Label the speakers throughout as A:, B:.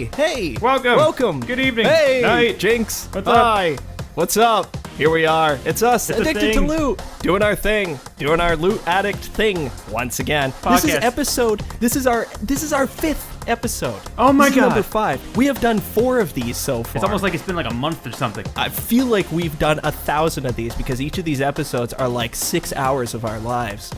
A: Hey!
B: Welcome! Good evening!
A: Hey!
B: Night!
A: Jinx!
B: What's
A: Hi! What's up? Here we are. It's us,
B: It's a
A: Addicted to
B: thing.
A: Loot, doing our thing, doing our loot addict thing once again.
B: Podcast.
A: This is our fifth episode.
B: Oh my
A: This is
B: God.
A: number 5. We have done 4 of these so far.
B: It's almost like it's been like a month or something.
A: I feel like we've done 1,000 of these because each of these episodes are like 6 hours of our lives.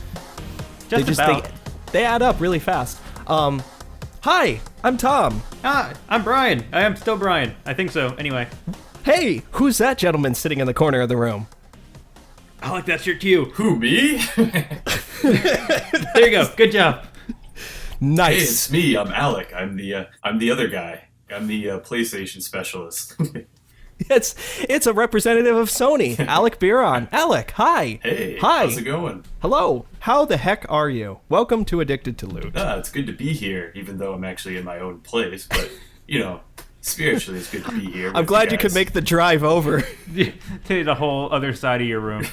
A: They add up really fast. Hi, I'm Tom.
B: I'm Brian. I am still Brian. I think so. Anyway.
A: Hey, who's that gentleman sitting in the corner of the room?
B: I like that shirt too.
C: Who, me?
B: There you go. Good job.
A: Nice.
C: Hey, it's me. I'm Alec. I'm the other guy. I'm the PlayStation specialist.
A: It's a representative of Sony, Alec Biron. Alec, hi.
C: Hey,
A: hi.
C: how's it going?
A: Hello. How the heck are you? Welcome to Addicted to Loot.
C: It's good to be here, even though I'm actually in my own place. But spiritually, it's good to be here.
A: I'm glad you could make the drive over.
B: To the whole other side of your room.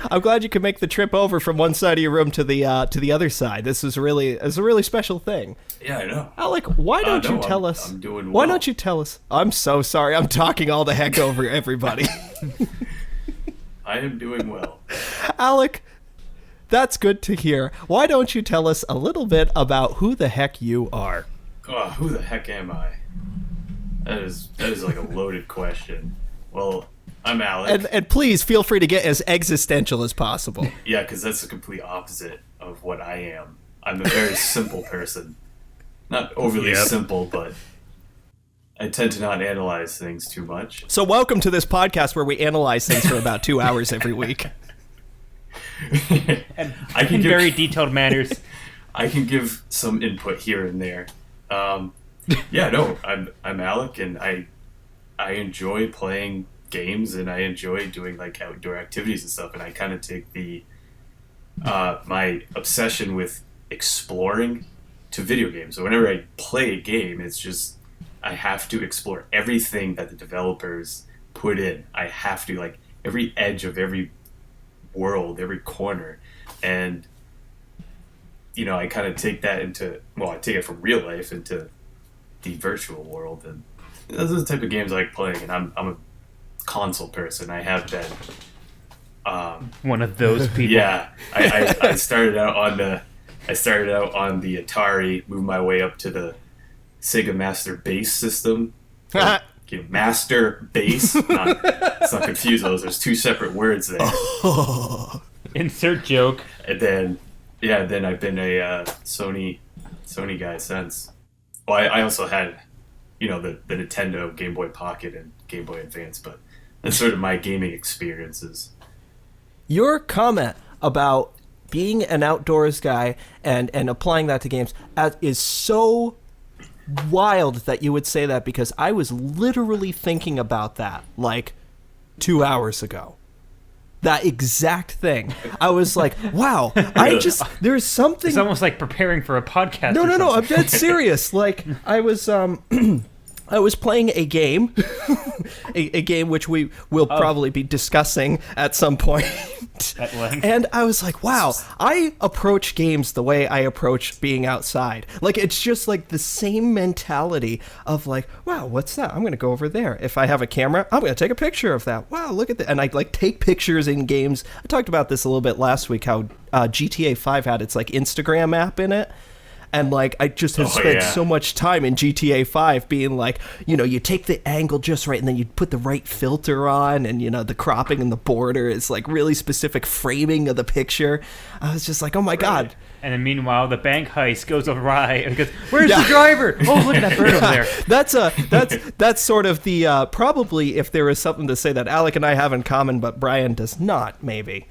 A: I'm glad you could make the trip over from one side of your room to the other side. This is a really special thing.
C: Yeah, I know.
A: Alec, why don't you tell us?
C: I'm doing well.
A: Why don't you tell us? I'm so sorry. I'm talking all the heck over everybody.
C: I am doing well.
A: Alec, that's good to hear. Why don't you tell us a little bit about who the heck you are?
C: Oh, who the heck am I? That is like a loaded question. Well, I'm Alec.
A: And please feel free to get as existential as possible.
C: Yeah, because that's the complete opposite of what I am. I'm a very simple person. Not overly simple, but I tend to not analyze things too much.
A: So welcome to this podcast where we analyze things for about 2 hours every week.
B: And in very detailed manners.
C: I can give some input here and there. I'm Alec, and I enjoy playing games, and I enjoy doing like outdoor activities and stuff. And I kind of take the my obsession with exploring to video games. So whenever I play a game, it's just I have to explore everything that the developers put in. I have to, like, every edge of every world, every corner, and I kind of take that I take it from real life into the virtual world, and those are the type of games I like playing. And I'm a console person. I have been.
B: One of those people.
C: Yeah, I started out on the Atari, moved my way up to the Sega Master Bass system. Master Bass. Let's not confuse those. There's 2 separate words there.
B: Insert joke.
C: And then I've been a Sony guy since. Well, I also had, the Nintendo Game Boy Pocket and Game Boy Advance, but that's sort of my gaming experiences.
A: Your comment about being an outdoors guy and applying that to games is so wild that you would say that, because I was literally thinking about that like 2 hours ago. That exact thing. I was like, wow, there's something.
B: It's almost like preparing for a podcast.
A: No, I'm dead serious. Like, I was playing a game, a game which we will probably be discussing at some point.
B: At length.
A: And I was like, wow, I approach games the way I approach being outside. Like, it's just like the same mentality of like, wow, what's that? I'm going to go over there. If I have a camera, I'm going to take a picture of that. Wow, look at that. And I like take pictures in games. I talked about this a little bit last week, how GTA 5 had its like Instagram app in it. And, like, I just have spent so much time in GTA 5 being like, you take the angle just right, and then you put the right filter on, and, the cropping and the border is, like, really specific framing of the picture. I was just like, oh, my God.
B: And then meanwhile, the bank heist goes awry because, where's the driver? Oh, look at that bird over there. That's sort of the, probably if there is something to say that Alec and I have in common, but Brian does not, maybe.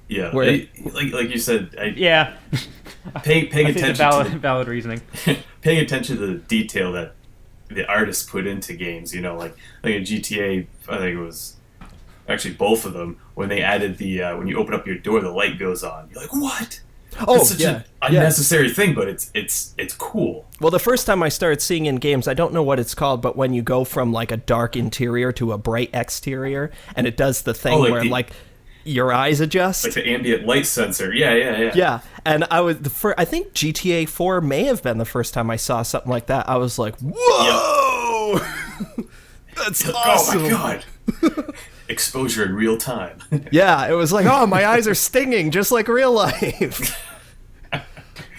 C: Yeah, like you said. Paying attention
B: to valid reasoning.
C: Paying attention to the detail that the artists put into games, like in GTA, I think it was actually both of them, when they added the when you open up your door, the light goes on. You're like, what? It's such an unnecessary thing, but it's cool.
A: Well, the first time I started seeing in games, I don't know what it's called, but when you go from like a dark interior to a bright exterior, and it does the thing your eyes adjust.
C: Like the ambient light sensor. Yeah.
A: Yeah, and I think GTA 4 may have been the first time I saw something like that. I was like, whoa! Yep. That's awesome.
C: Oh my god. Exposure in real time.
A: Yeah, it was like, oh, my eyes are stinging just like real life.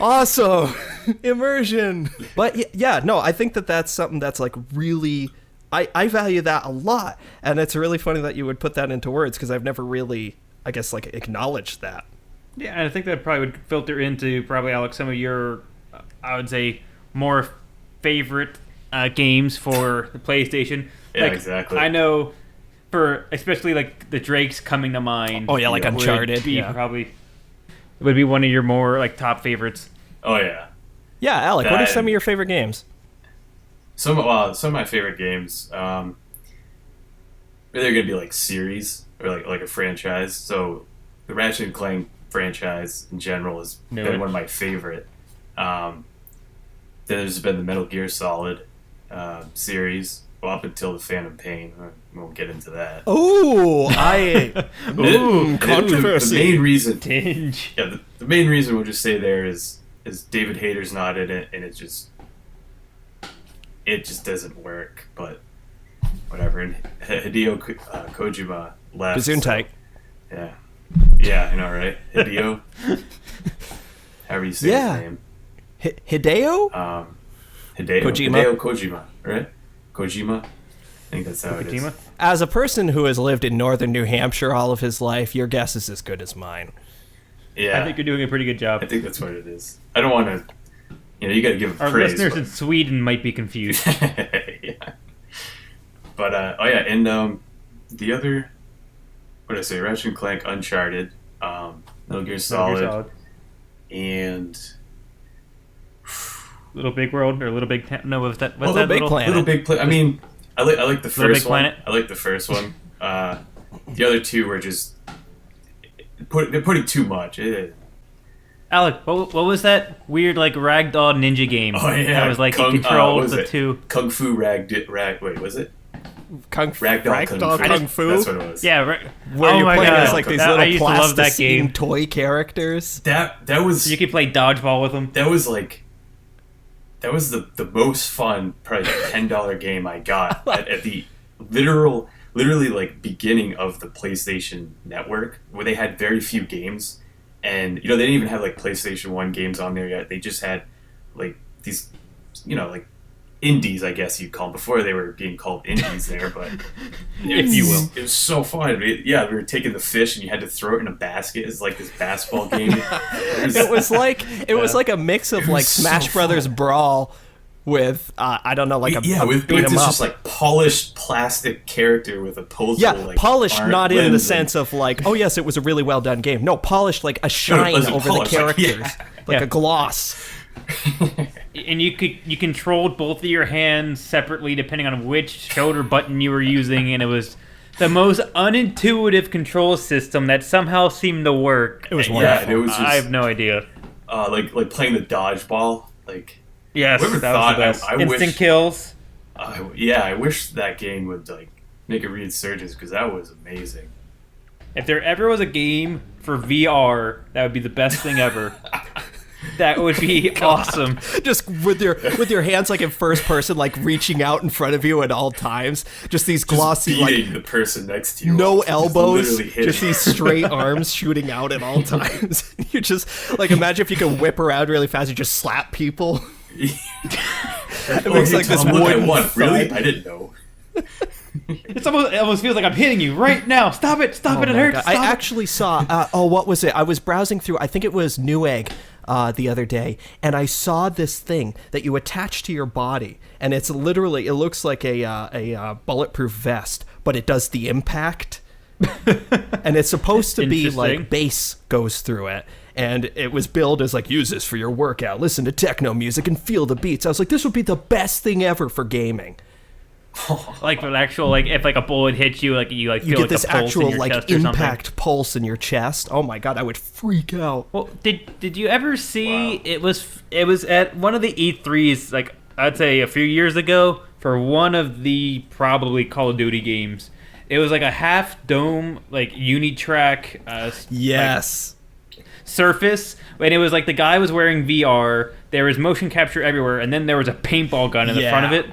A: Awesome. Immersion. But yeah, no, I think that's something that's like really, I value that a lot. And it's really funny that you would put that into words because I've never really, I guess, like acknowledged that.
B: Yeah, and I think that probably would filter into probably, Alex, some of your, I would say, more favorite games for the PlayStation.
C: Yeah,
B: like,
C: exactly.
B: I know for especially like the Drakes coming to mind.
A: Oh yeah, like Uncharted.
B: It would be one of your more like top favorites.
C: Oh yeah.
A: Yeah, Alec, what are some of your favorite games?
C: Some of my favorite games, they're gonna be like series or like a franchise. So the Ratchet and Clank franchise in general has been one of my favorite. Then there's been the Metal Gear Solid series, well, up until the Phantom Pain. We won't get into that.
A: Controversy.
C: The main reason,
B: Tinge.
C: yeah, the main reason we'll just say there is David Hayter's not in it, and it just doesn't work. But whatever. And Hideo Kojima left.
A: Gesundheit.
C: So, yeah, I know, right? Hideo. However you say his name.
A: Hideo?
C: Hideo Kojima, right? Kojima. I think that's how it is.
A: As a person who has lived in northern New Hampshire all of his life, your guess is as good as mine.
C: Yeah.
B: I think you're doing a pretty good job.
C: I think that's what it is. I don't want to, you got to give him
B: Our
C: praise.
B: listeners in Sweden might be confused.
C: Yeah. But, and the other, what did I say? Ratchet and Clank, Uncharted, Metal Gear Solid, and
B: Little Big World or Little Big no, what's that?
A: Little Big Planet.
C: Little Big Planet. I mean, I like the
B: Little
C: first
B: Big
C: one.
B: Planet?
C: I like the first one. The other two were just they're putting too much.
B: Alec, what was that weird like ragdoll ninja game?
C: Oh yeah,
B: that was like you controlled the
C: it?
B: two.
C: Kung Fu Wait, was it?
A: Ragdoll Kung Fu.
C: That's what it was.
B: Yeah,
A: where you're playing as like these little
B: I used to love that game.
A: plasticine toy characters.
C: That was
B: you could play dodgeball with them.
C: That was the most fun, probably $10 game I got at the literally like beginning of the PlayStation Network, where they had very few games, and they didn't even have like PlayStation 1 games on there yet. They just had like these, like indies, I guess you'd call them, before they were being called indies there, but
B: if you will.
C: It was so fun. We were taking the fish and you had to throw it in a basket. It's like this basketball game.
A: It was like a mix of like Smash Brothers Brawl with I don't know, like
C: with
A: beat 'em
C: this
A: up.
C: just like polished plastic character with opposable like
A: polished, not in the sense
C: and,
A: of like, oh yes, it was a really well done game. No, polished like a shine over the characters, like a gloss.
B: And you controlled both of your hands separately depending on which shoulder button you were using, and it was the most unintuitive control system that somehow seemed to work.
A: It was wonderful.
C: Yeah, it was just,
B: I have no idea.
C: Like playing the dodgeball, like
B: yes, that was the best. Instant kills.
C: I wish that game would like make a resurgence because that was amazing.
B: If there ever was a game for VR, that would be the best thing ever. That would be awesome.
A: Just with your hands like in first person, like reaching out in front of you at all times. Just these glossy,
C: just beating
A: like
C: the person next to you.
A: No elbows,
C: just
A: just these straight arms shooting out at all times. You just like imagine if you could whip around really fast. You just slap people. It makes like this wooden thud.
C: Really? I didn't know.
B: It almost feels like I'm hitting you right now. Stop it! It hurts.
A: I actually saw. What was it? I was browsing through. I think it was Newegg the other day, and I saw this thing that you attach to your body, and it's literally it looks like a bulletproof vest, but it does the impact, and it's supposed to be like bass goes through it. And it was billed as like, use this for your workout, listen to techno music and feel the beats. I was like, this would be the best thing ever for gaming.
B: Like an actual, like if like a bullet hits you, like you like feel
A: you get
B: like
A: this
B: a pulse
A: actual
B: in your
A: like
B: chest or
A: impact
B: something.
A: pulse in your chest. Oh my god, I would freak out.
B: Well, did you ever see? Wow. It was at one of the E3s, like I'd say a few years ago, for one of the probably Call of Duty games. It was like a half dome, like unitrack.
A: Yes.
B: Like, surface, and it was like the guy was wearing VR. There was motion capture everywhere, and then there was a paintball gun in the front of it.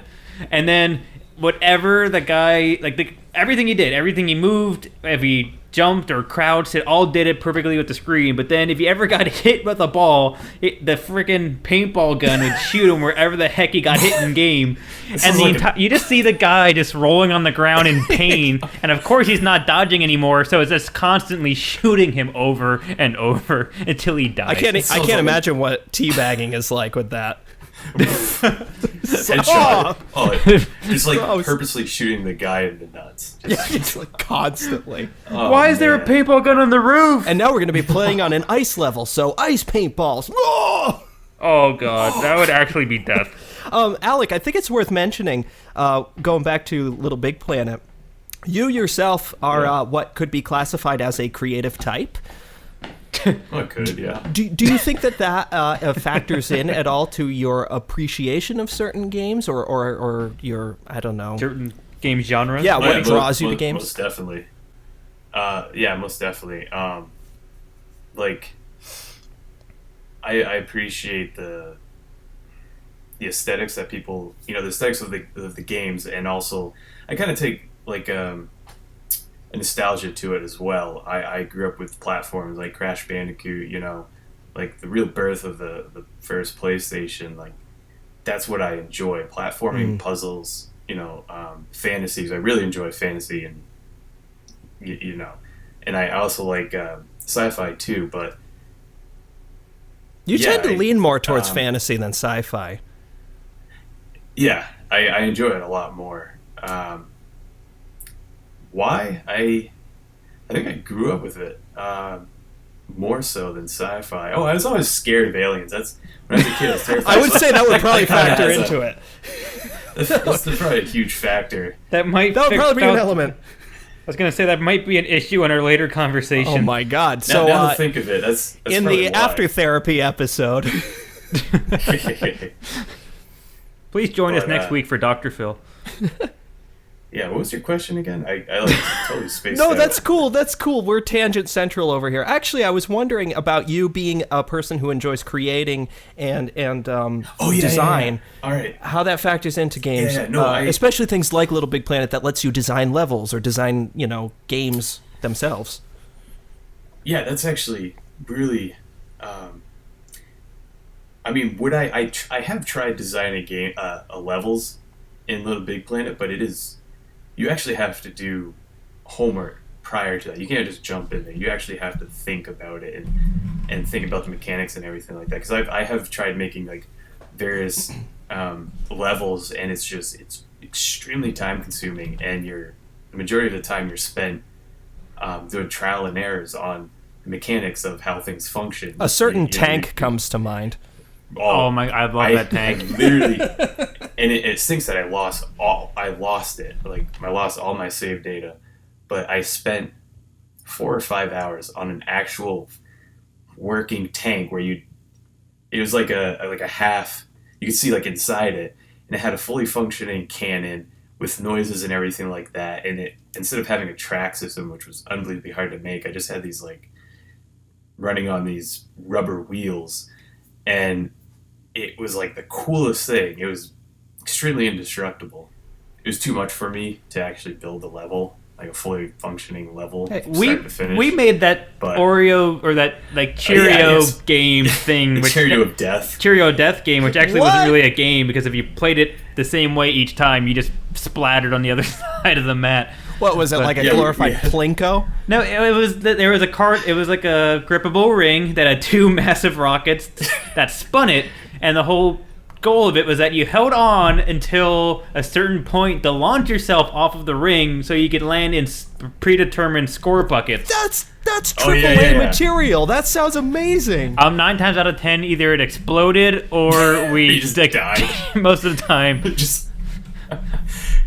B: And then whatever the guy, like everything he did, everything he moved, if he jumped or crouched, it all did it perfectly with the screen. But then if he ever got hit with a ball, the freaking paintball gun would shoot him wherever the heck he got hit in game. And you just see the guy just rolling on the ground in pain. And of course he's not dodging anymore, so it's just constantly shooting him over and over until he dies.
A: I can't imagine what teabagging is like with that.
C: Headshot. Just like purposely shooting the guy in the nuts.
A: Just like constantly.
B: Why is there a paintball gun on the roof?
A: And now we're going to be playing on an ice level, so ice paintballs.
B: Oh god, that would actually be death.
A: Alec, I think it's worth mentioning, going back to Little Big Planet, you yourself are what could be classified as a creative type.
C: I could, yeah.
A: Do you think that factors in at all to your appreciation of certain games or your, I don't know.
B: Certain game genres?
A: Yeah, what draws you to games?
C: Most definitely. Most definitely. Like, I appreciate the aesthetics that people, the aesthetics of the games, and also I kind of take like a nostalgia to it as well. I grew up with platforms like Crash Bandicoot, like the real birth of the first PlayStation. Like, that's what I enjoy: platforming, puzzles, fantasies. I really enjoy fantasy, and and I also like sci-fi too. But
A: you tend to lean more towards fantasy than sci-fi.
C: Yeah, I enjoy it a lot more. Why? I think I grew up with it more so than sci-fi. I was always scared of aliens. That's when I was a kid. I was terrified.
A: I would say that would probably factor into it.
C: That's probably a huge factor.
A: That would probably be an element.
B: I was going to say that might be an issue in our later conversation.
A: Oh my god!
C: So now to think of it, that's
A: in the after therapy episode.
B: Please join us next week for Dr. Phil.
C: Yeah, what was your question again? I like totally spaced
A: No,
C: out.
A: that's cool. That's cool. We're tangent central over here. Actually, I was wondering about you being a person who enjoys creating and design.
C: Yeah. All right.
A: How that factors into games,
C: Yeah,
A: especially things like Little Big Planet that lets you design levels or design, games themselves.
C: Yeah, that's actually really. I mean, would I have tried designing levels in Little Big Planet, but it is. You actually have to do homework prior to that. You can't just jump in there. You actually have to think about it and think about the mechanics and everything like that. Because I have tried making like various levels, and it's extremely time consuming, and the majority of the time you're spent doing trial and errors on the mechanics of how things function.
A: A certain tank comes to mind.
B: Oh my! I love that tank.
C: I literally, and it stinks that I lost it. Like, I lost all my save data, but I spent 4 or 5 hours on an actual working tank where it was like a half. You could see like inside it, and it had a fully functioning cannon with noises and everything like that. And it, instead of having a track system, which was unbelievably hard to make, I just had these like running on these rubber wheels, and it was like the coolest thing. It was extremely indestructible. It was too much for me to actually build a level, like a fully functioning level, start to finish.
B: We made that Oreo or that like Cheerio game thing,
C: the Cheerio of Death.
B: Cheerio Death game, which actually wasn't really a game because if you played it the same way each time, you just splattered on the other side of the mat.
A: What was it, like a glorified Plinko?
B: No, it was there was a cart. It was like a grippable ring that had 2 massive rockets that spun it, and the whole goal of it was that you held on until a certain point to launch yourself off of the ring so you could land in predetermined score buckets.
A: That's AAA material. That sounds amazing.
B: 9 times out of 10, either it exploded or we
C: just died.
B: most of the time.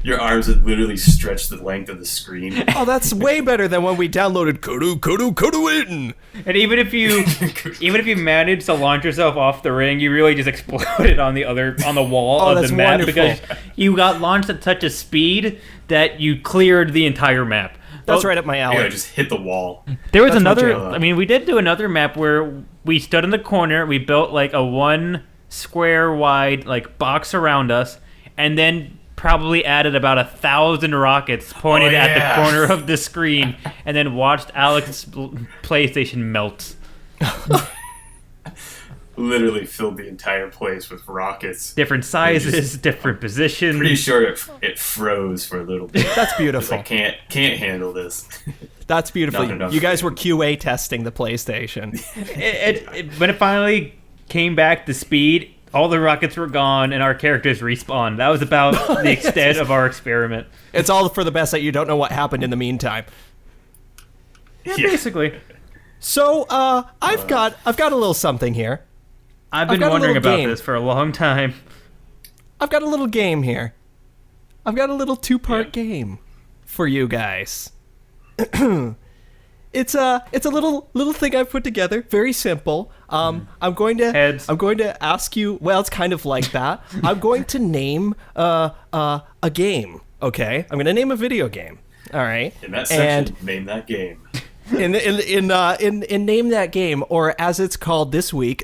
C: Your arms would literally stretch the length of the screen.
A: Oh, that's way better than when we downloaded Kodu.
B: And even if you managed to launch yourself off the ring, you really just exploded on the wall of the map because you got launched at such a speed that you cleared the entire map.
A: That's right up my alley.
C: Yeah, just hit the wall.
B: There was we did do another map where we stood in the corner, we built like a 1 square wide like box around us, and then probably added about 1,000 rockets pointed at the corner of the screen, and then watched Alec's PlayStation melt.
C: Literally filled the entire place with rockets.
B: Different sizes, different positions.
C: Pretty sure it froze for a little bit.
A: That's beautiful.
C: I can't handle this.
A: That's beautiful. You guys were QA testing the PlayStation.
B: When it finally came back to speed, all the rockets were gone and our characters respawned. That was about the extent of our experiment.
A: It's all for the best that you don't know what happened in the meantime.
B: Yeah, basically.
A: So, I've got a little something here.
B: I've been wondering about this for a long time.
A: I've got a little game here. I've got a little 2-part game for you guys. It's a little thing I've put together. Very simple. I'm going to ask you. Well, it's kind of like that. I'm going to name a game. Okay, I'm going to name a video game. All right.
C: In that section, name that game.
A: In name that game, or as it's called this week,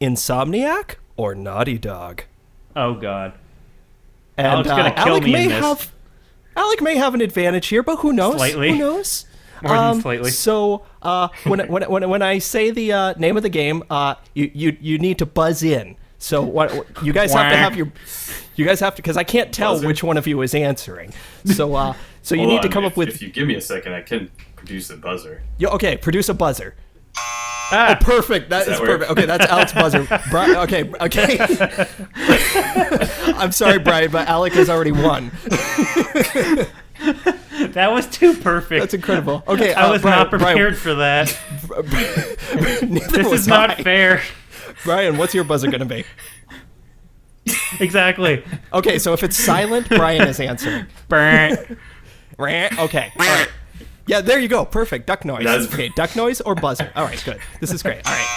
A: Insomniac or Naughty Dog.
B: Oh God.
A: And
B: Alec's gonna kill me in this.
A: Alec may have an advantage here, but who knows?
B: Slightly.
A: Who knows?
B: More than slightly.
A: So when I say the name of the game, you need to buzz in. So what you guys have to have because I can't tell which one of you is answering. So you need to come up with.
C: If you give me a second, I can produce a buzzer.
A: Okay, produce a buzzer. Oh, perfect. That is perfect. Okay, that's Alec's buzzer. Okay. I'm sorry, Brian, but Alec has already won.
B: That was too perfect.
A: That's incredible. Okay,
B: I was not prepared for that. This is not fair.
A: Brian, what's your buzzer going to be?
B: Exactly.
A: Okay, so if it's silent, Brian is answering. Okay, all right. Yeah, there you go. Perfect. Duck noise. Okay, duck noise or buzzer. All right, good. This is great. All right.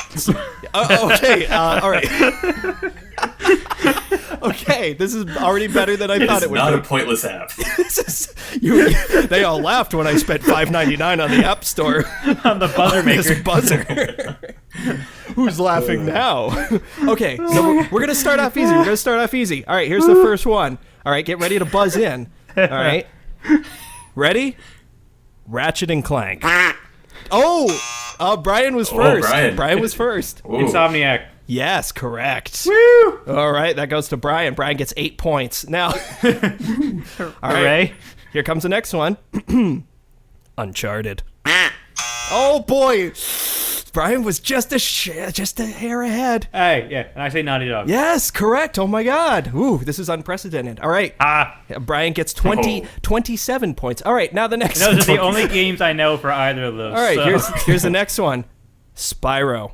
A: Okay, all right. Okay, this is already better than I thought it would be.
C: It's not a pointless app.
A: They all laughed when I spent $5.99 on the App Store.
B: On the buzzer maker.
A: This buzzer. Who's laughing now? Okay, so we're going to start off easy. All right, here's the first one. All right, get ready to buzz in. All right. Ready? Ratchet and Clank. Brian was first. Brian was first.
C: Ooh.
B: Insomniac.
A: Yes, correct.
B: Woo!
A: All right, that goes to Brian. Brian gets 8 points. Now, all right, here comes the next one. Uncharted. Oh boy, Brian was just a hair ahead.
B: Hey, yeah, and I say Naughty Dog.
A: Yes, correct. Oh my God. Ooh, this is unprecedented. All right. Brian gets 27 points. All right, now the next one.
B: Those are the only games I know for either of those.
A: All right, here's the next one. Spyro.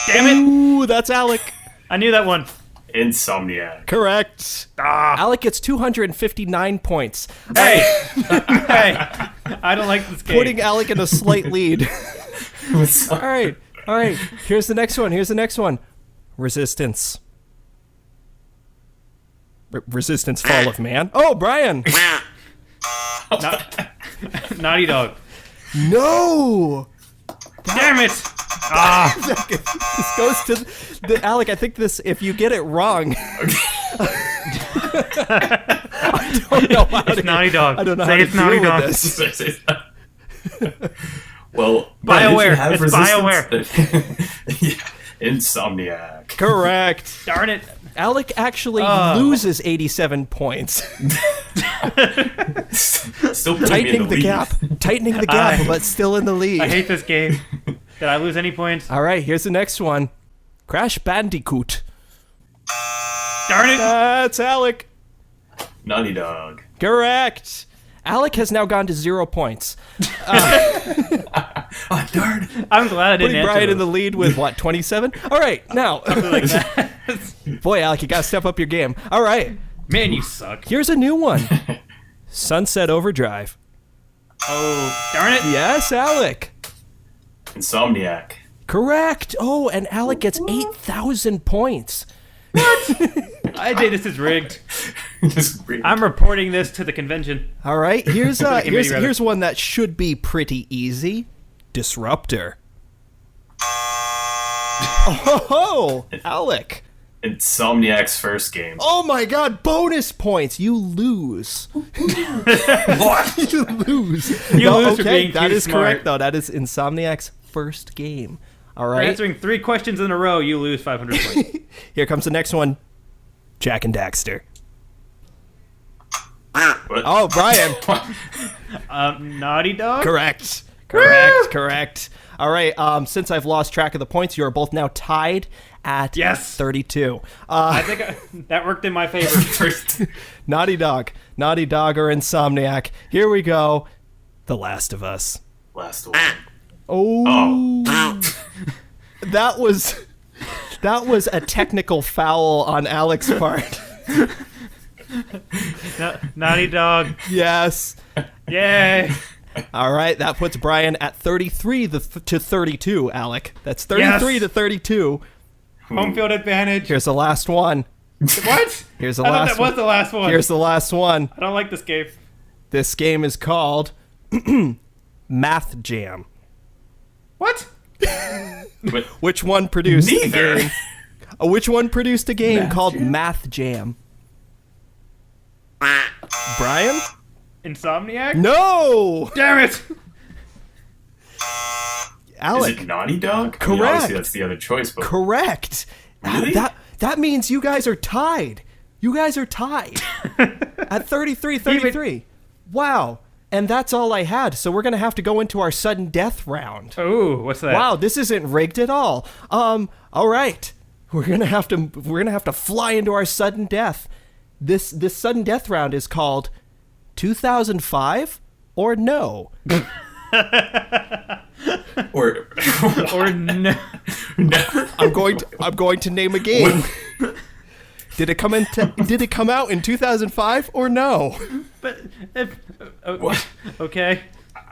B: Damn it.
A: Ooh, that's Alec.
B: I knew that one.
C: Insomniac.
A: Correct. Alec gets 259 points.
B: Hey, I don't like this game.
A: Putting Alec in a slight lead. All right. Here's the next one. Resistance. Resistance Fall of Man. Oh, Brian.
B: Naughty Dog.
A: No.
B: Damn it.
A: This goes to the Alec. I think this. If you get it wrong, I don't know how
B: it's Naughty Dog.
A: I don't know
B: Say
A: how
B: it's
A: to
B: Naughty
A: deal
B: Dog.
A: with this.
C: Well,
B: BioWare. It's
C: BioWare. Yeah. Insomniac.
A: Correct.
B: Darn it.
A: Alec actually loses 87 points.
C: Still
A: tightening the gap, but still in the lead.
B: I hate this game. Did I lose any points?
A: All right, here's the next one. Crash Bandicoot.
B: Darn it.
A: That's Alec.
C: Naughty Dog.
A: Correct. Alec has now gone to 0 points.
C: Oh, darn.
B: I'm glad I didn't
A: Putting Brian in the lead with, 27? All right, now.
B: Something like that.
A: Boy, Alec, you got to step up your game. All right.
B: Man, you suck.
A: Here's a new one. Sunset Overdrive.
B: Oh, darn it.
A: Yes, Alec.
C: Insomniac.
A: Correct. Oh, and Alec gets 8,000 points.
B: I think this is rigged.
C: Just rigged.
B: I'm reporting this to the convention.
A: All right, here's
B: committee, rather.
A: here's one that should be pretty easy. Disruptor. Oh, Alec.
C: Insomniac's first game.
A: Oh my god, bonus points. You lose.
C: What?
A: You lose.
B: You lose for
A: okay,
B: being
A: that
B: too
A: is
B: smart.
A: correct, though. That is Insomniac's first game. All
B: For
A: right.
B: answering 3 questions in a row, you lose 500 points.
A: Here comes the next one. Jack and Daxter.
C: What?
A: Oh, Brian.
B: Naughty Dog?
A: Correct. Correct. All right. Since I've lost track of the points, you are both now tied at
B: Yes.
A: 32.
B: I think that worked in my favor.
A: Naughty Dog or Insomniac. Here we go. The Last of Us.
C: Last one.
A: Oh. That was a technical foul on Alec's part.
B: Naughty Dog.
A: Yes.
B: Yay.
A: All right, that puts Brian at 33 to 32, Alec. That's 33
B: Yes.
A: to 32.
B: Home field advantage.
A: Here's the last one.
B: What?
A: Here's the
B: I
A: last
B: thought that was the last one.
A: Here's the last one.
B: I don't like this game.
A: This game is called Math Jam.
B: What?
C: But
A: Which one produced
C: Neither.
A: a game? Which one produced a game
C: Math
A: called
C: Jam?
A: Math Jam? Brian?
B: Insomniac?
A: No!
B: Damn it!
C: is
A: Alec.
C: it Naughty Dog? I
A: Correct.
C: mean, obviously, that's the other choice, but
A: Correct.
C: Really?
A: That means you guys are tied. You guys are tied at 33. Wow. And that's all I had. So we're going to have to go into our sudden death round.
B: Oh, what's that?
A: Wow, this isn't rigged at all. All right. We're going to have to fly into our sudden death. This sudden death round is called 2005 or no.
C: or
B: Or no.
C: no.
A: I'm going to name a game. Did it come out in 2005 or no?
B: But if,
C: What?
B: okay.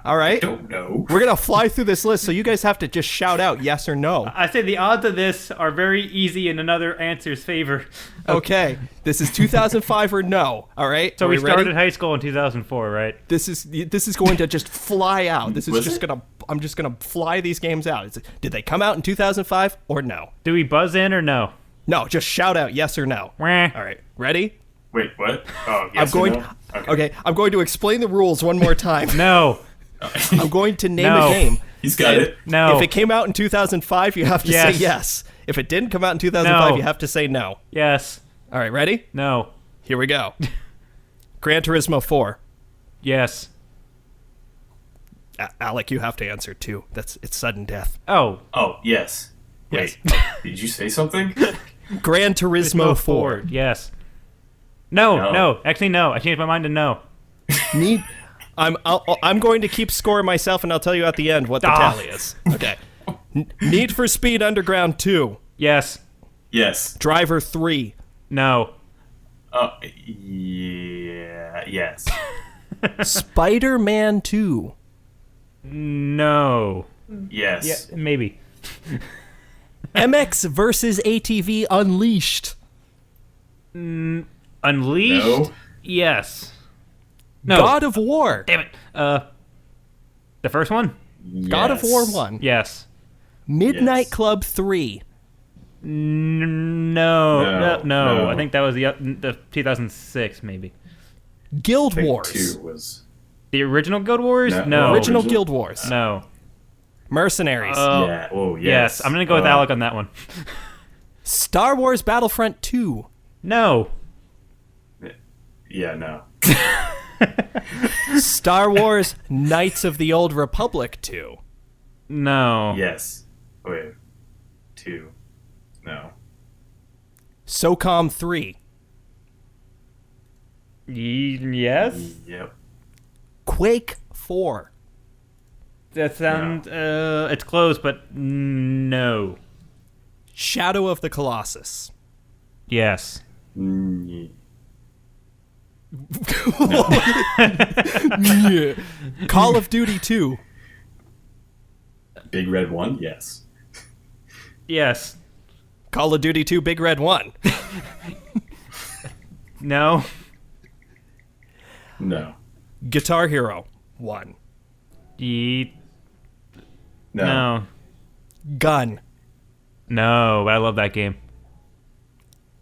A: All right.
C: Don't know.
A: We're going to fly through this list, so you guys have to just shout out yes or no.
B: I say the odds of this are very easy in another answer's favor.
A: Okay. This is 2005 or no. All right.
B: So
A: Are
B: we started
A: ready?
B: high school in 2004, right?
A: This is going to just fly out. This is
C: Was
A: just
C: it?
A: I'm just gonna fly these games out. Did they come out in 2005 or no?
B: Do we buzz in or no?
A: No, just shout out yes or no. All
B: Wah.
A: right. Ready?
C: Wait, what? Oh, yes
A: I'm going.
C: or no?
A: Okay. I'm going to explain the rules one more time.
B: No.
A: I'm going to name
B: No.
A: a game.
C: He's got it.
B: No.
A: If it came out in 2005, you have to say
B: Yes.
A: yes. If it didn't come out in 2005,
B: No.
A: you have to say no.
B: Yes.
A: All right, ready?
B: No.
A: Here we go. Gran Turismo 4.
B: Yes.
A: Alec, you have to answer too. It's sudden death.
B: Oh.
C: Oh, yes.
A: Yes.
C: Wait, did you say something?
A: Gran Turismo 4.
B: Yes. No,
C: No.
B: no. Actually, no. I changed my mind to no.
A: I'm going to keep score myself, and I'll tell you at the end what the
B: Ah.
A: tally is. Okay. Need for Speed Underground 2.
B: Yes.
C: Yes.
A: Driver 3.
B: No.
C: Yeah. Yes.
A: Spider-Man 2.
B: No.
C: Yes.
B: Yeah, maybe.
A: MX versus ATV Unleashed.
B: Unleashed?
C: No.
B: Yes. No.
A: God of War.
B: Damn it. The first one?
A: God of War
C: Yes.
A: 1.
B: Yes.
A: Midnight
C: Yes.
A: Club 3.
B: No.
C: No.
B: I think that was the 2006, maybe.
A: Guild
C: I think
A: Wars.
C: 2 was.
B: The original Guild Wars?
C: No.
B: No.
A: Original
C: Original?
A: Guild Wars.
B: No.
A: Mercenaries.
C: Yeah. Oh, yes.
B: Yes. I'm going to go with Alec on that one.
A: Star Wars Battlefront 2.
B: No.
C: Yeah. No.
A: Star Wars Knights of the Old Republic 2.
B: No.
C: Yes. Wait. 2. No.
A: SOCOM 3.
B: Yes?
C: Yep.
A: Quake 4.
B: That sounds, it's close, but no.
A: Shadow of the Colossus.
B: Yes.
C: Mm,
A: Yeah. Call of Duty 2.
C: Big Red 1? Yes.
B: Yes.
A: Call of Duty 2 Big Red 1.
B: No.
C: No.
A: Guitar Hero 1.
B: No.
A: Gun.
B: No, I love that game.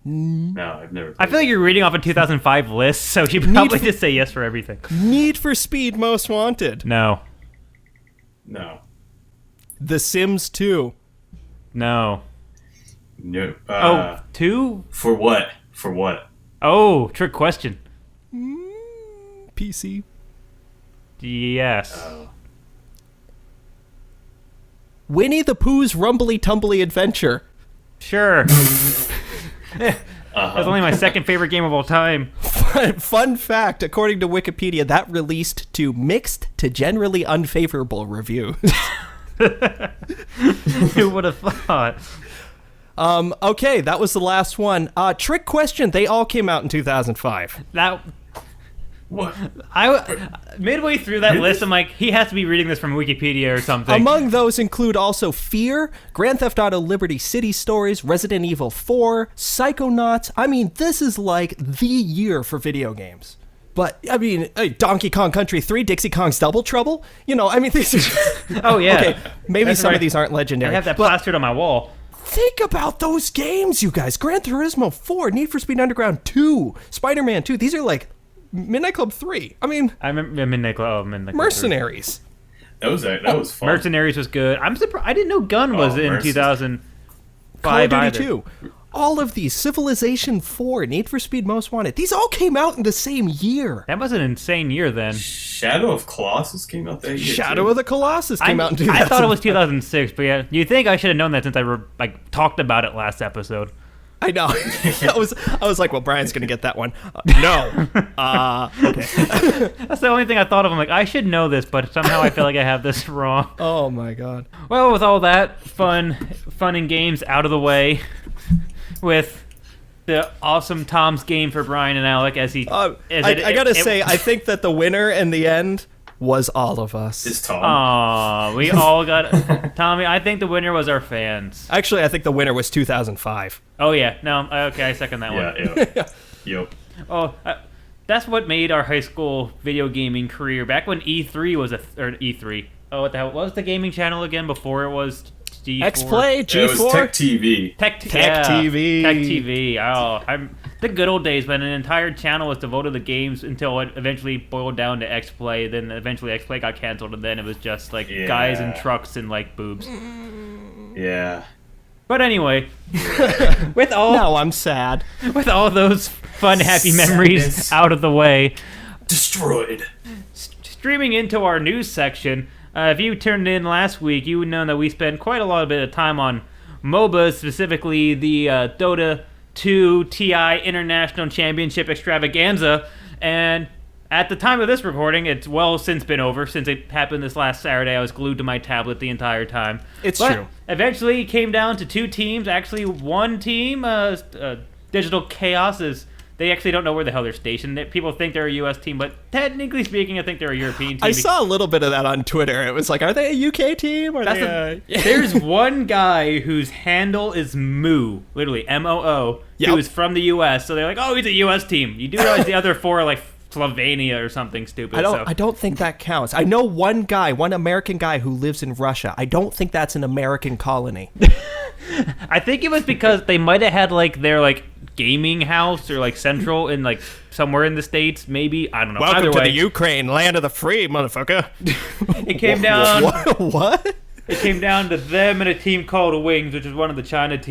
C: No, I've never.
B: I feel like you're reading off a 2005 list, so you probably just say yes for everything.
A: Need for Speed Most Wanted.
B: No.
C: No.
A: The Sims 2.
B: No.
C: No.
B: 2?
C: For what? For what?
B: Oh, trick question.
A: PC.
B: Yes.
A: Winnie the Pooh's Rumbly Tumbly Adventure.
B: Sure. That's only my second favorite game of all time.
A: Fun fact, according to Wikipedia, that released to mixed to generally unfavorable reviews.
B: Who would have thought?
A: Okay, that was the last one. Trick question, they all came out in 2005.
C: What?
B: Midway through that list, I'm like, he has to be reading this from Wikipedia or something.
A: Among those include also Fear, Grand Theft Auto Liberty City Stories, Resident Evil 4, Psychonauts. I mean, this is like the year for video games. But, I mean, Donkey Kong Country 3, Dixie Kong's Double Trouble. You know, I mean, these are...
B: Oh, yeah.
A: Okay, maybe
B: That's
A: some
B: right.
A: of these aren't legendary.
B: I have that plastered on my wall.
A: Think about those games, you guys. Gran Turismo 4, Need for Speed Underground 2, Spider-Man 2. These are like Midnight Club 3. I mean...
B: I remember Midnight Club.
A: Mercenaries.
C: That was fun.
B: Mercenaries was good. I'm surprised. I didn't know Gun was in 2005
A: Call of Duty
B: either.
A: 2. All of these, Civilization 4, Need for Speed Most Wanted, these all came out in the same year.
B: That was an insane year then.
C: Shadow of Colossus came out that year.
A: Shadow of the Colossus came out in 2000.
B: I thought it was 2006, but yeah, you think I should have known that since I talked about it last episode.
A: I know. I was like, well, Brian's going to get that one. No. Okay.
B: That's the only thing I thought of. I'm like, I should know this, but somehow I feel like I have this wrong.
A: Oh, my God.
B: Well, with all that fun and games out of the way, with the awesome Tom's game for Brian and Alec as he...
A: I gotta say, I think that the winner in the end was all of us.
C: It's Tom.
B: Aw, we all got... Tommy, I think the winner was our fans.
A: Actually, I think the winner was 2005.
B: Oh, yeah. No, okay, I second that one.
C: Yeah. Yep.
B: Oh, that's what made our high school video gaming career. Back when E3 was E3. Oh, what the hell? What was the gaming channel again before it was G4?
A: X-Play, G4?
C: It was Tech TV.
B: Tech
A: TV.
B: Tech TV. Oh, the good old days when an entire channel was devoted to games until it eventually boiled down to X-Play. Then eventually X-Play got canceled, and then it was just like guys and trucks and like boobs.
C: Yeah.
B: But anyway,
A: now I'm sad.
B: With all those fun, happy memories out of the way,
C: destroyed.
B: Streaming into our news section. If you turned in last week, you would know that we spent quite a lot of bit of time on MOBAs, specifically the Dota 2 TI International Championship Extravaganza. And at the time of this recording, it's well since been over. Since it happened this last Saturday, I was glued to my tablet the entire time.
A: It's true.
B: Eventually, it came down to two teams. Actually, one team, Digital Chaos, they actually don't know where the hell they're stationed. People think they're a U.S. team, but technically speaking, I think they're a European team.
A: I saw a little bit of that on Twitter. It was like, are they a UK team? Or
B: There's one guy whose handle is Moo, literally M-O-O, who is from the U.S. So they're like, oh, he's a U.S. team. You do realize the other four are like Slovenia or something stupid.
A: I don't think that counts. I know one American guy who lives in Russia. I don't think that's an American colony.
B: I think it was because they might have had like their like gaming house or like central in like somewhere in the States, maybe. I don't know.
A: Welcome to the Ukraine, land of the free, motherfucker.
B: It came down.
A: What?
B: It came down to them and a team called Wings, which is one of the Chinese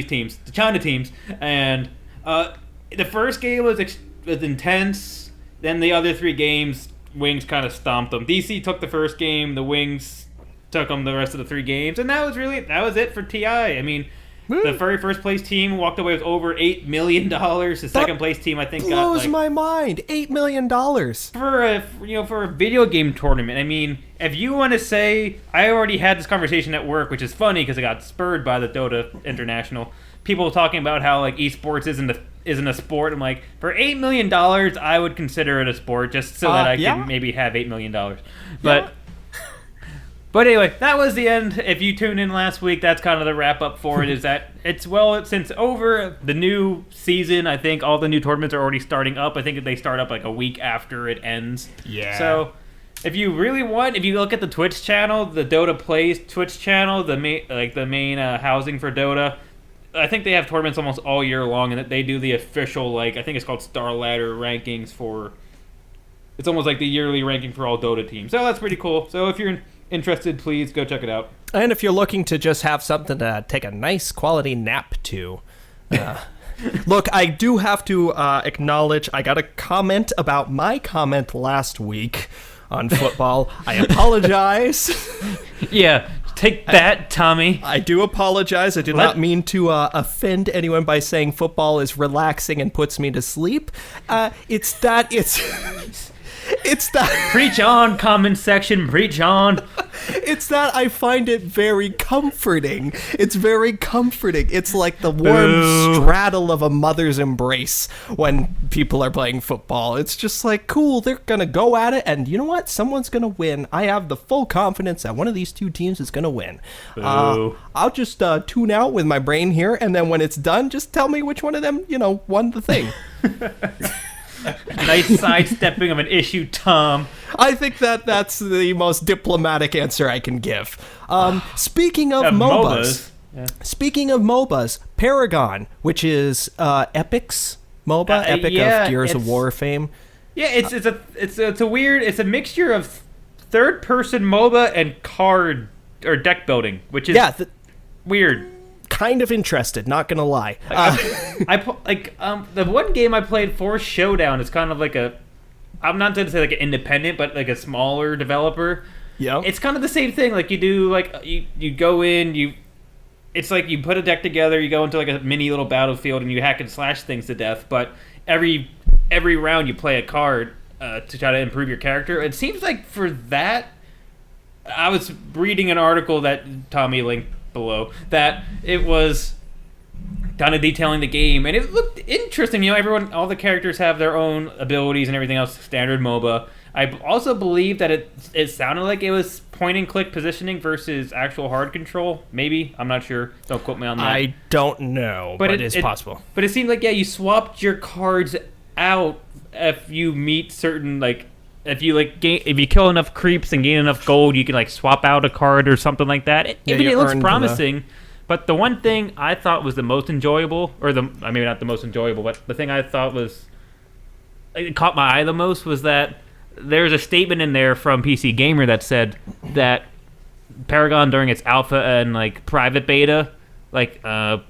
B: teams, the China teams. And the first game was intense. Then the other three games, Wings kind of stomped them. DC took the first game. The Wings took them the rest of the three games, and that was it for TI. I mean, the very first place team walked away with over $8 million. The second place team, I think,
A: blows my mind. $8 million
B: for a video game tournament. I mean, if you want to say, I already had this conversation at work, which is funny because it got spurred by the Dota International. People talking about how like esports isn't isn't a sport. I'm like, for $8 million, I would consider it a sport just so that I can maybe have $8 million. But but anyway, that was the end. If you tuned in last week, that's kind of the wrap up for it. Is that it's since over the new season. I think all the new tournaments are already starting up. I think they start up like a week after it ends.
A: Yeah.
B: So if you really want, if you look at the Twitch channel, the Dota Plays Twitch channel, the main housing for Dota, I think they have tournaments almost all year long, and they do the official, I think it's called Star Ladder rankings for. It's almost like the yearly ranking for all Dota teams. So that's pretty cool. So if you're interested, please go check it out.
A: And if you're looking to just have something to take a nice quality nap to, look, I do have to acknowledge I got a comment about my comment last week on football. I apologize.
B: Yeah, take that, Tommy.
A: I do apologize. I did not mean to offend anyone by saying football is relaxing and puts me to sleep. It's that.
B: Preach on, comment section, preach on.
A: It's that I find it very comforting. It's very comforting. It's like the warm straddle of a mother's embrace when people are playing football. It's just like, cool, they're going to go at it, and you know what? Someone's going to win. I have the full confidence that one of these two teams is going to win. I'll just tune out with my brain here, and then when it's done, just tell me which one of them, won the thing.
B: Nice sidestepping of an issue, Tom.
A: I think that's the most diplomatic answer I can give. Speaking of MOBAs. Speaking of MOBAs, Paragon, which is Epic's MOBA, Epic of Gears of War fame.
B: Yeah, it's a mixture of third-person MOBA and card or deck building, which is weird.
A: Kind of interested, not gonna lie.
B: The one game I played, Force Showdown, is kind of like I'm not going to say like an independent, but like a smaller developer.
A: Yeah.
B: It's kind of the same thing. Like you do, you go in, it's like you put a deck together, you go into like a mini little battlefield, and you hack and slash things to death. But every round you play a card to try to improve your character. It seems like for that, I was reading an article that Tommy linked below, that it was kind of detailing the game, and it looked interesting. All the characters have their own abilities and everything else, standard MOBA. I also believe that it sounded like it was point and click positioning versus actual hard control. Maybe, I'm not sure. Don't quote me on that.
A: I don't know, but it is possible.
B: But it seemed like you swapped your cards out if you meet certain if you kill enough creeps and gain enough gold, you can swap out a card or something like that. It looks promising. But the one thing I thought was the most enjoyable, maybe not the most enjoyable, but the thing I thought it caught my eye the most was that there's a statement in there from PC Gamer that said that Paragon during its alpha and private beta, when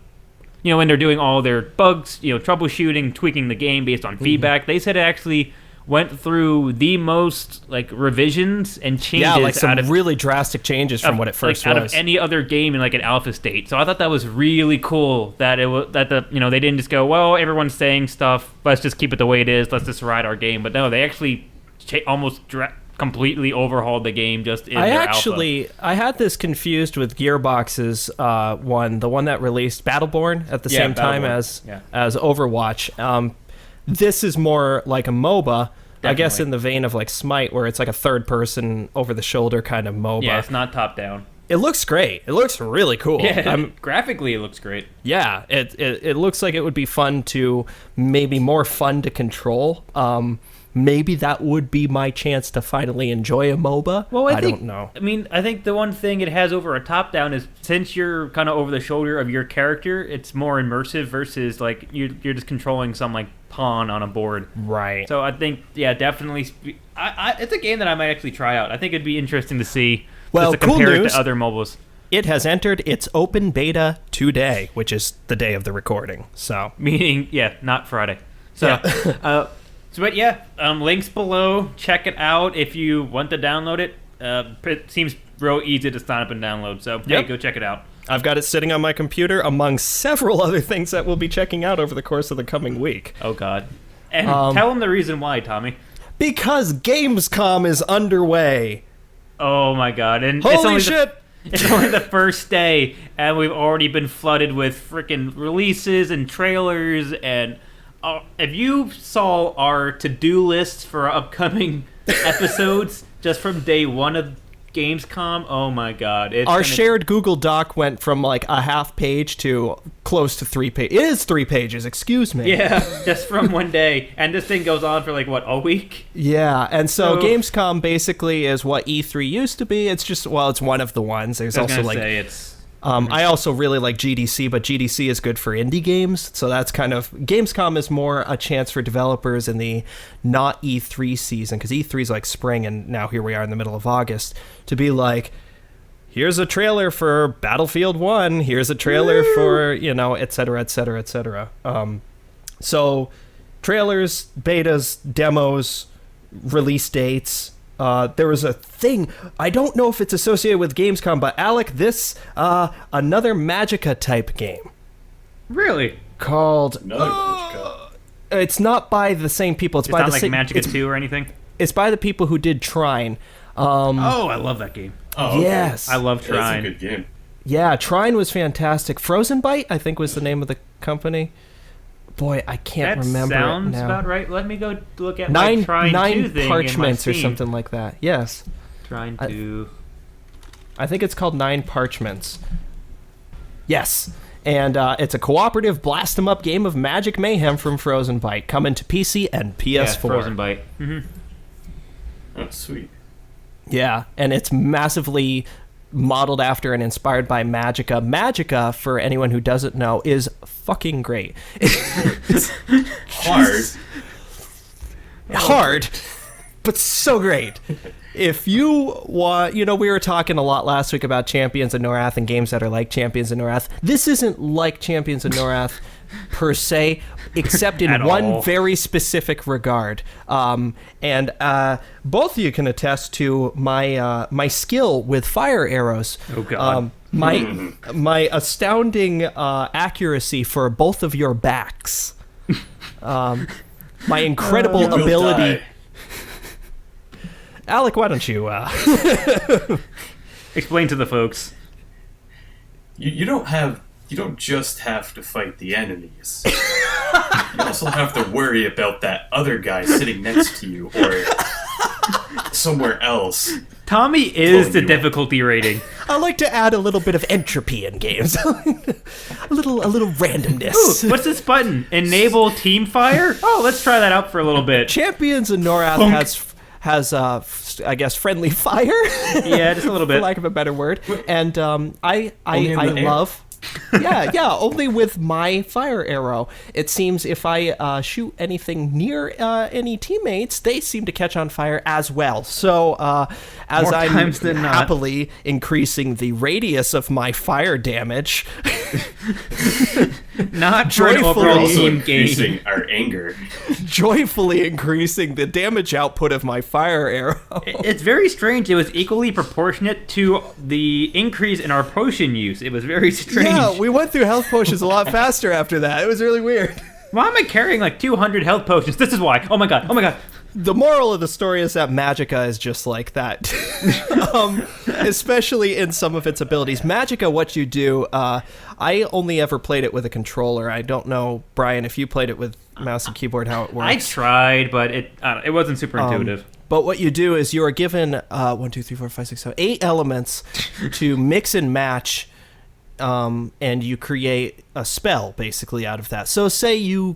B: they're doing all their bugs, troubleshooting, tweaking the game based on feedback, they said it actually went through the most revisions and changes.
A: Some really drastic changes from what it first was.
B: Out of any other game in an alpha state. So I thought that was really cool that they didn't just go, well, everyone's saying stuff, let's just keep it the way it is, let's just ride our game. But no, they actually almost completely overhauled the game just in their alpha.
A: I had this confused with Gearbox's the one that released Battleborn at the same time as Overwatch. This is more like a MOBA, definitely. I guess in the vein of Smite, where it's like a third-person, over-the-shoulder kind of MOBA.
B: Yeah, it's not top-down.
A: It looks great. It looks really cool.
B: Yeah, graphically it looks great.
A: Yeah, it looks like it would be fun to, maybe more fun to control. Maybe that would be my chance to finally enjoy a MOBA.
B: Well, I
A: don't know.
B: I think the one thing it has over a top-down is, since you're kind of over the shoulder of your character, it's more immersive versus you're just controlling some pawn on a board.
A: Right.
B: So I think, definitely. It's a game that I might actually try out. I think it'd be interesting to see.
A: Well,
B: just to compare it to other MOBAs.
A: It has entered its open beta today, which is the day of the recording. So
B: meaning, not Friday. So. Yeah. Links below. Check it out if you want to download it. It seems real easy to sign up and download. So, go check it out.
A: I've got it sitting on my computer among several other things that we'll be checking out over the course of the coming week.
B: Oh, God. And tell them the reason why, Tommy.
A: Because Gamescom is underway.
B: Oh, my God. And
A: holy shit!
B: It's only the first day, and we've already been flooded with freaking releases and trailers and if you saw our to-do lists for our upcoming episodes just from day one of Gamescom, oh my god.
A: Our shared Google Doc went from like a half page to close to 3 pages. It is 3 pages, excuse me.
B: Yeah, just from one day. And this thing goes on for like, what, a week?
A: Yeah, and so Gamescom basically is what E3 used to be. It's just, well, it's one of the ones. There's also like... I also really like GDC, but GDC is good for indie games, so that's kind of... Gamescom is more a chance for developers in the not E3 season, because E3 is like spring, and now here we are in the middle of August, to be like, here's a trailer for Battlefield 1, here's a trailer for, you know, et cetera, et cetera, et cetera. So, trailers, betas, demos, release dates... there was a thing, I don't know if it's associated with Gamescom, but Alec, another Magicka type game.
B: Really?
A: Called...
C: Magicka.
A: It's not by the same people. It's by
B: not
A: the
B: like
A: same...
B: Magicka 2 or anything?
A: It's by the people who did Trine.
B: I love that game.
C: Oh, okay.
A: Yes.
B: I love Trine.
C: That's a good game.
A: Yeah, Trine was fantastic. Frozen Byte, I think, was the name of the company. Boy, I can't remember it now.
B: That sounds about right. Let me go look at
A: nine
B: Trine 2 thing
A: Parchments
B: in my
A: or something like that. Yes.
B: Trine 2.
A: I think it's called 9 Parchments. Yes. And it's a cooperative blast-em-up game of magic mayhem from Frozen Byte, coming to PC and PS4.
B: Yeah, Frozen Byte. Mm-hmm.
C: Oh, sweet.
A: Yeah, and it's massively modeled after and inspired by Magicka. Magicka, for anyone who doesn't know, is fucking great. Hard, but so great. If you want, you know, we were talking a lot last week about Champions of Norath and games that are like Champions of Norath. This isn't like Champions of Norath per se, except in one very specific regard. And both of you can attest to my skill with fire arrows.
B: Oh God.
A: My astounding accuracy for both of your backs. My incredible ability.
C: Die.
A: Alec, why don't you
B: explain to the folks?
C: You don't just have to fight the enemies. You also have to worry about that other guy sitting next to you or somewhere else.
B: Tommy is the difficulty rating.
A: I like to add a little bit of entropy in games. a little randomness.
B: Ooh, what's this button? Enable team fire? Oh, let's try that out for a little bit.
A: Champions of Norath has I guess friendly fire.
B: Yeah, just a little bit,
A: for lack of a better word. And I love. yeah, only with my fire arrow. It seems if I shoot anything near any teammates, they seem to catch on fire as well. So as
B: More
A: I'm
B: times than not.
A: happily increasing the radius of my fire damage,
B: not for an overall team
C: increasing
B: gain.
C: our anger.
A: Joyfully increasing the damage output of my fire arrow.
B: It's very strange. It was equally proportionate to the increase in our potion use. It was very strange.
A: Yeah, we went through health potions a lot faster after that. It was really weird.
B: Why am I carrying like 200 health potions? This is why. Oh my god.
A: The moral of the story is that Magicka is just like that. Especially in some of its abilities. Magicka, what you do, I only ever played it with a controller. I don't know, Brian, if you played it with mouse and keyboard, how it works.
B: I tried, but it wasn't super intuitive.
A: But what you do is you are given 8 elements to mix and match. And you create a spell basically out of that. So say you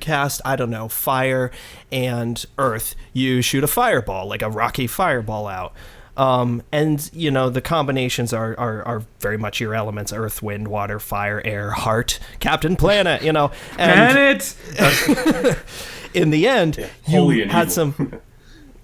A: cast, I don't know, fire and earth. You shoot a fireball, like a rocky fireball out. And you know the combinations are very much your elements: earth, wind, water, fire, air, heart, Captain Planet. You know, and
B: Planet.
A: In the end, you had
C: evil.
A: some.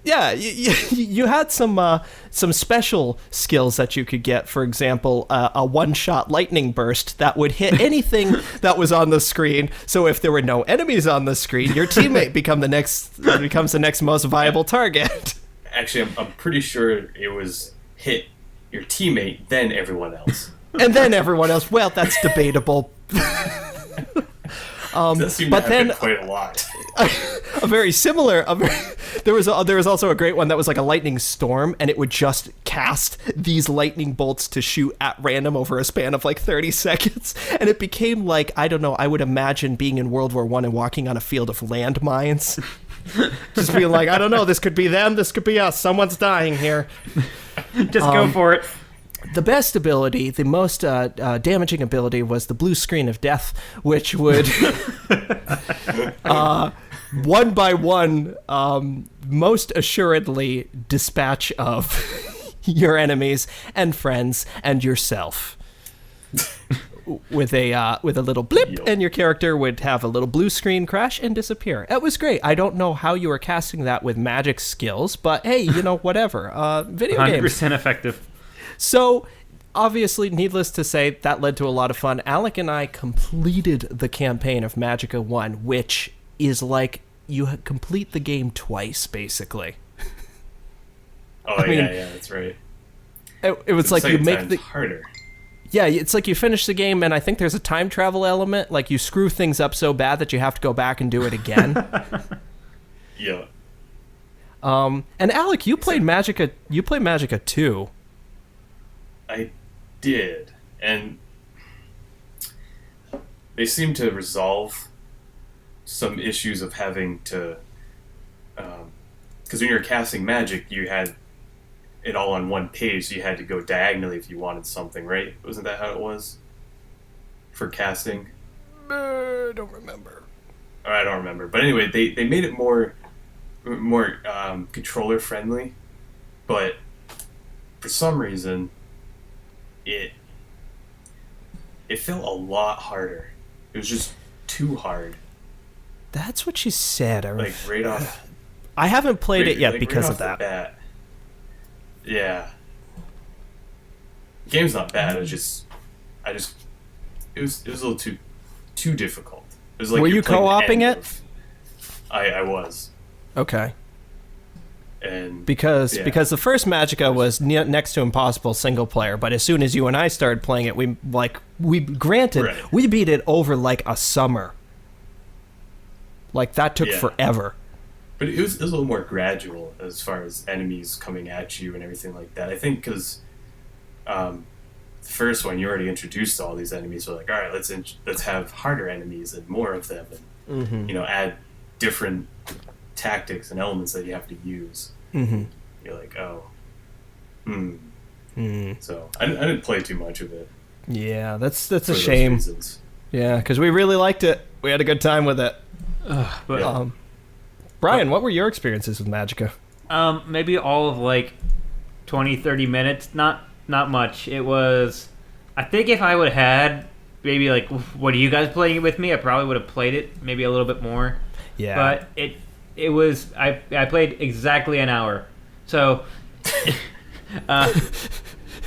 A: Yeah, you had some special skills that you could get. For example, a one-shot lightning burst that would hit anything that was on the screen. So if there were no enemies on the screen, your teammate becomes the next most viable target.
C: Actually, I'm pretty sure it was hit your teammate, then everyone else.
A: And then everyone else. Well, that's debatable.
C: That seemed to happen quite a lot.
A: A very similar. There was also a great one that was like a lightning storm, and it would just cast these lightning bolts to shoot at random over a span of like 30 seconds, and it became like, I don't know. I would imagine being in World War I and walking on a field of landmines, just being like, I don't know. This could be them. This could be us. Someone's dying here.
B: Just go for it.
A: The best ability, the most damaging ability, was the blue screen of death, which would, one by one, most assuredly dispatch of your enemies and friends and yourself. With a little blip, and your character would have a little blue screen crash and disappear. It was great. I don't know how you were casting that with magic skills, but hey, whatever. Video 100% games.
B: 100% effective.
A: So, obviously, needless to say, that led to a lot of fun. Alec and I completed the campaign of Magicka 1, which is like you complete the game twice, basically.
C: Oh, yeah, that's right.
A: It was like you make the
C: harder.
A: Yeah, it's like you finish the game, and I think there's a time travel element. Like you screw things up so bad that you have to go back and do it again.
C: Yeah.
A: And Alec, you played Magicka. You played Magicka 2.
C: I did, and they seem to resolve some issues of having to, because when you're casting magic, you had it all on one page, so you had to go diagonally if you wanted something, right? Wasn't that how it was for casting?
A: I don't remember.
C: Or I don't remember, but anyway, they made it more controller friendly, but for some reason, it felt a lot harder. It was just too hard.
A: That's what she said.
C: Like right off.
A: I haven't played it yet because of that.
C: Yeah. The game's not bad. It was a little too difficult. It was like
A: were you co-oping it?
C: I was.
A: Okay.
C: And
A: because the first Magicka was next to impossible single player, but as soon as you and I started playing it, we beat it over like a summer. Like that took forever.
C: But it was a little more gradual as far as enemies coming at you and everything like that. I think because the first one, you already introduced all these enemies. So like, all right, let's have harder enemies and more of them, and add different tactics and elements that you have to use. Mm-hmm. You're like, So I didn't play too much of it.
A: Yeah, that's a shame. Reasons. Yeah, because we really liked it. We had a good time with it. Brian, what were your experiences with Magicka?
B: Maybe all of like 20, 30 minutes. Not much. It was, I think if I would have had maybe like, what are you guys playing it with me? I probably would have played it maybe a little bit more.
A: Yeah.
B: But it was, I played exactly an hour. So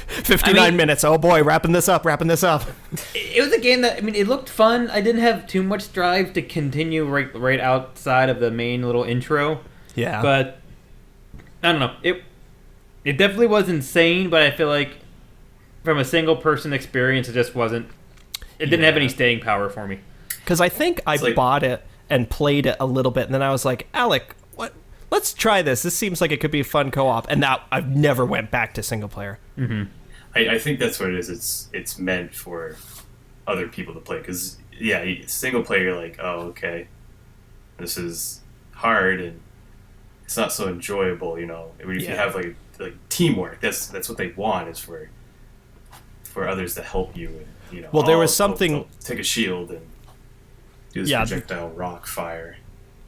A: 59 minutes. Oh boy, wrapping this up.
B: It was a game that, it looked fun. I didn't have too much drive to continue right outside of the main little intro.
A: Yeah.
B: But I don't know. It definitely was insane, but I feel like from a single person experience, it just wasn't. It didn't have any staying power for me.
A: Because I think I bought it and played it a little bit, and then I was like, Alec, what? Let's try this. This seems like it could be a fun co-op, and that I've never went back to single player.
B: Mm-hmm.
C: I think that's what it is. It's meant for other people to play, because single player, you're like, oh, okay, this is hard and it's not so enjoyable. If you have like teamwork, that's what they want, is for others to help you. And,
A: well, there was something.
C: I'll take a shield and do this projectile rock fire.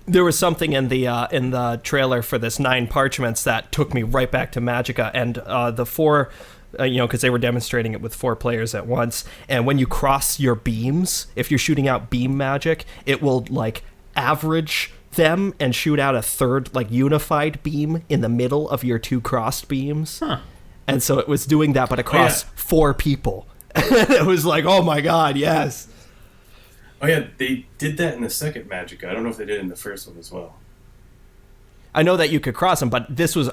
A: There was something in the trailer for this 9 Parchments that took me right back to Magicka, and the 4, because they were demonstrating it with 4 players at once. And when you cross your beams, if you're shooting out beam magic, it will like average them and shoot out a third like unified beam in the middle of your 2 crossed beams.
B: Huh.
A: And so it was doing that, but across 4 people. It was like, oh my god, yes.
C: Oh yeah, they did that in the second Magicka. I don't know if they did it in the first one as well.
A: I know that you could cross them, but this was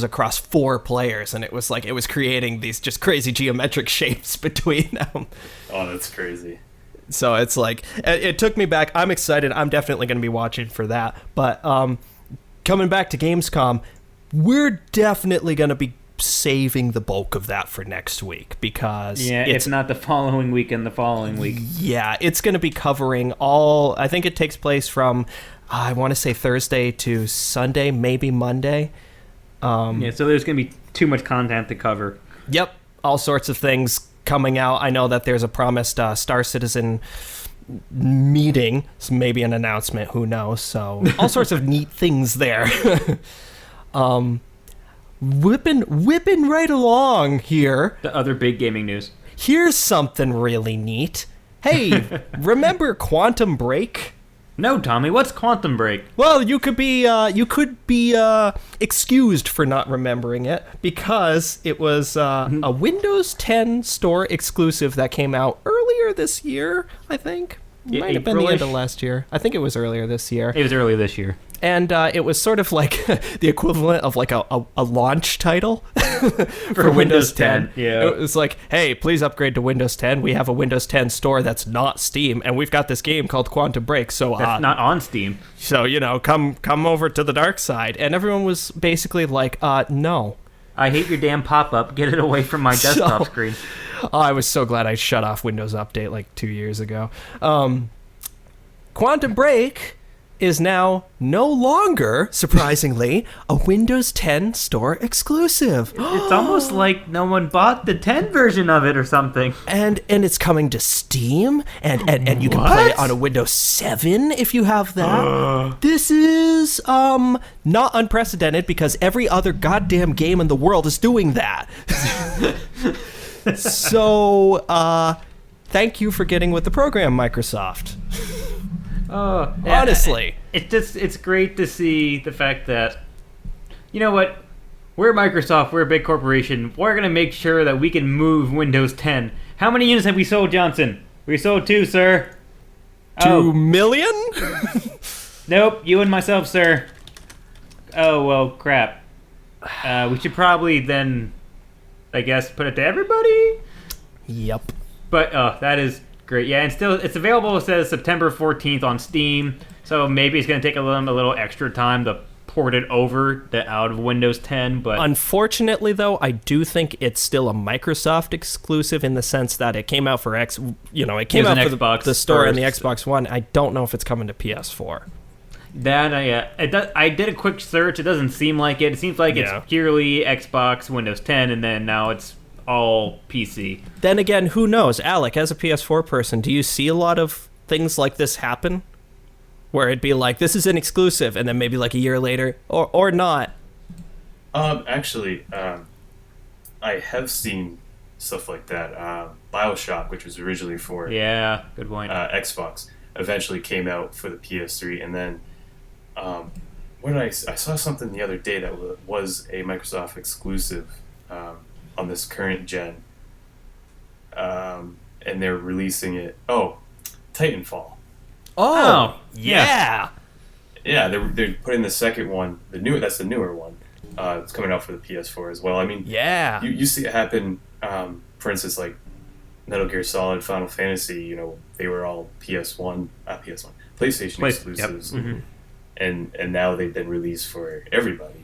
A: across 4 players, and it was creating these just crazy geometric shapes between them.
C: Oh, that's crazy.
A: So it's like, it took me back. I'm excited. I'm definitely going to be watching for that. But coming back to Gamescom, we're definitely going to be saving the bulk of that for next week because
B: it's not the following week and the following week.
A: Yeah, it's going to be covering all. I think it takes place from I want to say Thursday to Sunday, maybe Monday.
B: So there's going to be too much content to cover.
A: Yep, all sorts of things coming out. I know that there's a promised Star Citizen meeting, so maybe an announcement. Who knows? So all sorts of neat things there. Whipping right along here.
B: The other big gaming news.
A: Here's something really neat. Hey, remember Quantum Break?
B: No, Tommy, what's Quantum Break?
A: Well, you could be excused for not remembering it because it was a Windows 10 store exclusive that came out earlier this year, I think. Might have been the end of last year. I think it was earlier this year.
B: It was earlier this year.
A: And it was sort of like the equivalent of like a launch title for Windows 10.
B: Yeah.
A: It was like, hey, please upgrade to Windows 10. We have a Windows 10 store that's not Steam, and we've got this game called Quantum Break. So
B: that's not on Steam.
A: So, come over to the dark side. And everyone was basically like, no.
B: I hate your damn pop-up. Get it away from my desktop screen.
A: I was so glad I shut off Windows Update like 2 years ago. Quantum Break is now no longer, surprisingly, a Windows 10 store exclusive.
B: It's almost like no one bought the 10 version of it or something.
A: And it's coming to Steam, and you can play it on a Windows 7 if you have that. This is not unprecedented because every other goddamn game in the world is doing that. So, thank you for getting with the program, Microsoft. Honestly,
B: it's great to see the fact that, you know what, we're Microsoft, we're a big corporation, we're going to make sure that we can move Windows 10. How many units have we sold, Johnson? We sold 2, sir.
A: 2 million?
B: Nope, you and myself, sir. Oh, well, crap. We should probably then, I guess, put it to everybody?
A: Yep.
B: But, that is great. Yeah, and still, it's available, it says September 14th on Steam, so maybe it's going to take a little extra time to port it over out of Windows 10, but...
A: Unfortunately, though, I do think it's still a Microsoft exclusive in the sense that it came out for it came out for the store and the Xbox One. I don't know if it's coming to PS4.
B: That, I did a quick search. It doesn't seem like it. It seems like it's purely Xbox, Windows 10, and then now it's all PC.
A: Then again, who knows? Alec, as a PS4 person, do you see a lot of things like this happen? Where it'd be like, this is an exclusive, and then maybe like a year later, or not?
C: Actually, I have seen stuff like that. BioShock, which was originally for
B: good point.
C: Xbox, eventually came out for the PS3, and then I saw something the other day that was a Microsoft exclusive on this current gen, and they're releasing it. Oh, Titanfall.
A: Oh yeah.
C: Yeah, they're putting the second one, that's the newer one. It's coming out for the PS4 as well. I mean, you see it happen. For instance, like Metal Gear Solid, Final Fantasy. They were all PlayStation exclusives, and now they've been released for everybody.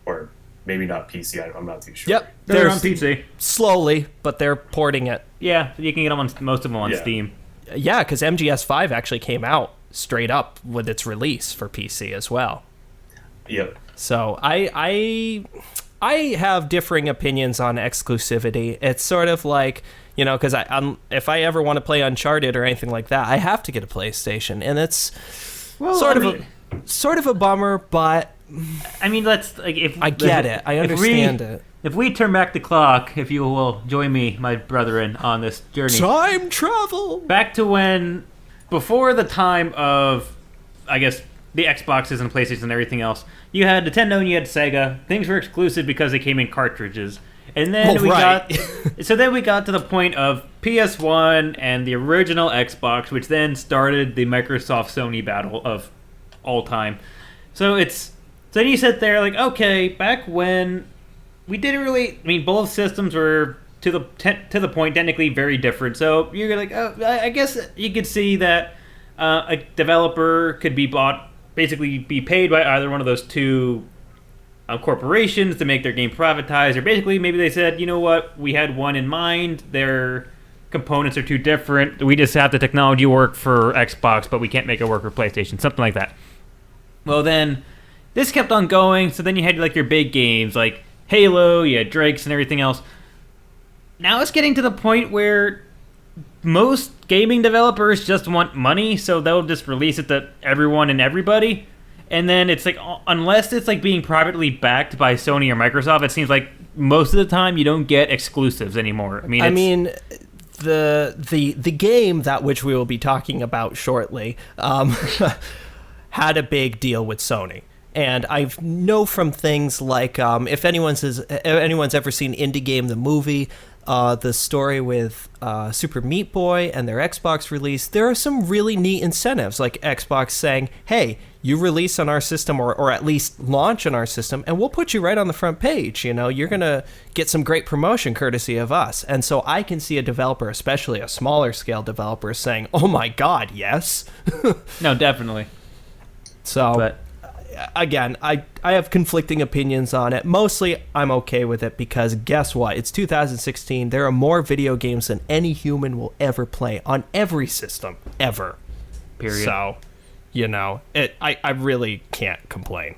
C: Or maybe not PC. I'm not too sure.
A: Yep,
B: they're on PC
A: slowly, but they're porting it.
B: Yeah, you can get them on most of them on Steam.
A: Yeah, because MGS5 actually came out straight up with its release for PC as well.
C: Yep.
A: So I have differing opinions on exclusivity. It's sort of like, because if I ever want to play Uncharted or anything like that, I have to get a PlayStation, and it's sort of a bummer. But
B: I mean, I
A: get it. I understand it.
B: If we turn back the clock, if you will join me, my brethren, on this journey.
A: Time travel!
B: Back to before the time of, I guess, the Xboxes and PlayStation and everything else, you had Nintendo and you had Sega. Things were exclusive because they came in cartridges. And then we got to the point of PS1 and the original Xbox, which then started the Microsoft-Sony battle of all time. So then you sit there like, okay, back when we didn't really... I mean, both systems were to the point, technically very different. So you're like, I guess you could see that a developer could be basically be paid by either one of those two corporations to make their game privatized, or basically maybe they said, you know what, we had one in mind, their components are too different, we just have the technology work for Xbox, but we can't make it work for PlayStation, something like that. Well, then this kept on going, so then you had like your big games like Halo, you had Drake's and everything else. Now it's getting to the point where most gaming developers just want money, so they'll just release it to everyone and everybody. And then it's like, unless it's like being privately backed by Sony or Microsoft, it seems like most of the time you don't get exclusives anymore.
A: The game that which we will be talking about shortly had a big deal with Sony. And I know from things like, if anyone's ever seen Indie Game the movie, the story with Super Meat Boy and their Xbox release, there are some really neat incentives, like Xbox saying, hey, you release on our system or at least launch on our system, and we'll put you right on the front page. You know, you're going to get some great promotion courtesy of us. And so I can see a developer, especially a smaller scale developer, saying, oh my God, yes.
B: No, definitely.
A: So, again, I have conflicting opinions on it. Mostly, I'm okay with it because guess what? It's 2016. There are more video games than any human will ever play on every system, ever.
B: Period.
A: So, you know, I really can't complain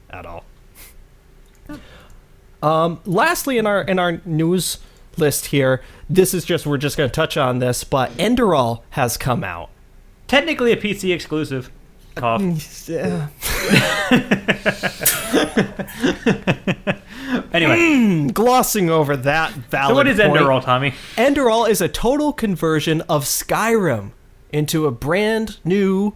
A: at all. Lastly, in our news list here, we're just going to touch on this, but Enderal has come out.
B: Technically a PC exclusive. Cough. Anyway,
A: glossing over that valid.
B: So what is Enderal, Tommy?
A: Enderal is a total conversion of Skyrim into a brand new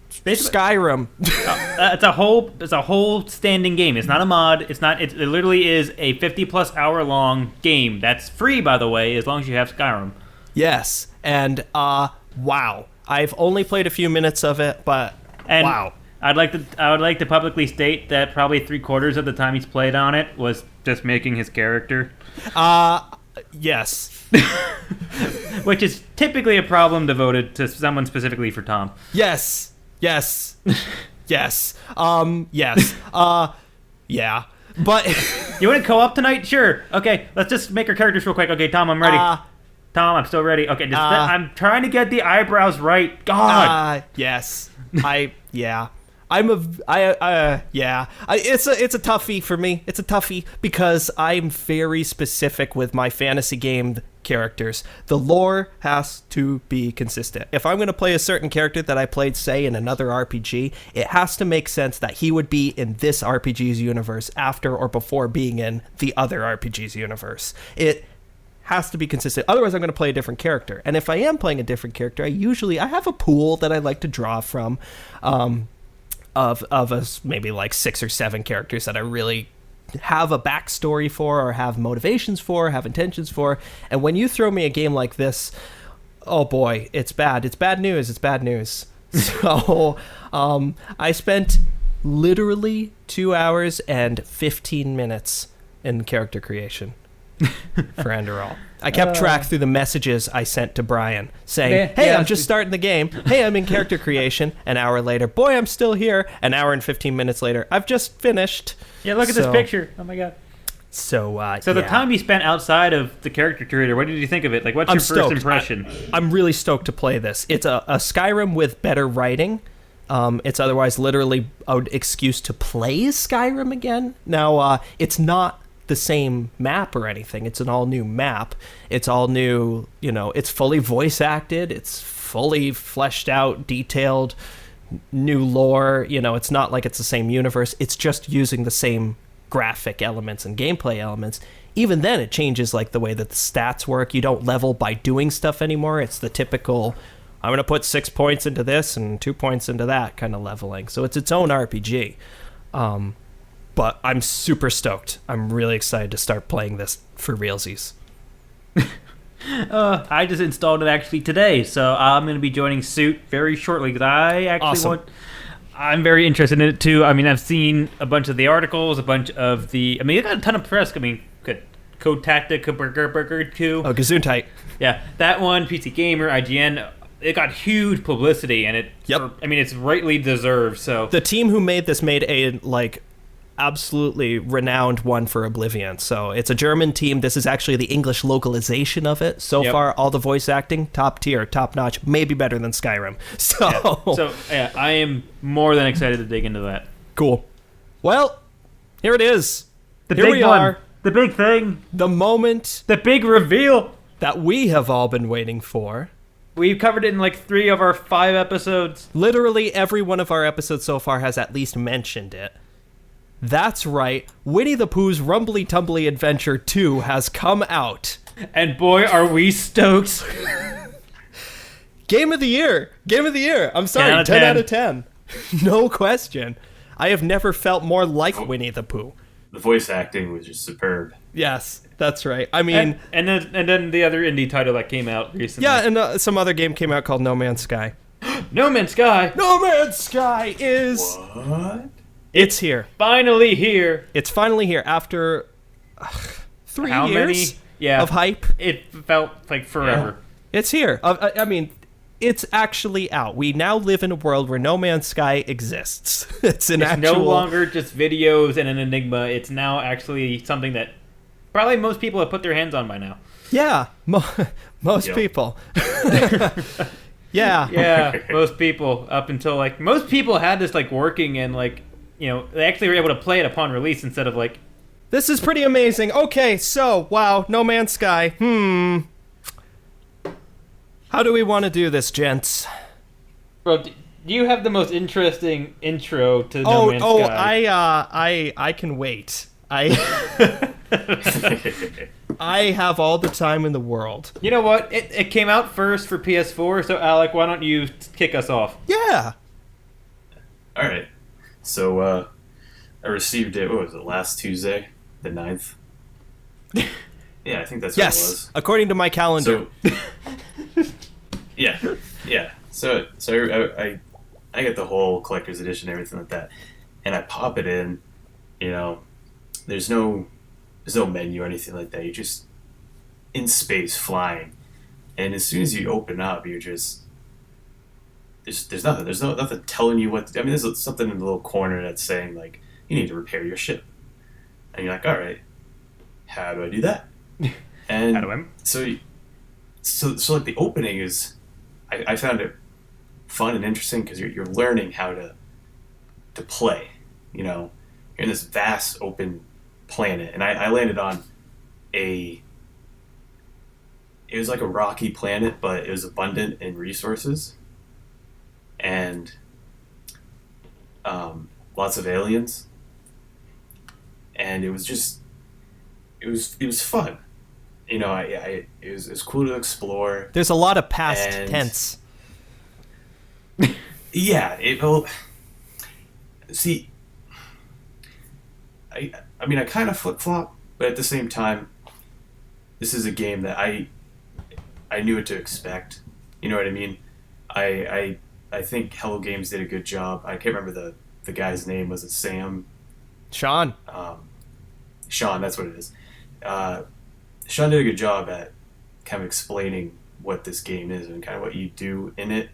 A: Skyrim.
B: It's a whole standing game. It's not a mod. It literally is a 50+ hour long game. That's free, by the way, as long as you have Skyrim.
A: Yes, and wow. I've only played a few minutes of it, but wow.
B: I would like to publicly state that probably 3/4 of the time he's played on it was just making his character.
A: Yes.
B: Which is typically a problem devoted to someone specifically for Tom.
A: Yes. Yes. Yes. Yes. Yeah. But
B: you want to co-op tonight? Sure. Okay, let's just make our characters real quick. Okay, Tom, I'm ready. Tom, I'm still ready. Okay, I'm trying to get the eyebrows right. God.
A: Yes. Yeah. It's a toughie for me. It's a toughie because I'm very specific with my fantasy game characters. The lore has to be consistent. If I'm going to play a certain character that I played, say, in another RPG, it has to make sense that he would be in this RPG's universe after or before being in the other RPG's universe. It has to be consistent. Otherwise, I'm going to play a different character. And if I am playing a different character, I have a pool that I like to draw from of maybe like 6 or 7 characters that I really have a backstory for or have motivations for, have intentions for. And when you throw me a game like this, oh boy, it's bad. It's bad news. It's bad news. So I spent literally 2 hours and 15 minutes in character creation for Enderal. I kept track through the messages I sent to Brian saying, hey, I'm just starting the game. Hey, I'm in character creation. An hour later, boy, I'm still here. An hour and 15 minutes later, I've just finished.
B: Yeah, look at this picture. Oh my God.
A: So
B: the time you spent outside of the character creator, what did you think of it? Like, what's your first impression?
A: I'm really stoked to play this. It's a Skyrim with better writing. It's otherwise literally an excuse to play Skyrim again. Now, it's not the same map or anything. It's an all new map. It's all new, it's fully voice acted. It's fully fleshed out, detailed, new lore. It's not like it's the same universe. It's just using the same graphic elements and gameplay elements. Even then, it changes like the way that the stats work. You don't level by doing stuff anymore. It's the typical, I'm going to put 6 points into this and 2 points into that kind of leveling. So it's its own RPG. But I'm super stoked. I'm really excited to start playing this for realsies.
B: I just installed it actually today, so I'm going to be joining suit very shortly because I actually I'm very interested in it too. I mean, I've seen a bunch of the articles, it got a ton of press. I mean, good. Kotaktika Burger 2.
A: Oh, Gesundheit.
B: Yeah, that one, PC Gamer, IGN, it got huge publicity, and it's rightly deserved. So
A: the team who made this made a absolutely renowned one for Oblivion. So it's a German team. This is actually the English localization of it. So far, all the voice acting, top tier, top notch, maybe better than Skyrim. So
B: I am more than excited to dig into that.
A: Cool. Well, here it is.
B: Here we are. The big thing.
A: The moment.
B: The big reveal.
A: That we have all been waiting for.
B: We've covered it in like 3 of our 5 episodes.
A: Literally every one of our episodes so far has at least mentioned it. That's right. Winnie the Pooh's Rumbly Tumbly Adventure 2 has come out.
B: And boy, are we stoked.
A: Game of the year. Game of the year. I'm sorry, 10 out of 10. No question. I have never felt more like Winnie the Pooh.
C: The voice acting was just superb.
A: Yes, that's right. I mean,
B: and then the other indie title that came out recently.
A: Yeah, and some other game came out called No Man's Sky.
B: No Man's Sky.
A: No Man's Sky is
C: what?
A: It's here.
B: Finally here.
A: It's finally here after 3
B: How
A: years
B: many?
A: Of hype.
B: It felt like forever.
A: Yeah. It's here. I mean, it's actually out. We now live in a world where No Man's Sky exists. It's
B: no longer just videos and an enigma. It's now actually something that probably most people have put their hands on by now.
A: Yeah, most people.
B: Yeah, most people. Up until like most people had this like working and like they actually were able to play it upon release instead of like.
A: This is pretty amazing. Okay, so wow, No Man's Sky. How do we want to do this, gents?
B: Bro, do you have the most interesting intro to No Man's Sky?
A: I can wait. I have all the time in the world.
B: You know what? It came out first for PS4, so Alec, why don't you kick us off?
A: Yeah.
C: All right. So I received it, what was it, last Tuesday, the 9th? Yeah, I think that's what it was.
A: Yes, according to my calendar.
C: So, yeah. So I get the whole collector's edition, everything like that, and I pop it in. There's no menu or anything like that. You're just in space flying, and as soon as you open up, you're just there's nothing. There's nothing telling you what. I mean, there's something in the little corner that's saying like you need to repair your ship, and you're like, all right, how do I do that? And
B: how do I?
C: So like the opening is, I found it fun and interesting because you're learning how to play. You're in this vast open planet, and I landed on it was like a rocky planet, but it was abundant in resources and lots of aliens, and it was fun. It was cool to explore.
A: There's a lot of past tense.
C: Yeah, see, I mean, I kind of flip-flop, but at the same time, this is a game that I knew what to expect. You know what I mean? I think Hello Games did a good job. I can't remember the guy's name. Was it Sam?
A: Sean.
C: Sean, that's what it is. Sean did a good job at kind of explaining what this game is and kind of what you do in it.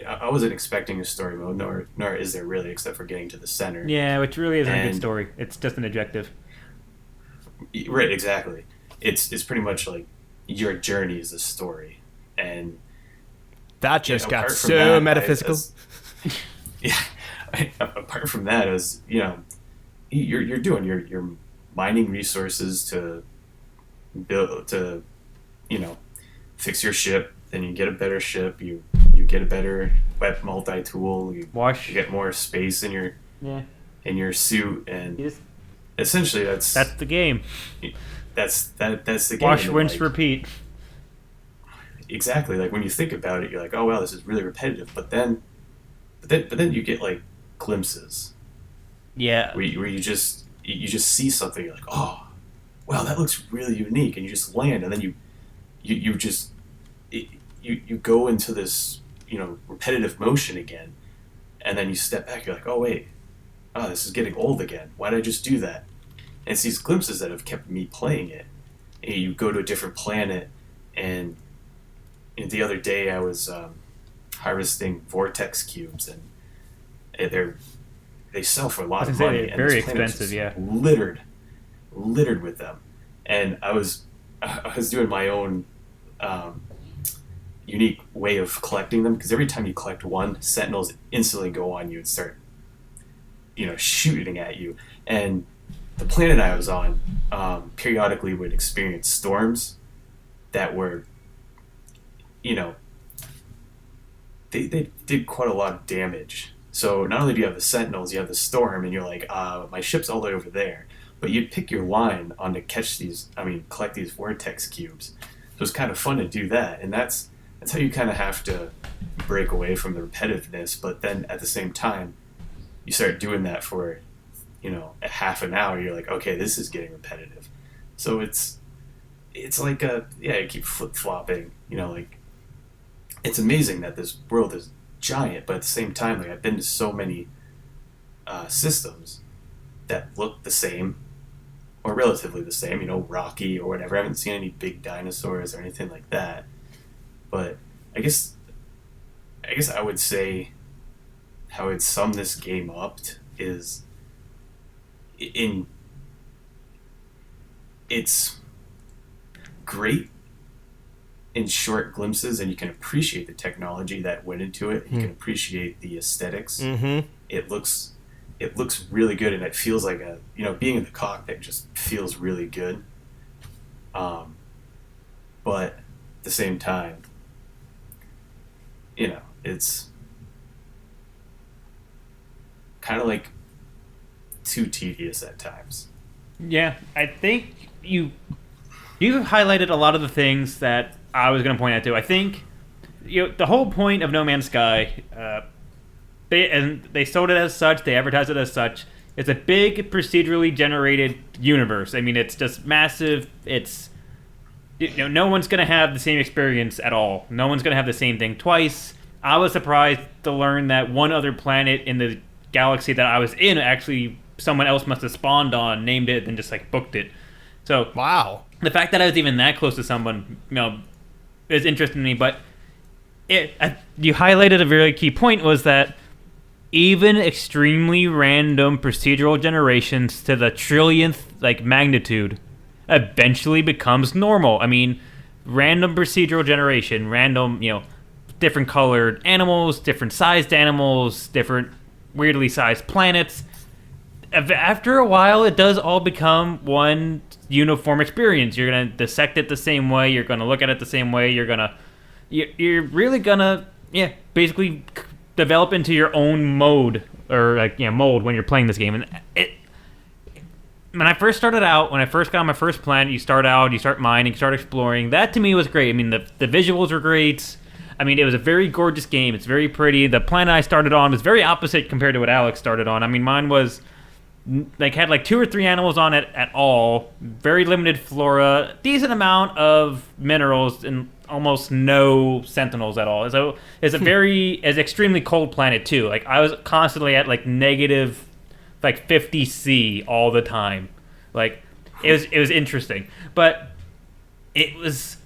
C: I wasn't expecting a story mode, nor is there really, except for getting to the center.
B: Yeah, which really isn't a good story. It's just an objective.
C: Right, exactly. It's pretty much like your journey is a story, and
A: that just got so metaphysical.
C: Apart from that, as you're doing you're mining resources to build to fix your ship. Then you get a better ship. You get a better web multi-tool. You get more space in your suit, and essentially that's
B: the game.
C: That's the game.
B: Wash, rinse, repeat.
C: Exactly. Like when you think about it, you're like, oh wow, this is really repetitive. But then you get like glimpses.
B: Yeah.
C: Where you just see something. You're like, oh, wow, that looks really unique, and you just land, and then you just you go into this repetitive motion again, and then you step back. You're like, oh wait, this is getting old again. Why did I just do that? And it's these glimpses that have kept me playing it. And you go to a different planet, and the other day I was harvesting vortex cubes, and they sell for a lot of money.
B: They're very expensive,
C: littered with them. And I was doing my own unique way of collecting them, because every time you collect one, sentinels instantly go on you and start, shooting at you. And the planet I was on periodically would experience storms that were, they did quite a lot of damage. So not only do you have the sentinels, you have the storm, and you're like, my ship's all the way over there. But you'd pick your line on to collect these vortex cubes. So it's kind of fun to do that, and that's how you kind of have to break away from the repetitiveness. But then at the same time, you start doing that for, a half an hour. You're like, okay, this is getting repetitive. So it's like you keep flip flopping. It's amazing that this world is giant, but at the same time, I've been to so many systems that look the same, or relatively the same, rocky or whatever. I haven't seen any big dinosaurs or anything like that. But I guess I would say how I'd sum this game up is it's great in short glimpses, and you can appreciate the technology that went into it. You can appreciate the aesthetics.
A: Mm-hmm.
C: It looks really good, and it feels like being in the cockpit just feels really good. But at the same time, it's kind of like too tedious at times.
B: Yeah, I think you highlighted a lot of the things that I was going to point out too. I think the whole point of No Man's Sky, they sold it as such, they advertised it as such. It's a big procedurally generated universe. I mean, it's just massive. It's no one's going to have the same experience at all. No one's going to have the same thing twice. I was surprised to learn that one other planet in the galaxy that I was in, actually someone else must have spawned on, named it, and just booked it. So
A: wow,
B: the fact that I was even that close to someone, is interesting to me. But you highlighted a very key point, was that even extremely random procedural generations to the trillionth magnitude eventually becomes normal. I mean, random procedural generation, random, different colored animals, different sized animals, different weirdly sized planets. After a while, it does all become one uniform experience. You're going to dissect it the same way. You're going to look at it the same way. You're really going to, basically develop into your own mode, or mold when you're playing this game. And when I first started out, when I first got on my first planet, you start mining, you start exploring. That to me was great. I mean, the visuals were great. I mean, it was a very gorgeous game. It's very pretty. The planet I started on was very opposite compared to what Alex started on. I mean, mine was had 2 or 3 animals on it at all. Very limited flora, decent amount of minerals, and almost no sentinels at all. So it's it's extremely cold planet too. I was constantly at negative 50 C all the time. It was interesting, but it was.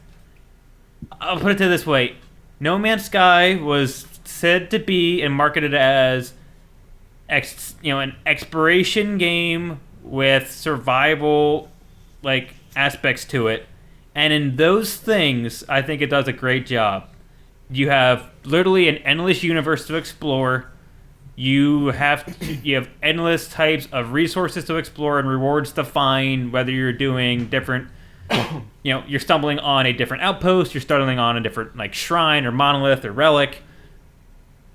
B: I'll put it this way: No Man's Sky was said to be and marketed as an exploration game with survival aspects to it, and in those things I think it does a great job. You have literally an endless universe to explore. You have endless types of resources to explore and rewards to find, whether you're doing different you're stumbling on a different outpost, you're stumbling on a different shrine or monolith or relic.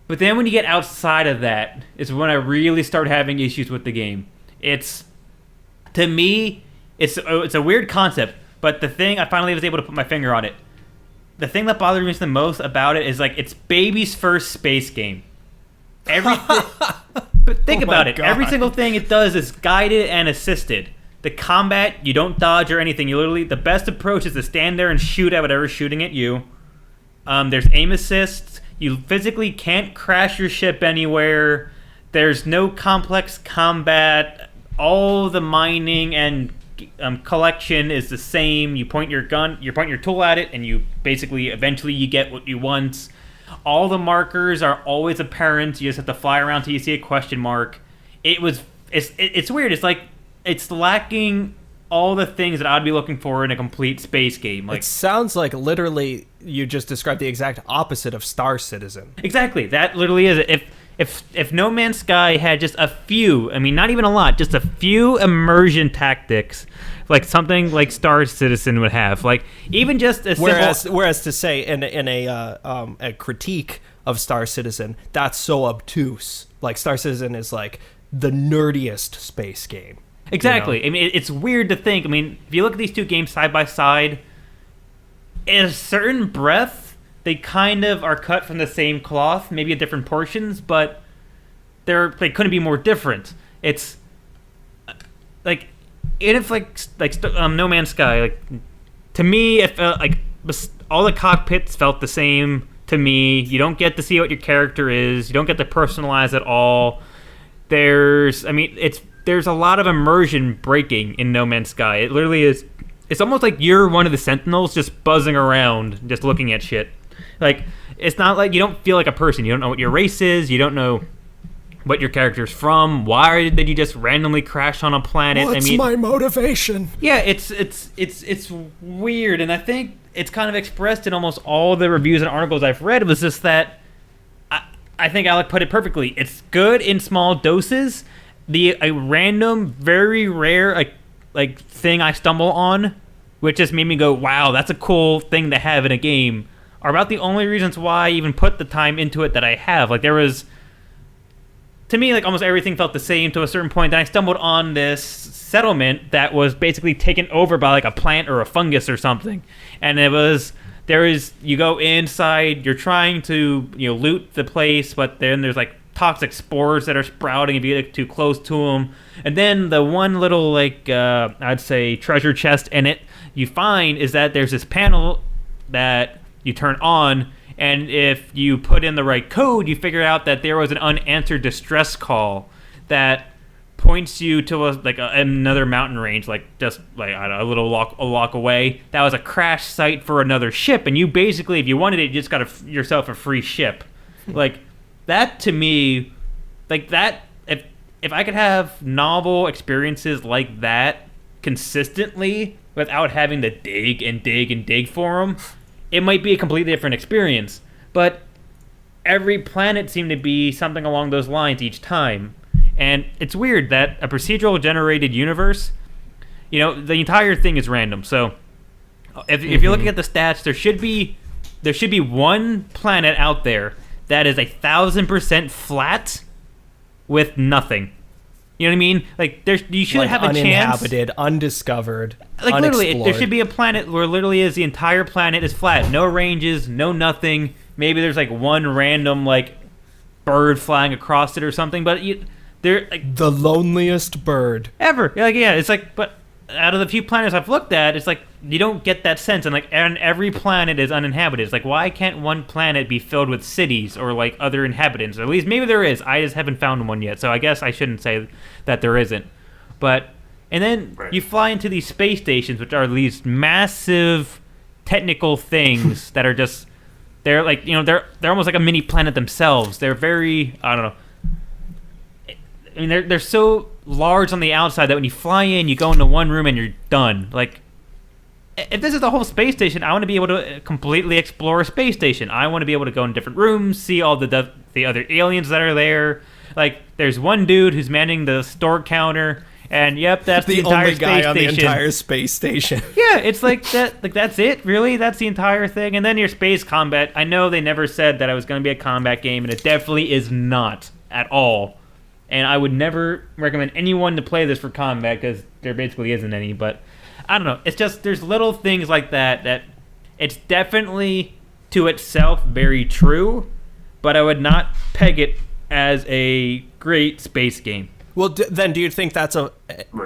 B: But then when you get outside of that, is when I really start having issues with the game. To me, it's a weird concept, but the thing, I finally was able to put my finger on it. The thing that bothers me the most about it is it's baby's first space game. But think about it. God. Every single thing it does is guided and assisted. The combat, you don't dodge or anything. The best approach is to stand there and shoot at whatever's shooting at you. There's aim assists. You physically can't crash your ship anywhere. There's no complex combat. all the mining and collection is the same. You point your tool at it, and you basically eventually you get what you want. All the markers are always apparent. You just have to fly around till you see a question mark. It's weird. It's like it's lacking all the things that I'd be looking for in a complete space game. Like,
A: it sounds like literally you just described the exact opposite of Star Citizen.
B: Exactly. That literally is it. If No Man's Sky had just a few, I mean, not even a lot, just a few immersion tactics, like something like Star Citizen would have, like even just a simple...
A: Whereas to say in a critique of Star Citizen, that's so obtuse. Like Star Citizen is like the nerdiest space game.
B: Exactly.
A: You know?
B: I mean, it's weird to think. I mean, if you look at these two games side by side, in a certain breath, they kind of are cut from the same cloth, maybe at different portions, but they couldn't be more different. It's like, No Man's Sky, like, to me, it felt like all the cockpits felt the same to me. You don't get to see what your character is. You don't get to personalize at all. There's a lot of immersion breaking in No Man's Sky. It literally is. It's almost like you're one of the Sentinels just buzzing around, just looking at shit. Like, it's not like you don't feel like a person. You don't know what your race is. You don't know what your character's from. Why did you just randomly crash on a planet?
A: What's my motivation?
B: Yeah, it's weird, and I think it's kind of expressed in almost all the reviews and articles I've read. It was just that I think Alec put it perfectly. It's good in small doses. A random, very rare thing I stumble on, which just made me go, wow, that's a cool thing to have in a game, are about the only reasons why I even put the time into it that I have. Like, there was, to me, like, almost everything felt the same to a certain point. Then I stumbled on this settlement that was basically taken over by, like, a plant or a fungus or something. And you go inside, you're trying to, loot the place, but then there's, like, toxic spores that are sprouting if you get too close to them. And then the one little, I'd say, treasure chest in it you find is that there's this panel that you turn on, and if you put in the right code, you figure out that there was an unanswered distress call that points you to another mountain range, just a little walk away. That was a crash site for another ship, and you basically, if you wanted it, you just got yourself a free ship. Like, that to me, like that, if I could have novel experiences like that consistently without having to dig and dig and dig for them, it might be a completely different experience. But every planet seemed to be something along those lines each time. And it's weird that a procedural generated universe, the entire thing is random. So if you're looking at the stats, there should be one planet out there that is 1,000% flat with nothing. You know what I mean? Like, you should have a chance.
A: Uninhabited, undiscovered,
B: like, literally, there should be a planet where literally the entire planet is flat. No ranges, no nothing. Maybe there's, one random, bird flying across it or something. But they're,
A: the loneliest bird
B: ever. But out of the few planets I've looked at, it's you don't get that sense, and every planet is uninhabited. It's why can't one planet be filled with cities or other inhabitants? Or at least maybe there is. I just haven't found one yet, so I guess I shouldn't say that there isn't. And then you fly into these space stations, which are these massive technical things that are just, they're they're almost like a mini planet themselves. They're very, I don't know. I mean, they're so large on the outside that when you fly in, you go into one room and you're done. If this is the whole space station, I want to be able to completely explore a space station. I want to be able to go in different rooms, see all the other aliens that are there. There's one dude who's manning the store counter, and yep, that's the entire
A: only guy
B: space
A: on
B: station.
A: The entire space station.
B: Yeah, it's that. That's it, really. That's the entire thing. And then your space combat. I know they never said that it was going to be a combat game, and it definitely is not at all. And I would never recommend anyone to play this for combat because there basically isn't any. But I don't know. It's just there's little things like that it's definitely to itself very true, but I would not peg it as a great space game.
A: Well, then do you think that's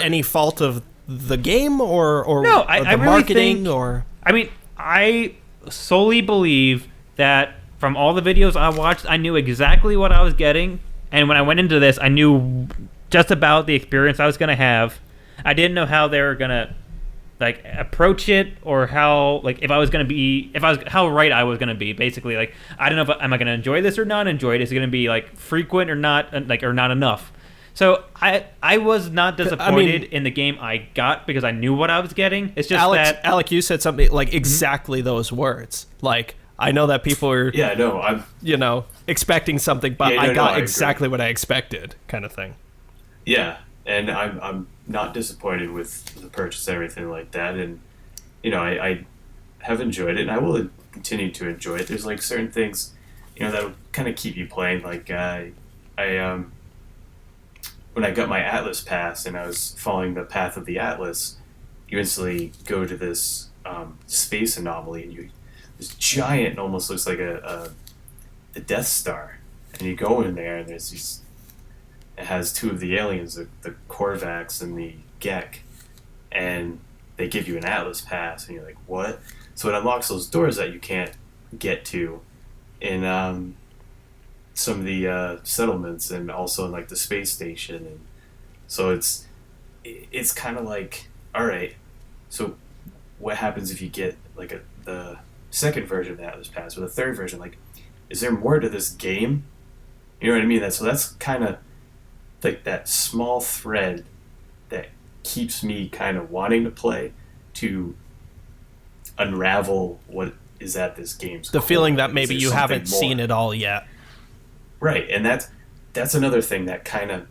A: any fault of the game or
B: no?
A: Or
B: I
A: the
B: really
A: marketing
B: think,
A: or?
B: I mean, I solely believe that from all the videos I watched, I knew exactly what I was getting. And when I went into this, I knew just about the experience I was going to have. I didn't know how they were going to like approach it, or how like how right I was going to be. Basically, like I don't know if am I going to enjoy this or not enjoy it. Is it going to be like frequent or not, or not enough? So I was not disappointed in the game I got because I knew what I was getting. It's just
A: Alec, you said something like exactly those words. Like, I know that people are I'm expecting something, but I got exactly what I expected, kind of thing.
C: Yeah, and I'm not disappointed with the purchase and everything like that, and I have enjoyed it, and I will continue to enjoy it. There's like certain things that'll kind of keep you playing. Like when I got my Atlas pass and I was following the path of the Atlas, you instantly go to this space anomaly, and this giant, almost looks like the Death Star, and you go in there, and there's these. It has two of the aliens, the Korvax and the Gek, and they give you an Atlas pass, and you're like, what? So it unlocks those doors that you can't get to in some of the settlements, and also in like the space station, and so it's kind of like, all right, so what happens if you get like the second version of the Atlas pass or the third version? Like, is there more to this game? You know what I mean? That's kind of like that small thread that keeps me kind of wanting to play, to unravel what is at this game's
A: the
C: core.
A: Feeling that maybe you haven't seen it all yet.
C: Right, and that's another thing that kind of,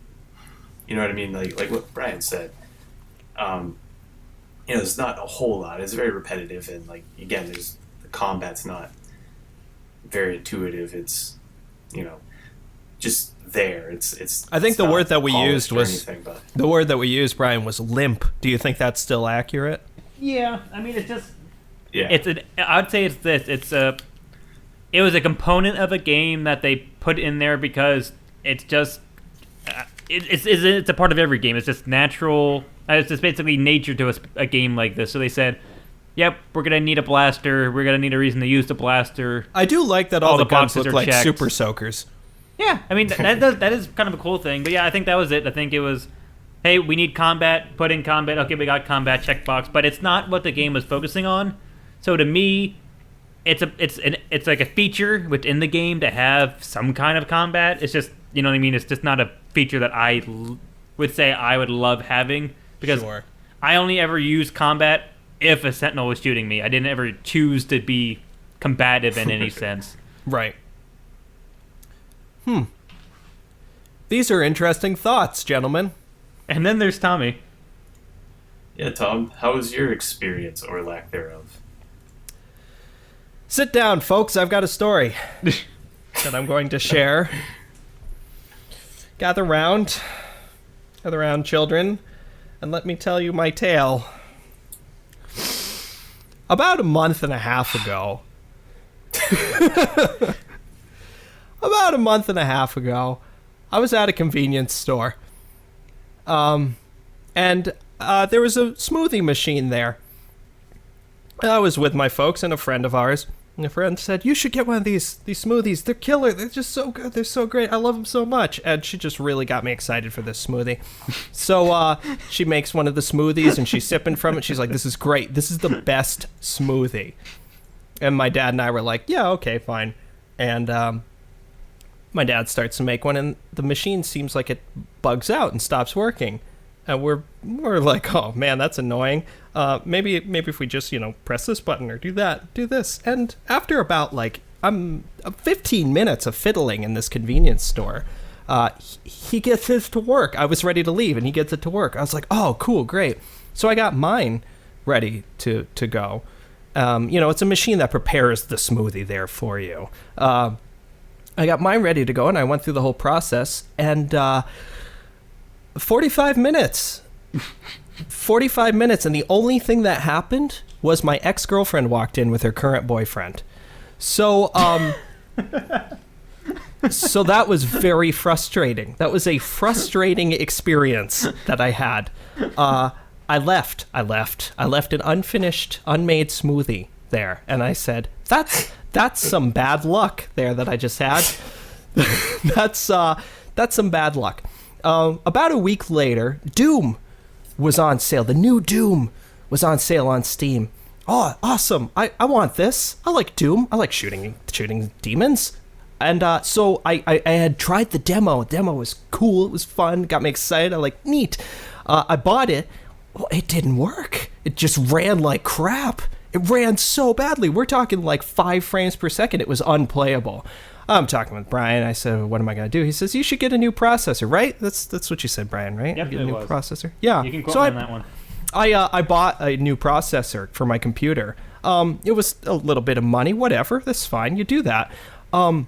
C: you know what I mean, like what Brian said. There's not a whole lot. It's very repetitive, and like again, the combat's not very intuitive. It's just there. It's.
A: I think
C: it's
A: the word that we used
C: was
A: the word that we used, Brian, was limp. Do you think that's still accurate?
B: Yeah, I mean, it's just.
C: Yeah.
B: I'd say it's this. It was a component of a game that they put in there because it's just. It's a part of every game. It's just natural. It's just basically nature to a game like this. So they said, "Yep, we're gonna need a blaster. We're gonna need a reason to use the blaster."
A: I do like that all the guns look like checked. Super soakers.
B: Yeah, I mean that is kind of a cool thing. But yeah, I think that was it. I think it was, hey, we need combat. Put in combat. Okay, we got combat checkbox. But it's not what the game was focusing on. So to me, it's like a feature within the game to have some kind of combat. It's just, you know what I mean. It's just not a feature that I would say I would love having, because I only ever use combat if a sentinel was shooting me. I didn't ever choose to be combative in any sense.
A: Right. These are interesting thoughts, gentlemen.
B: And then there's Tommy.
C: Yeah, Tom, how was your experience, or lack thereof?
A: Sit down, folks. I've got a story that I'm going to share. Gather round, children, and let me tell you my tale. About a month and a half ago, I was at a convenience store, and there was a smoothie machine there. I was with my folks and a friend of ours, and a friend said, "You should get one of these smoothies. They're killer. They're just so good. They're so great. I love them so much." And she just really got me excited for this smoothie. So she makes one of the smoothies, and she's sipping from it. She's like, "This is great. This is the best smoothie." And my dad and I were like, "Yeah, okay, fine." And my dad starts to make one, and the machine seems like it bugs out and stops working. And we're like, "Oh man, that's annoying. Maybe if we just press this button or do this." And after about 15 minutes of fiddling in this convenience store, he gets his to work. I was ready to leave, and he gets it to work. I was like, "Oh, cool, great." So I got mine ready to go. It's a machine that prepares the smoothie there for you. I got mine ready to go, and I went through the whole process, and 45 minutes. 45 minutes, and the only thing that happened was my ex-girlfriend walked in with her current boyfriend. So, so that was very frustrating. That was a frustrating experience that I had. I left an unfinished, unmade smoothie there, and I said, that's some bad luck there that I just had. That's some bad luck. about a week later, Doom was on sale. The new Doom was on sale on Steam. Oh, awesome. I want this. I like Doom. I like shooting demons. And so I had tried the demo. The demo was cool. It was fun. Got me excited. I like, neat. I bought it. Well, it didn't work. It just ran like crap. It ran so badly. We're talking like 5 frames per second. It was unplayable. I'm talking with Brian. I said, what am I going to do? He says, you should get a new processor, right? That's what you said, Brian, right?
B: Yep,
A: get a new processor.
B: Yeah. You can quote me on that one.
A: I bought a new processor for my computer. It was a little bit of money, whatever. That's fine. You do that. I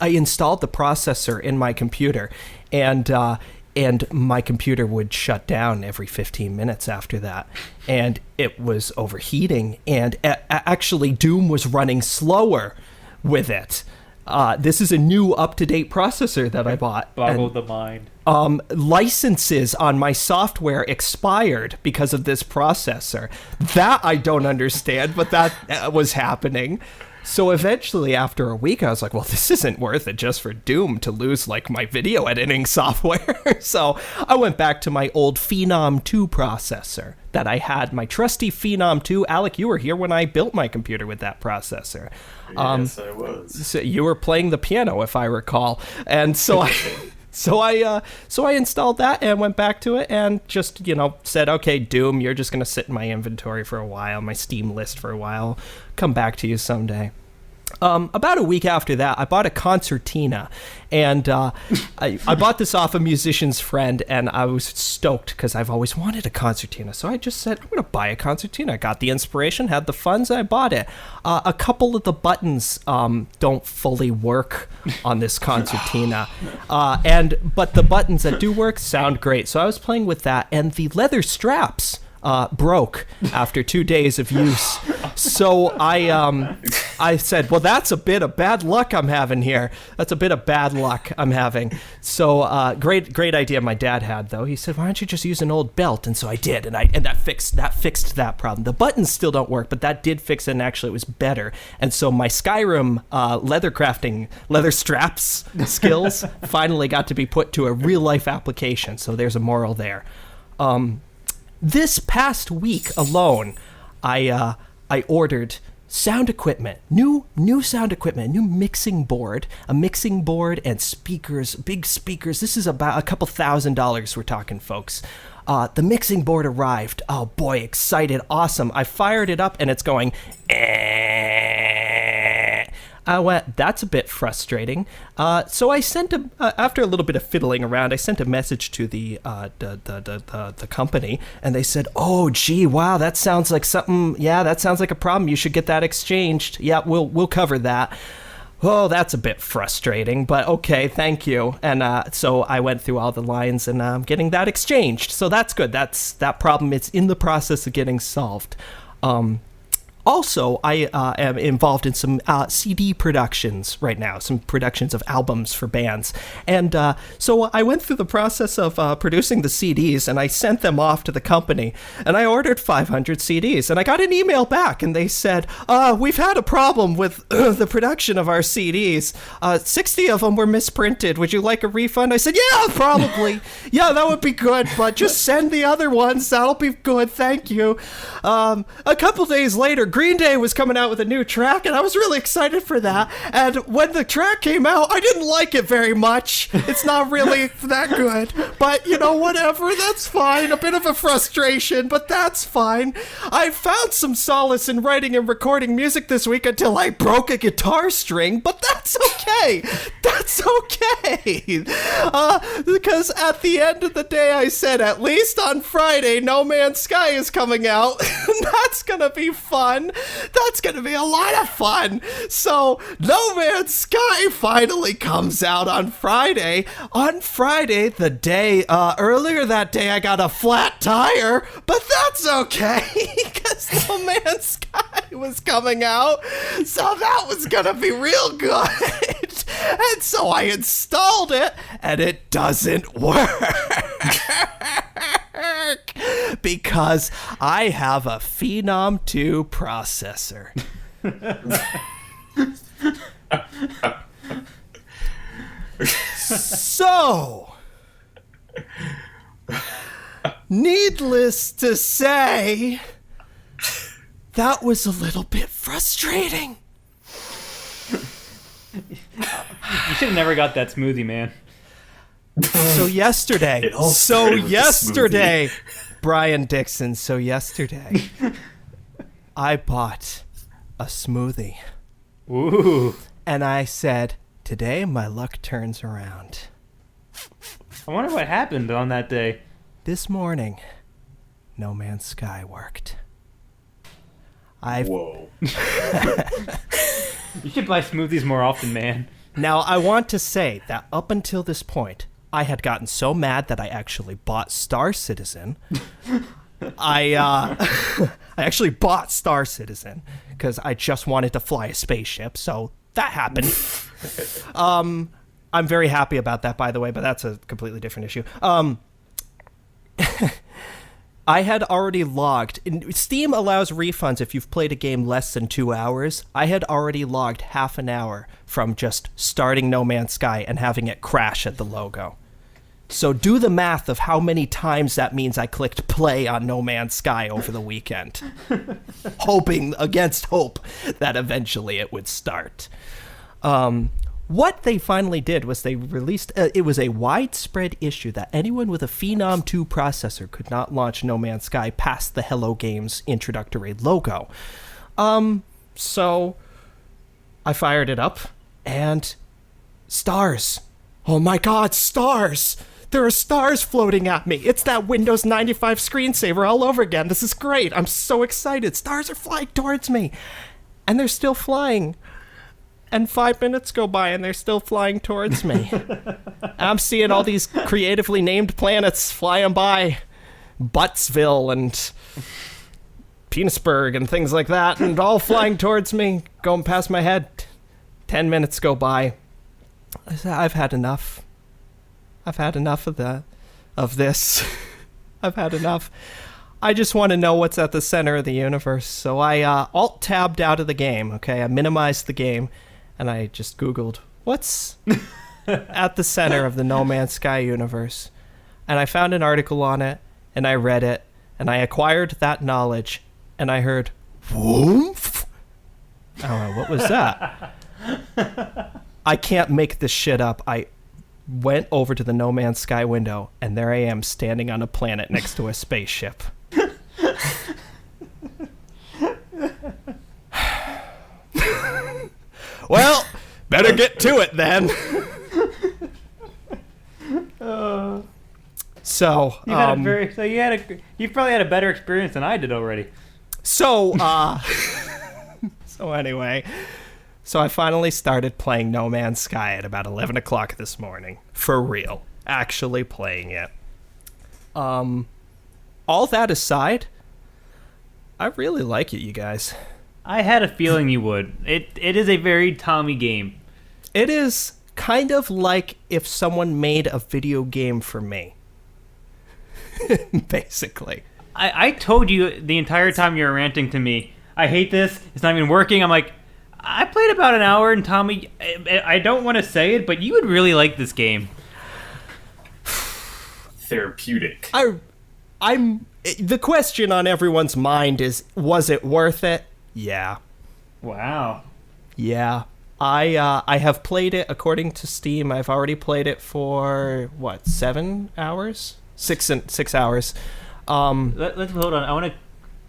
A: installed the processor in my computer, and my computer would shut down every 15 minutes after that, and it was overheating, and actually Doom was running slower with it. This is a new up-to-date processor that I bought.
B: Boggled the mind.
A: Licenses on my software expired because of this processor. That I don't understand, but that was happening. So eventually, after a week, I was like, well, this isn't worth it just for Doom to lose, like, my video editing software. So I went back to my old Phenom 2 processor that I had, my trusty Phenom 2. Alec, you were here when I built my computer with that processor.
C: Yes, I was.
A: So you were playing the piano, if I recall. And so I installed that and went back to it and just, said, okay, Doom, you're just going to sit in my inventory for a while, my Steam list for a while. Come back to you someday. About a week after that, I bought a concertina, and I bought this off a musician's friend, and I was stoked because I've always wanted a concertina. So I just said, I'm going to buy a concertina. I got the inspiration, had the funds, and I bought it. A couple of the buttons don't fully work on this concertina, but the buttons that do work sound great. So I was playing with that, and the leather straps broke after 2 days of use. So I said, well, that's a bit of bad luck I'm having here. That's a bit of bad luck I'm having. So great idea my dad had, though. He said, why don't you just use an old belt? And so I did, and that fixed that problem. The buttons still don't work, but that did fix it, and actually it was better. And so my Skyrim leather straps skills finally got to be put to a real-life application. So there's a moral there. This past week alone, I ordered sound equipment, new sound equipment, new mixing board, and speakers, big speakers. This is about a couple $1,000s we're talking, folks. The mixing board arrived. Oh boy, excited, awesome. I fired it up and it's going, I went, that's a bit frustrating. So I sent after a little bit of fiddling around, I sent a message to the company, and they said, oh, gee, wow, that sounds like something. Yeah, that sounds like a problem. You should get that exchanged. Yeah, we'll cover that. Oh, that's a bit frustrating, but okay, thank you. And so I went through all the lines, and I'm getting that exchanged. So that's good. That problem is in the process of getting solved. Also, I am involved in some CD productions right now, some productions of albums for bands. And so I went through the process of producing the CDs, and I sent them off to the company. And I ordered 500 CDs, and I got an email back, and they said, we've had a problem with the production of our CDs. 60 of them were misprinted. Would you like a refund? I said, yeah, probably. Yeah, that would be good, but just send the other ones. That'll be good, thank you. A couple days later, Green Day was coming out with a new track, and I was really excited for that. And when the track came out, I didn't like it very much. It's not really that good. But, whatever, that's fine. A bit of a frustration, but that's fine. I found some solace in writing and recording music this week until I broke a guitar string, but that's okay. That's okay. Because at the end of the day, I said, at least on Friday, No Man's Sky is coming out. That's gonna be fun. That's gonna be a lot of fun. So No Man's Sky finally comes out on Friday. On Friday, the day earlier that day, I got a flat tire, but that's okay because No Man's Sky was coming out, so that was gonna be real good. And so I installed it, and it doesn't work. Because I have a Phenom 2 processor. So, Needless to say, that was a little bit frustrating.
B: You should have never got that smoothie, man.
A: So yesterday, Brian Dixon, I bought a smoothie.
B: Ooh.
A: And I said, today my luck turns around.
B: I wonder what happened on that day.
A: This morning, No Man's Sky worked.
C: Whoa.
B: You should buy smoothies more often, man.
A: Now, I want to say that up until this point, I had gotten so mad that I actually bought Star Citizen. I actually bought Star Citizen because I just wanted to fly a spaceship, so that happened. I'm very happy about that, by the way, but that's a completely different issue. I had already logged. Steam allows refunds if you've played a game less than 2 hours. I had already logged half an hour from just starting No Man's Sky and having it crash at the logo. So do the math of how many times that means I clicked play on No Man's Sky over the weekend. Hoping against hope that eventually it would start. What they finally did was they released, it was a widespread issue that anyone with a Phenom 2 processor could not launch No Man's Sky past the Hello Games introductory logo. So I fired it up, and stars. Oh my god, stars! There are stars floating at me. It's that Windows 95 screensaver all over again. This is great. I'm so excited. Stars are flying towards me. And they're still flying. And 5 minutes go by and they're still flying towards me. I'm seeing all these creatively named planets flying by. Buttsville and Penisburg and things like that, and all flying towards me, going past my head. 10 minutes go by. I said, I've had enough. I've had enough of this. I've had enough. I just want to know what's at the center of the universe. So I alt-tabbed out of the game, okay? I minimized the game. And I just Googled, what's at the center of the No Man's Sky universe? And I found an article on it, and I read it, and I acquired that knowledge, and I heard, woof? Oh, what was that? I can't make this shit up. I went over to the No Man's Sky window, and there I am standing on a planet next to a spaceship. Well, better get to it then. So
B: you probably had a better experience than I did already.
A: So anyway, so I finally started playing No Man's Sky at about 11 o'clock this morning. For real. Actually playing it. All that aside, I really like it, you guys.
B: I had a feeling you would. It is a very Tommy game.
A: It is kind of like if someone made a video game for me. Basically.
B: I told you the entire time you were ranting to me, I hate this, it's not even working. I'm like, I played about an hour, and Tommy, I don't want to say it, but you would really like this game.
C: Therapeutic.
A: I'm. The question on everyone's mind is, was it worth it? Yeah.
B: Wow.
A: Yeah. I have played it, according to Steam. I've already played it for, 7 hours? 6 hours.
B: Let's hold on.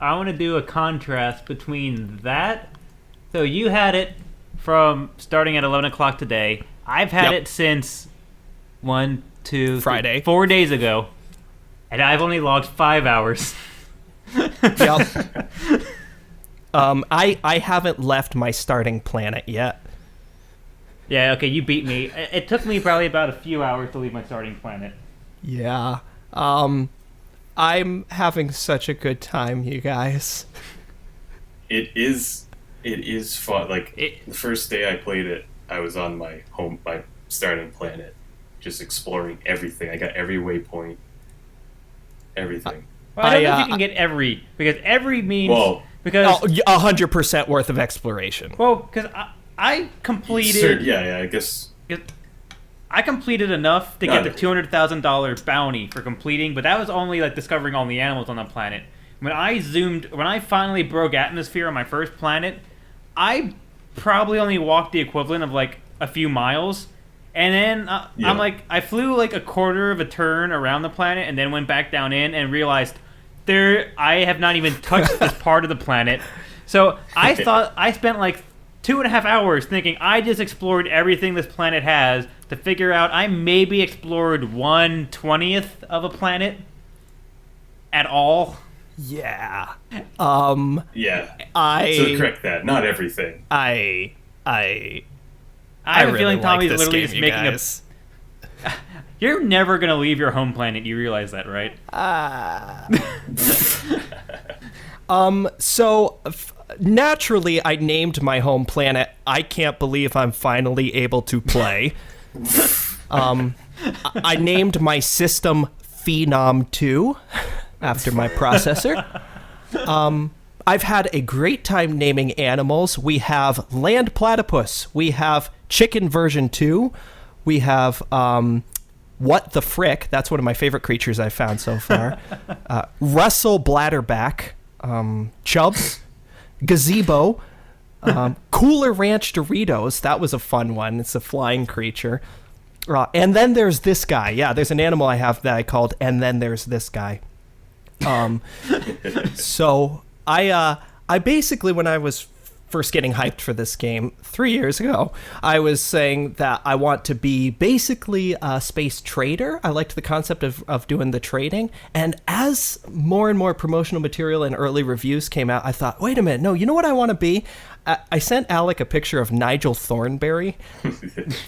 B: I want to do a contrast between that. So you had it from starting at 11 o'clock today. I've had it since
A: Friday.
B: 4 days ago. And I've only logged 5 hours.
A: Yep. I haven't left my starting planet yet.
B: Yeah, okay, you beat me. It took me probably about a few hours to leave my starting planet.
A: Yeah. I'm having such a good time, you guys.
C: It is fun. Like, the first day I played it, I was on my starting planet, just exploring everything. I got every waypoint, everything.
B: Well, I don't know if you can get every, because every means... Because
A: 100% worth of exploration.
B: Well, because I completed...
C: Yeah, I guess...
B: I completed enough to get the $200,000 bounty for completing, but that was only like discovering all the animals on the planet. When I finally broke atmosphere on my first planet, I probably only walked the equivalent of like a few miles, and then I'm like, I flew like a quarter of a turn around the planet, and then went back down in and realized I have not even touched this part of the planet. So I thought I spent like 2.5 hours thinking I just explored everything this planet has to figure out I maybe explored 1/20th of a planet at all.
A: Yeah.
C: Yeah. So correct that. Not everything.
B: I have a feeling Tommy's literally just making a. You're never gonna leave your home planet. You realize that, right?
A: So naturally, I named my home planet. I can't believe I'm finally able to play. I named my system Phenom 2 after my processor. I've had a great time naming animals. We have land platypus. We have chicken version 2. We have what the frick. That's one of my favorite creatures I've found so far. Russell bladderback. Chubs. Gazebo. Cooler Ranch Doritos. That was a fun one. It's a flying creature. And then there's this guy. Yeah, there's an animal I have that I called And Then There's This Guy. So I basically, when I was first getting hyped for this game 3 years ago, I was saying that I want to be basically a space trader. I liked the concept of doing the trading. And as more and more promotional material and early reviews came out, I thought, wait a minute, no, you know what I want to be? I sent Alec a picture of Nigel Thornberry.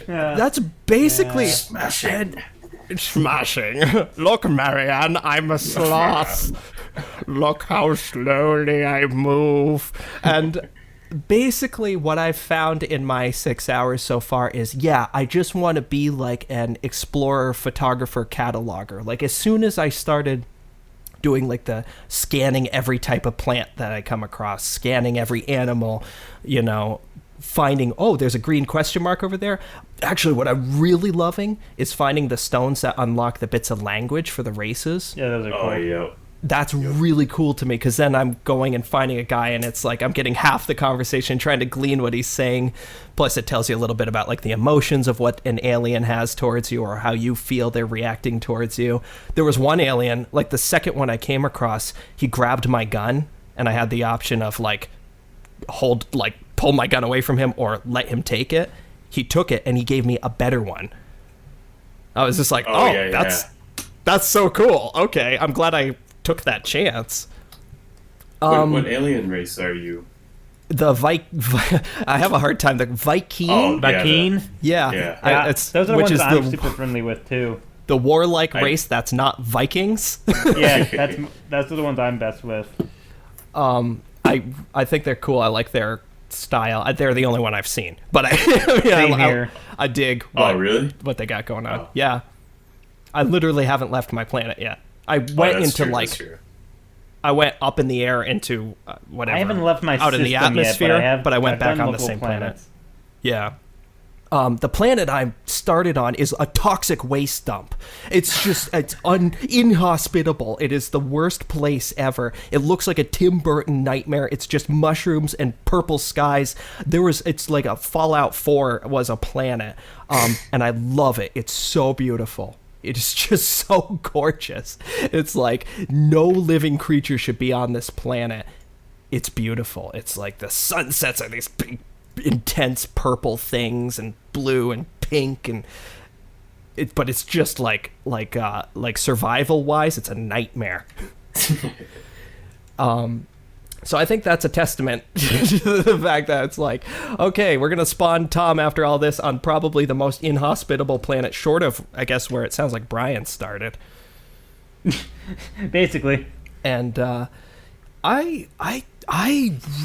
A: That's basically...
C: Smashing.
A: Smashing. Look, Marianne, I'm a sloth. Look how slowly I move. And basically what I've found in my 6 hours so far is, I just want to be like an explorer, photographer, cataloger. Like as soon as I started doing like the scanning every type of plant that I come across, scanning every animal, finding, there's a green question mark over there. Actually, what I'm really loving is finding the stones that unlock the bits of language for the races.
B: Yeah, those are cool.
C: Oh, yeah.
A: That's really cool to me, because then I'm going and finding a guy and it's like I'm getting half the conversation trying to glean what he's saying. Plus it tells you a little bit about like the emotions of what an alien has towards you or how you feel they're reacting towards you. There was one alien, like the second one I came across, he grabbed my gun and I had the option of pull my gun away from him or let him take it. He took it and he gave me a better one. I was just like, that's so cool. Okay, I'm glad I took that chance.
C: What alien race are you?
A: The I have a hard time. The Viking.
C: Oh,
B: Vikine?
A: Yeah.
B: Those are the ones I'm super friendly with too.
A: The warlike race that's not Vikings.
B: Yeah, that's the ones I'm best with.
A: I think they're cool. I like their style. They're the only one I've seen, but I dig. What they got going on? Oh. Yeah, I literally haven't left my planet yet. I went I went up in the air into whatever.
B: I haven't left my
A: out in the atmosphere,
B: yet,
A: but I went back on the same planet. Yeah. The planet I started on is a toxic waste dump. It's inhospitable. It is the worst place ever. It looks like a Tim Burton nightmare. It's just mushrooms and purple skies. It's like a Fallout 4 was a planet. And I love it. It's so beautiful. It is just so gorgeous. It's like no living creature should be on this planet. It's beautiful. It's like the sunsets are these big, intense purple things and blue and pink but it's just like survival wise, it's a nightmare. So I think that's a testament to the fact that it's like, okay, we're going to spawn Tom after all this on probably the most inhospitable planet, short of, I guess, where it sounds like Brian started.
B: Basically.
A: And I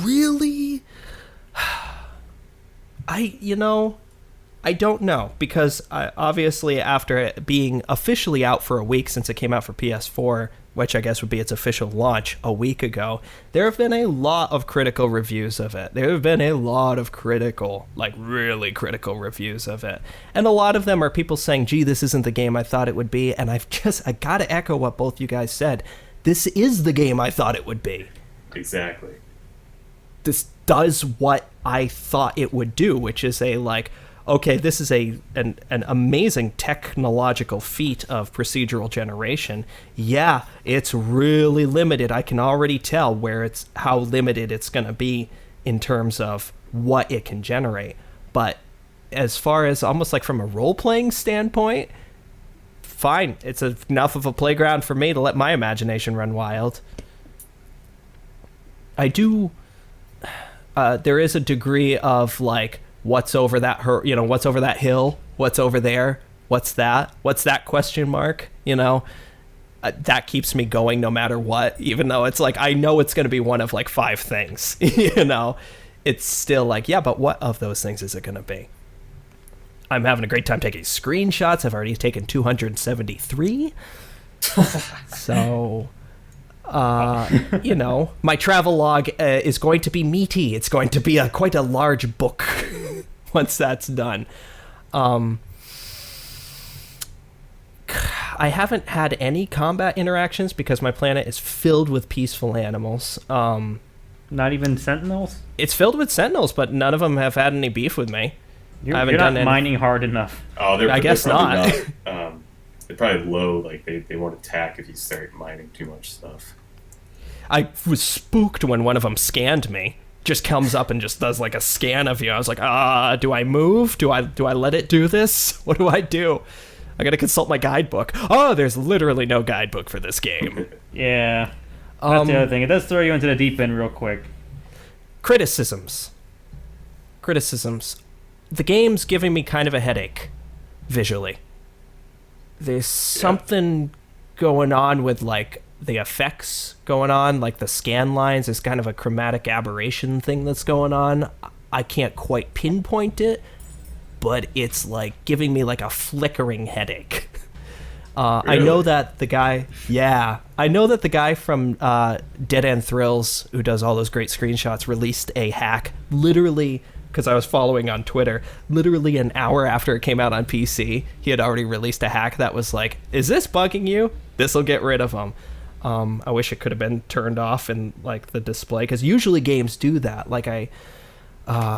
A: really... I don't know, because obviously after it being officially out for a week since it came out for PS4, which I guess would be its official launch a week ago, there have been a lot of critical reviews of it. There have been a lot of critical, like really critical reviews of it. And a lot of them are people saying, gee, this isn't the game I thought it would be. And I got to echo what both you guys said. This is the game I thought it would be.
C: Exactly.
A: This does what I thought it would do, which is okay, this is an amazing technological feat of procedural generation. Yeah, it's really limited. I can already tell how limited it's going to be in terms of what it can generate. But as far as almost like from a role-playing standpoint, fine. It's enough of a playground for me to let my imagination run wild. I do... there is a degree of like, what's over that what's over that hill, what's over there, what's that question mark, that keeps me going no matter what, even though it's like I know it's going to be one of like 5 things. It's still like, yeah, but what of those things is it going to be? I'm having a great time taking screenshots. I've already taken 273. So my travel log is going to be meaty. It's going to be quite a large book once that's done. I haven't had any combat interactions because my planet is filled with peaceful animals.
B: Not even sentinels?
A: It's filled with sentinels, but none of them have had any beef with me.
B: You're not mining hard enough.
C: Oh,
A: I guess not.
C: They're probably low, like they won't attack if you start mining too much stuff.
A: I was spooked when one of them scanned me. Just comes up and just does like a scan of you. I was like, do I move? Do I let it do this? What do I do? I gotta consult my guidebook. Oh, there's literally no guidebook for this game.
B: Yeah. That's the other thing. It does throw you into the deep end real quick.
A: Criticisms. The game's giving me kind of a headache, visually. There's something going on with like the effects going on, like the scan lines. There's kind of a chromatic aberration thing that's going on. I can't quite pinpoint it, but it's like giving me like a flickering headache. Really? I know that the guy from Dead End Thrills, who does all those great screenshots, released a hack literally, because I was following on Twitter, literally an hour after it came out on PC. He had already released a hack that was like, is this bugging you? This'll get rid of them. I wish it could have been turned off in like the display, because usually games do that. Like I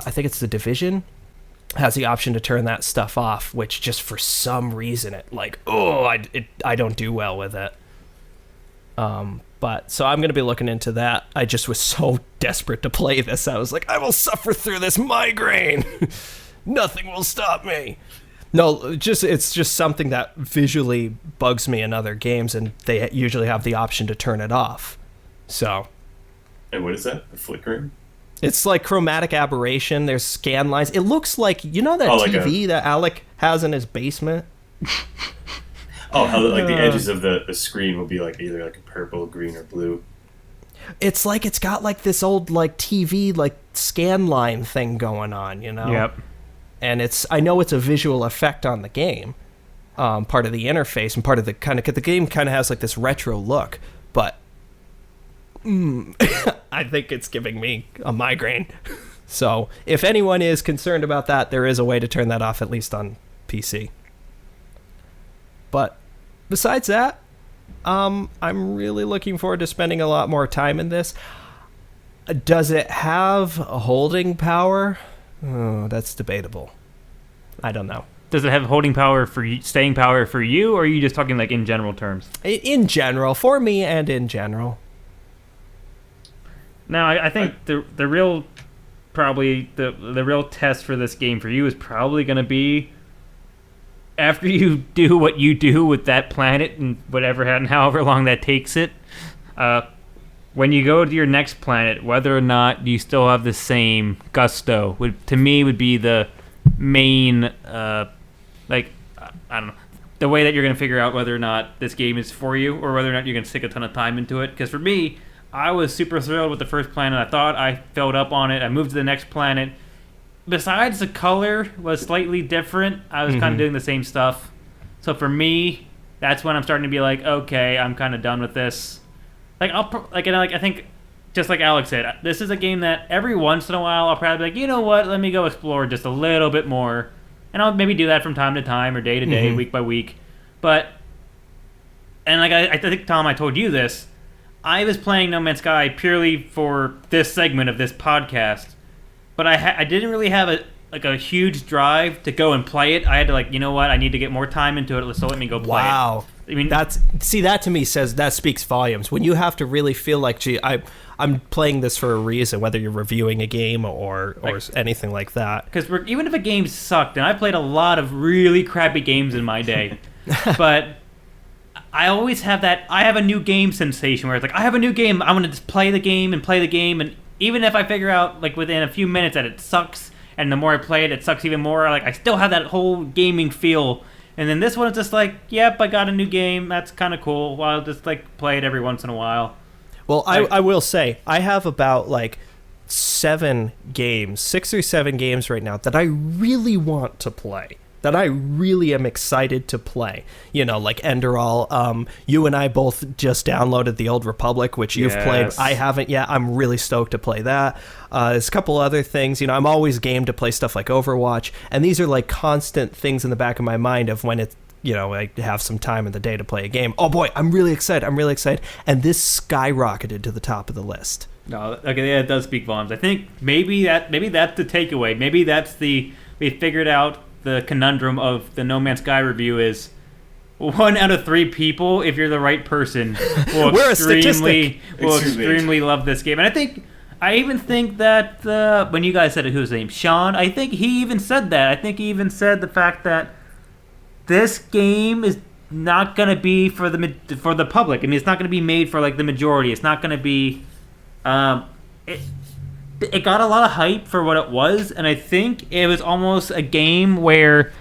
A: think it's The Division has the option to turn that stuff off, which just for some reason I don't do well with it. But so I'm going to be looking into that. I just was so desperate to play this. I was like, I will suffer through this migraine. Nothing will stop me. No, it's just something that visually bugs me in other games, and they usually have the option to turn it off. So.
C: And what is that? The flickering?
A: It's like chromatic aberration. There's scan lines. It looks like, that TV that Alec has in his basement?
C: Oh, how like the edges of the screen will be like either like a purple, green, or blue.
A: It's like it's got like this old like TV like scan line thing going on,
B: Yep.
A: And I know it's a visual effect on the game, part of the interface and part of the game kind of has like this retro look, but I think it's giving me a migraine. So if anyone is concerned about that, there is a way to turn that off, at least on PC. But besides that, I'm really looking forward to spending a lot more time in this. Does it have a holding power? Oh, that's debatable. I don't know.
B: Does it have holding power staying power for you, or are you just talking like in general terms?
A: In general, for me and in general.
B: Now, I think the real test for this game for you is probably going to be after you do what you do with that planet and however long that takes it. When you go to your next planet, whether or not you still have the same gusto would be the main I don't know, the way that you're going to figure out whether or not this game is for you or whether or not you're going to stick a ton of time into it. Because for me, I was super thrilled with the first planet. I thought I filled up on it. I moved to the next planet. Besides the color was slightly different, I was kind of doing the same stuff. So for me, that's when I'm starting to be like, okay, I'm kind of done with this. Like I think, just like Alex said, this is a game that every once in a while I'll probably be like, you know what, let me go explore just a little bit more, and I'll maybe do that from time to time or day to day, week by week. But and like I think Tom, I told you this. I was playing No Man's Sky purely for this segment of this podcast, but I didn't really have a huge drive to go and play it. I had to you know what, I need to get more time into it, so let me go play it.
A: Wow.
B: I mean,
A: that to me says that speaks volumes. When you have to really feel like, gee, I'm playing this for a reason, whether you're reviewing a game or anything like that.
B: Because even if a game sucked, and I played a lot of really crappy games in my day, but I always have that, I have a new game sensation where it's like, I have a new game, I'm going to just play the game, and even if I figure out within a few minutes that it sucks, and the more I play it, it sucks even more, I still have that whole gaming feel. And then this one is just yep, I got a new game, that's kind of cool, well, I'll just play it every once in a while.
A: Well, I will say, I have about 6 or 7 games right now that I really want to play, that I really am excited to play. Like Enderall. You and I both just downloaded The Old Republic, which you've played. I haven't yet. I'm really stoked to play that. There's a couple other things. I'm always game to play stuff like Overwatch, and these are constant things in the back of my mind of when it's, I have some time in the day to play a game. Oh boy, I'm really excited. And this skyrocketed to the top of the list.
B: No, okay, yeah, it does speak volumes. I think maybe that's the takeaway. Maybe that's we figured out the conundrum of the No Man's Sky review is 1 out of 3 people, if you're the right person, will extremely love this game. And I even think that when you guys said it, whose name? Sean, I think he even said that. I think he even said the fact that this game is not going to be for the public. I mean, it's not going to be made for the majority. It's not going to be it got a lot of hype for what it was, and I think it was almost a game where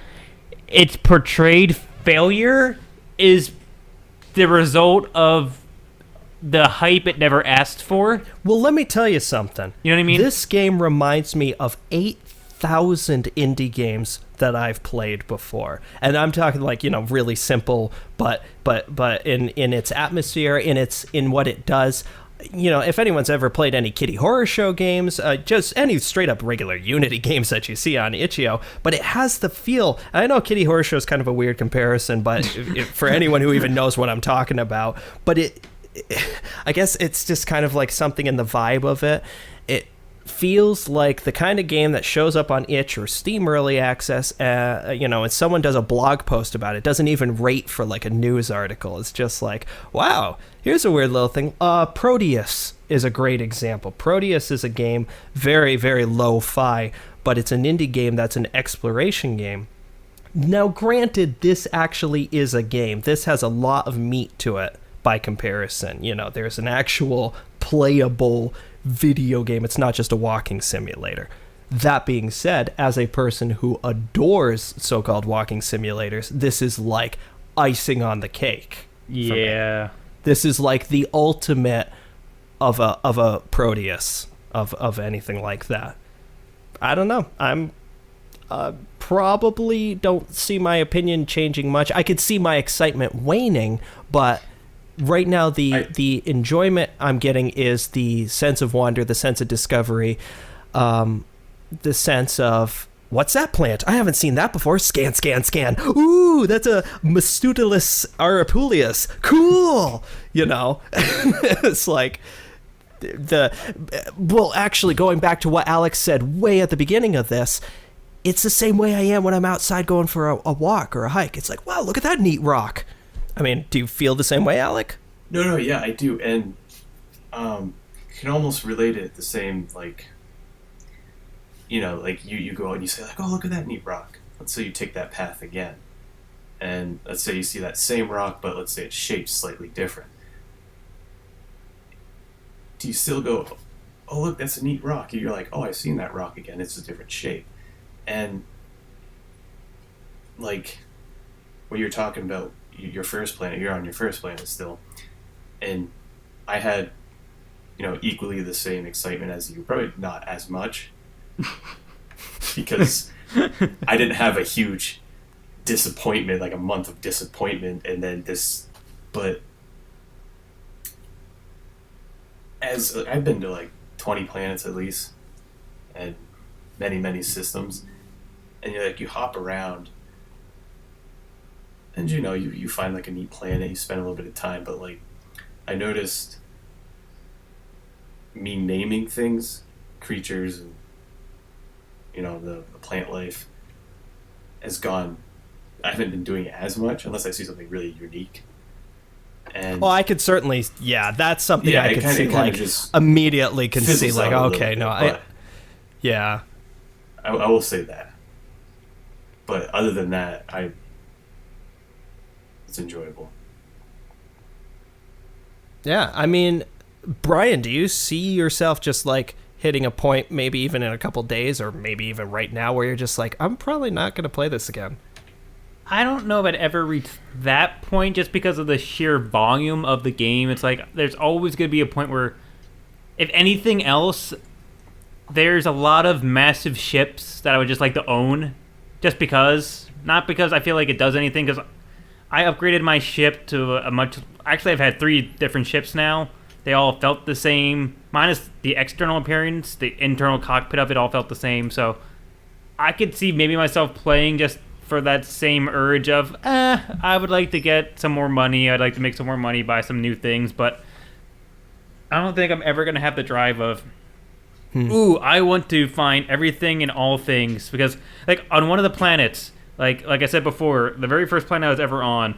B: its portrayed failure is the result of the hype it never asked for.
A: Well, let me tell you something.
B: You know what I mean?
A: This game reminds me of 8,000 indie games that I've played before, and I'm talking really simple, but in its atmosphere, in what it does. If anyone's ever played any Kitty Horror Show games, just any straight up regular Unity games that you see on itch.io, but it has the feel. I know Kitty Horror Show is kind of a weird comparison, but for anyone who even knows what I'm talking about, but I guess it's just kind of something in the vibe of it. It feels like the kind of game that shows up on itch or Steam Early Access, and someone does a blog post about it. It doesn't even rate for a news article. It's just wow, here's a weird little thing. Proteus is a great example. Proteus is a game, very, very lo-fi, but it's an indie game that's an exploration game. Now, granted, this actually is a game. This has a lot of meat to it by comparison. There's an actual playable video game. It's not just a walking simulator. That being said, as a person who adores so-called walking simulators, this is icing on the cake.
B: Yeah.
A: This is the ultimate of a Proteus of anything like that. I don't know. I'm probably don't see my opinion changing much. I could see my excitement waning, but right now the enjoyment I'm getting is the sense of wonder, the sense of discovery, the sense of, what's that plant? I haven't seen that before. Scan. Ooh, that's a Mastutulus auripulius. Cool. It's actually, going back to what Alex said way at the beginning of this, it's the same way I am when I'm outside going for a walk or a hike. It's wow, look at that neat rock. I mean, do you feel the same way, Alec?
C: No, yeah, I do, and can almost relate it the same, you go out and you say, oh, look at that neat rock. Let's say you take that path again, and let's say you see that same rock, but let's say it's shaped slightly different. Do you still go, oh, look, that's a neat rock? And you're like, oh, I've seen that rock again. It's a different shape. And, when you're talking about your first planet, you're on your first planet still, and I had, equally the same excitement as you, probably not as much, because I didn't have a huge disappointment, like a month of disappointment, and then this. But as I've been to like 20 planets at least, and many systems, and you hop around, and you find like a neat planet, you spend a little bit of time, but like I noticed me naming things, creatures, and the plant life has gone. I haven't been doing it as much unless I see something really unique. And
A: well, I could certainly, that's something I could see, like, immediately can see, like, okay, no, I
C: will say that. But other than that, it's enjoyable.
A: Yeah, I mean, Brian, do you see yourself just, like, hitting a point maybe even in a couple days or maybe even right now where you're just like, I'm probably not going to play this again?
B: I don't know if I'd ever reach that point just because of the sheer volume of the game. It's like there's always going to be a point where, if anything else, there's a lot of massive ships that I would just like to own just because. Not because I feel like it does anything, because I upgraded my ship to a much... Actually, I've had 3 different ships now. They all felt the same, minus the external appearance. The internal cockpit of it all felt the same. So I could see maybe myself playing just for that same urge of, I would like to get some more money. I'd like to make some more money, buy some new things. But I don't think I'm ever going to have the drive of, ooh, I want to find everything and all things. Because, like, on one of the planets, like I said before, the very first planet I was ever on,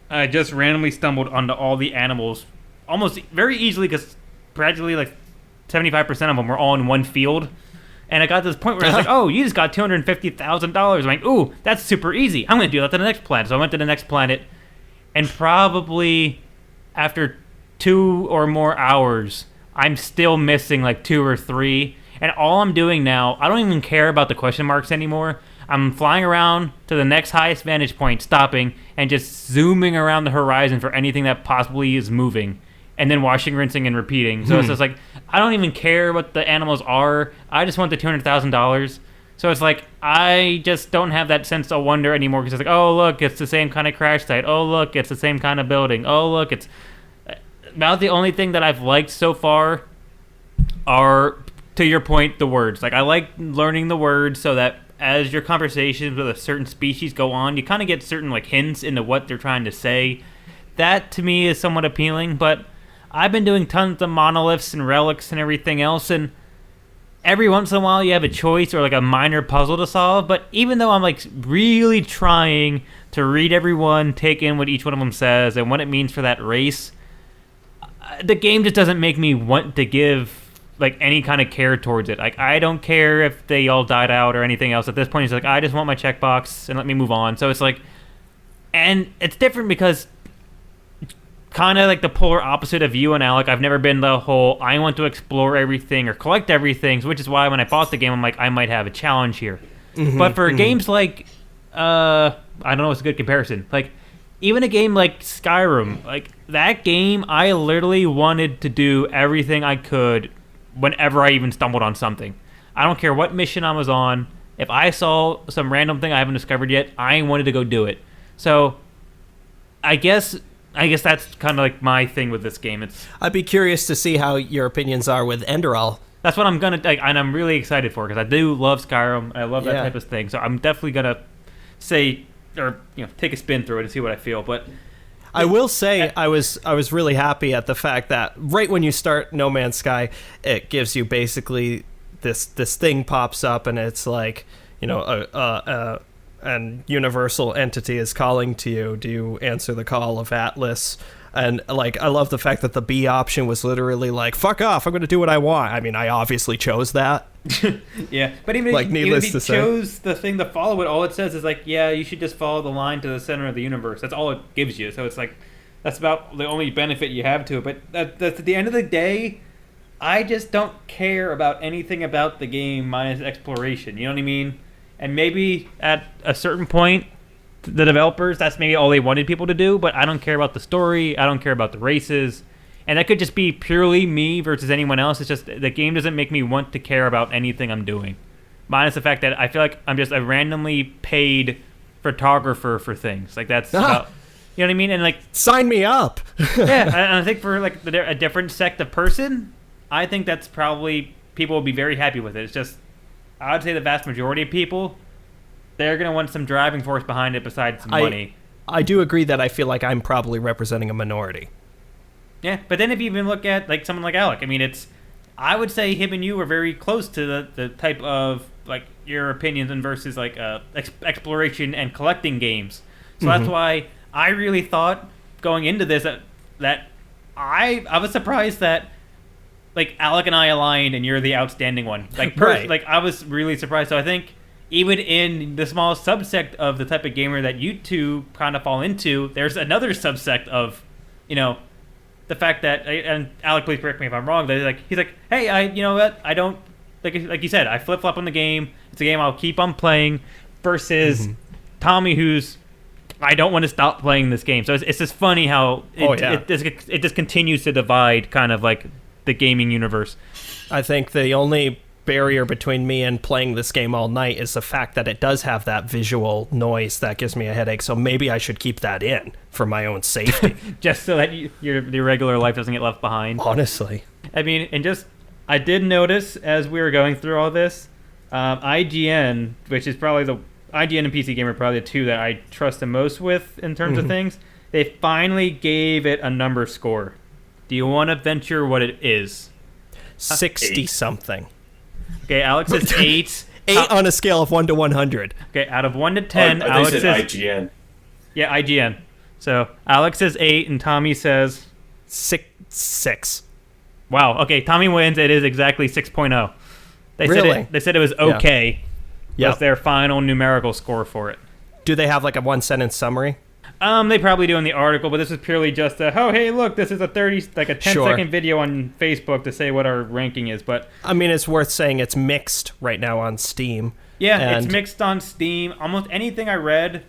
B: I just randomly stumbled onto all the animals almost very easily because practically like 75% of them were all in one field. And I got to this point where I was like, oh, you just got $250,000. I'm like, ooh, that's super easy. I'm going to do that to the next planet. So I went to the next planet, and probably after 2 or more hours, I'm still missing like 2 or 3. And all I'm doing now, I don't even care about the question marks anymore. I'm flying around to the next highest vantage point, stopping, and just zooming around the horizon for anything that possibly is moving. And then washing, rinsing, and repeating. So it's just like, I don't even care what the animals are. I just want the $200,000. So it's like, I just don't have that sense of wonder anymore. Because it's like, oh, look, it's the same kind of crash site. Oh, look, it's the same kind of building. Oh, look, it's... About the only thing that I've liked so far are, to your point, the words. Like, I like learning the words so that as your conversations with a certain species go on, you kind of get certain, like, hints into what they're trying to say. That, to me, is somewhat appealing, but I've been doing tons of monoliths and relics and everything else, and every once in a while you have a choice or like a minor puzzle to solve, but even though I'm like really trying to read everyone, take in what each one of them says and what it means for that race, the game just doesn't make me want to give like any kind of care towards it. Like, I don't care if they all died out or anything else. At this point, it's like, I just want my checkbox and let me move on. So it's like, and it's different because kind of like the polar opposite of you and Alec, I've never been the whole I want to explore everything or collect everything, which is why when I bought the game, I'm like, I might have a challenge here. But for games like, I don't know what's a good comparison. Like, even a game like Skyrim, like that game, I literally wanted to do everything I could whenever I even stumbled on something. I don't care what mission I was on. If I saw some random thing I haven't discovered yet, I wanted to go do it. So I guess that's kind of like my thing with this game.
A: I'd be curious to see how your opinions are with Enderal.
B: That's what I'm gonna, and I'm really excited for, because I do love Skyrim. I love that type of thing. So I'm definitely gonna say, or take a spin through it and see what I feel. But
A: I will say I was really happy at the fact that right when you start No Man's Sky, it gives you basically this thing pops up, and it's like, an universal entity is calling to you. Do you answer the call of Atlas? And like, I love the fact that the B option was literally like, fuck off, I'm going to do what I want. I mean, I obviously chose that.
B: Yeah, but even
A: like, needless
B: if you chose the thing to follow it, all it says is like, yeah, you should just follow the line to the center of the universe. That's all it gives you. So it's like, that's about the only benefit you have to it. But that's at the end of the day, I just don't care about anything about the game minus exploration. You know what I mean? And maybe at a certain point, the developers, that's maybe all they wanted people to do, but I don't care about the story, I don't care about the races, and that could just be purely me versus anyone else. It's just, the game doesn't make me want to care about anything I'm doing. Minus the fact that I feel like I'm just a randomly paid photographer for things. Like that's about, you know what I mean? And like,
A: sign me up.
B: Yeah, and I think for like a different sect of person, I think that's probably people will be very happy with it. It's just, I would say the vast majority of people, they're gonna want some driving force behind it besides some money.
A: I do agree that I feel like I'm probably representing a minority.
B: Yeah, but then if you even look at like someone like Alec, I mean, I would say him and you are very close to the type of like your opinions and versus like exploration and collecting games. So that's why I really thought going into this that I was surprised that like Alec and I aligned and you're the outstanding one. Like
A: right.
B: Like I was really surprised. So I think even in the small subsect of the type of gamer that you two kind of fall into, there's another subsect of, you know, the fact that, and Alec, please correct me if I'm wrong, that he's like, hey, you know what, I don't, like you said, I flip-flop on the game, it's a game I'll keep on playing, versus Tommy, who's, I don't want to stop playing this game. So it's just funny how it just continues to divide kind of like the gaming universe.
A: I think the only barrier between me and playing this game all night is the fact that it does have that visual noise that gives me a headache, so maybe I should keep that in for my own safety.
B: Just so that your regular life doesn't get left behind.
A: Honestly.
B: I mean, and just, I did notice as we were going through all this, IGN, which is probably IGN and PC Gamer are probably the two that I trust the most with in terms of things, they finally gave it a number score. Do you want to venture what it is?
A: 60-something.
B: Okay, Alex says 8.
A: 8 on a scale of 1 to 100.
B: Okay, out of 1 to 10, Alex says
C: IGN.
B: Yeah, IGN. So Alex says 8, and Tommy says
A: 6.
B: Wow. Okay, Tommy wins. It is exactly 6.0. They said it was okay.
A: Yeah.
B: Was their final numerical score for it.
A: Do they have like a 1-sentence summary?
B: They probably do in the article, but this is purely just hey, look, this is a 10-second video on Facebook to say what our ranking is. But
A: I mean, it's worth saying it's mixed right now on Steam.
B: Yeah, it's mixed on Steam. Almost anything I read,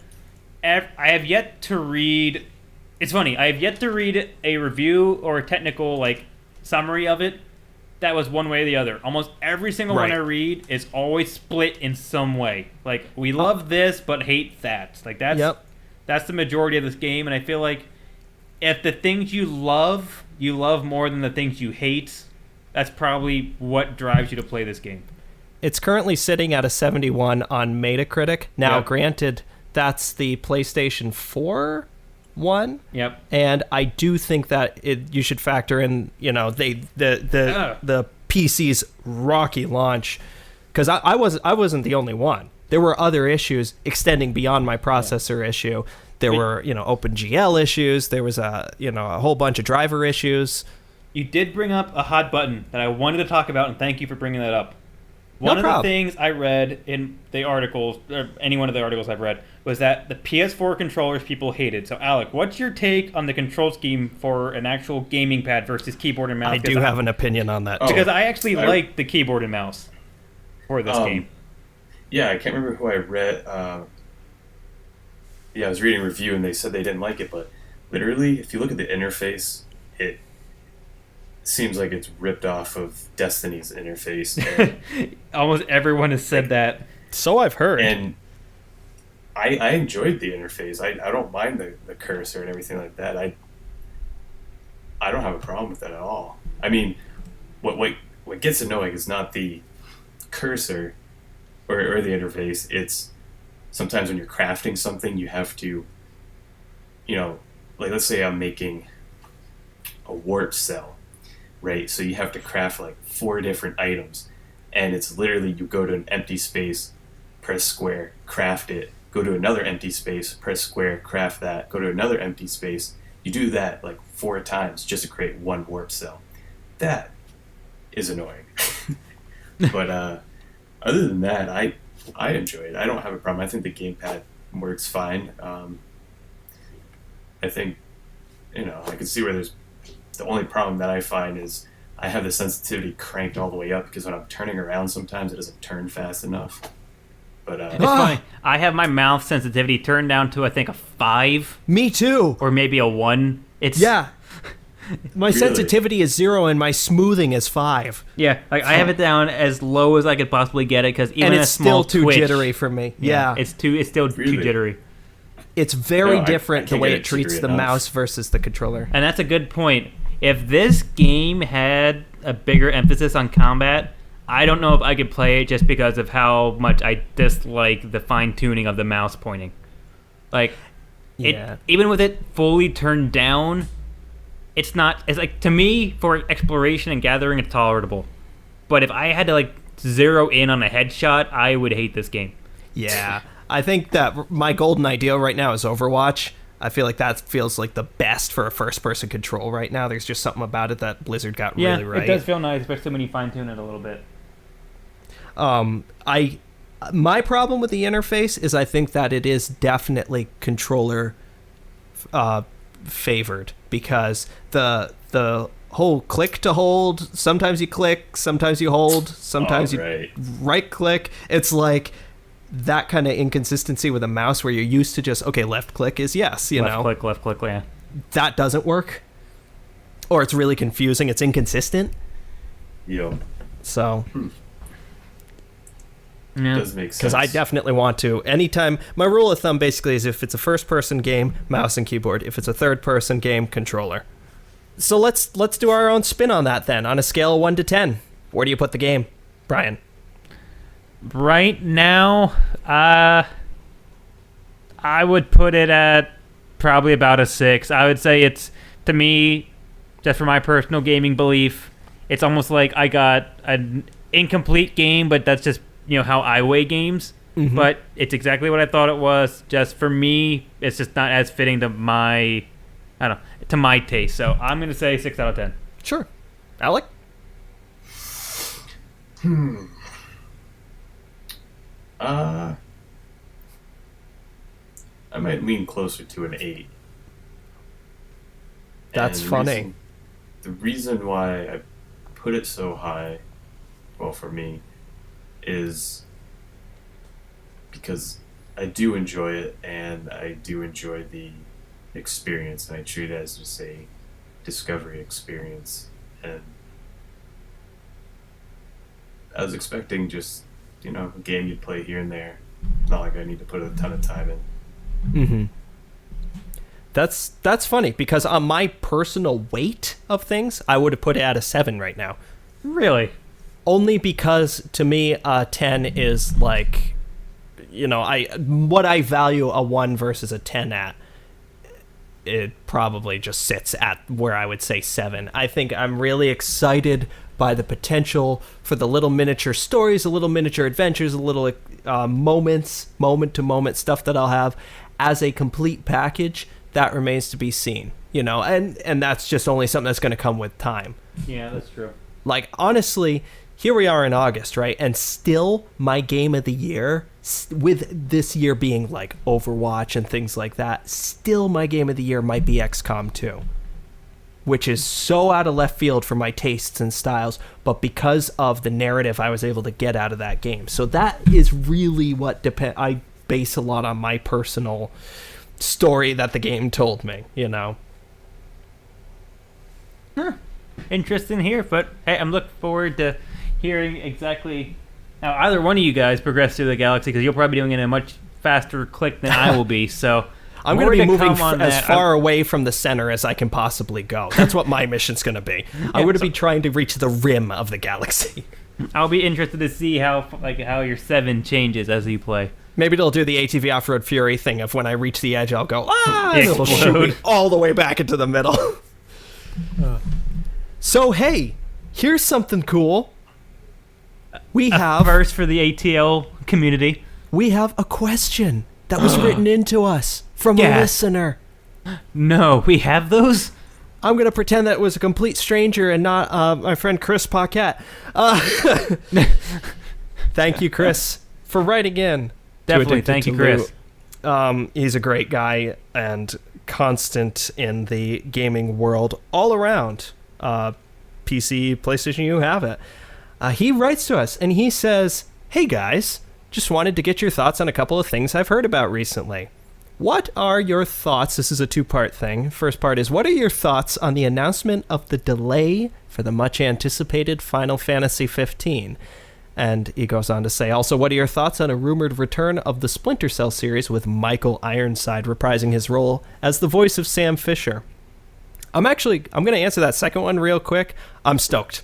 B: I have yet to read. It's funny. I have yet to read a review or a technical like summary of it that was one way or the other. Almost every single one I read is always split in some way. Like, we love this but hate that. Like that's the majority of this game, and I feel like if the things you love more than the things you hate, that's probably what drives you to play this game.
A: It's currently sitting at a 71 on Metacritic. Now, granted, that's the PlayStation 4 one.
B: Yep.
A: And I do think that you should factor in, you know, the PC's rocky launch, because I wasn't the only one. There were other issues extending beyond my processor issue. There were, you know, OpenGL issues. There was a whole bunch of driver issues.
B: You did bring up a hot button that I wanted to talk about, and thank you for bringing that up. One of the things I read in the articles, or any one of the articles I've read, was that the PS4 controllers people hated. So, Alec, what's your take on the control scheme for an actual gaming pad versus keyboard and mouse?
A: I do have an opinion on that.
B: Because I actually like the keyboard and mouse for this game.
C: Yeah, I can't remember who I read. I was reading a review and they said they didn't like it, but literally, if you look at the interface, it seems like it's ripped off of Destiny's interface.
B: Almost everyone has said that.
A: So I've heard.
C: And I enjoyed the interface. I don't mind the cursor and everything like that. I don't have a problem with that at all. I mean, what gets annoying is not the cursor or the interface. It's sometimes when you're crafting something, you have to, you know, like let's say I'm making a warp cell, right? So you have to craft like 4 different items, and it's literally you go to an empty space, press square, craft it, go to another empty space, press square, craft that, go to another empty space. You do that like 4 times just to create one warp cell. That is annoying. But other than that, I enjoy it. I don't have a problem. I think the gamepad works fine. I think, you know, I can see where there's the only problem that I find is I have the sensitivity cranked all the way up because when I'm turning around sometimes it doesn't turn fast enough. But
B: it's funny. I have my mouth sensitivity turned down to I think a 5.
A: Me too.
B: Or maybe a 1.
A: My sensitivity is 0 and my smoothing is 5.
B: Yeah, like I have it down as low as I could possibly get it because even
A: and it's
B: a small
A: still too
B: twitch,
A: jittery for me. Yeah.
B: it's still too jittery.
A: It's very
C: No, I
A: different the
C: can't
A: way
C: get
A: it
C: it
A: treats
C: jittery
A: the
C: enough.
A: mouse versus the controller.
B: And that's a good point. If this game had a bigger emphasis on combat, I don't know if I could play it just because of how much I dislike the fine tuning of the mouse pointing. Like, even with it fully turned down, it's like, to me, for exploration and gathering, it's tolerable. But if I had to, like, zero in on a headshot, I would hate this game.
A: Yeah. I think that my golden ideal right now is Overwatch. I feel like that feels like the best for a first-person control right now. There's just something about it that Blizzard got really right.
B: It does feel nice, especially when you fine-tune it a little bit.
A: My problem with the interface is I think that it is definitely controller favored, because the whole click to hold, sometimes you click, sometimes you hold, sometimes you right click. It's like that kind of inconsistency with a mouse where you're used to just, okay, left click is yes, you know.
B: Left click, yeah.
A: That doesn't work. Or it's really confusing. It's inconsistent.
C: Yo.
A: So...
B: Yeah.
C: Does make sense.
A: Because I definitely want to. Anytime, my rule of thumb basically is if it's a first-person game, mouse and keyboard. If it's a third-person game, controller. So let's do our own spin on that then. On a scale of 1 to 10, where do you put the game, Brian?
B: Right now, I would put it at probably about a 6. I would say it's, to me, just for my personal gaming belief, it's almost like I got an incomplete game, but that's just, you know, how I weigh games. Mm-hmm. But it's exactly what I thought it was. Just for me, it's just not as fitting to my, to my taste. So I'm going to say 6 out of 10.
A: Sure. Alec?
C: I might lean closer to an 8.
A: That's funny.
C: The reason why I put it so high, well, for me, is because I do enjoy it, and I do enjoy the experience, and I treat it as just a discovery experience. And I was expecting just, you know, a game you'd play here and there. Not like I need to put a ton of time in.
A: Mm-hmm. That's funny, because on my personal weight of things, I would have put it at a 7 right now.
B: Really?
A: Only because, to me, 10 is like, you know, what I value a 1 versus a 10 at, it probably just sits at where I would say 7. I think I'm really excited by the potential for the little miniature stories, the little miniature adventures, the little moment-to-moment stuff that I'll have as a complete package. That remains to be seen, you know, and that's just only something that's going to come with time.
B: Yeah, that's true.
A: Like, honestly, here we are in August, right? And still my game of the year, with this year being like Overwatch and things like that, still my game of the year might be XCOM 2, which is so out of left field for my tastes and styles, but because of the narrative I was able to get out of that game. So that is really what I base a lot on my personal story that the game told me, you know.
B: Interesting here, but hey, I'm looking forward to hearing exactly how either one of you guys progress through the galaxy, because you'll probably be doing it in a much faster click than I will be. So
A: I'm going to be moving as far away from the center as I can possibly go. That's what my mission's going to be. I'm going to be trying to reach the rim of the galaxy.
B: I'll be interested to see how your 7 changes as you play.
A: Maybe it'll do the ATV Off-Road Fury thing of when I reach the edge, I'll go, and it'll shoot me all the way back into the middle. So, hey, here's something cool. We have...
B: First for the ATL community.
A: We have a question that was written into us from a listener.
B: No, we have those?
A: I'm going to pretend that it was a complete stranger and not my friend Chris Paquette. Thank you, Chris, for writing in.
B: Definitely, thank you, Chris.
A: He's a great guy and constant in the gaming world all around. PC, PlayStation, you have it. He writes to us and he says, "Hey guys, just wanted to get your thoughts on a couple of things I've heard about recently. What are your thoughts? This is a two-part thing. First part is, what are your thoughts on the announcement of the delay for the much-anticipated Final Fantasy 15? And he goes on to say, also, what are your thoughts on a rumored return of the Splinter Cell series with Michael Ironside reprising his role as the voice of Sam Fisher? I'm going to answer that second one real quick. I'm stoked.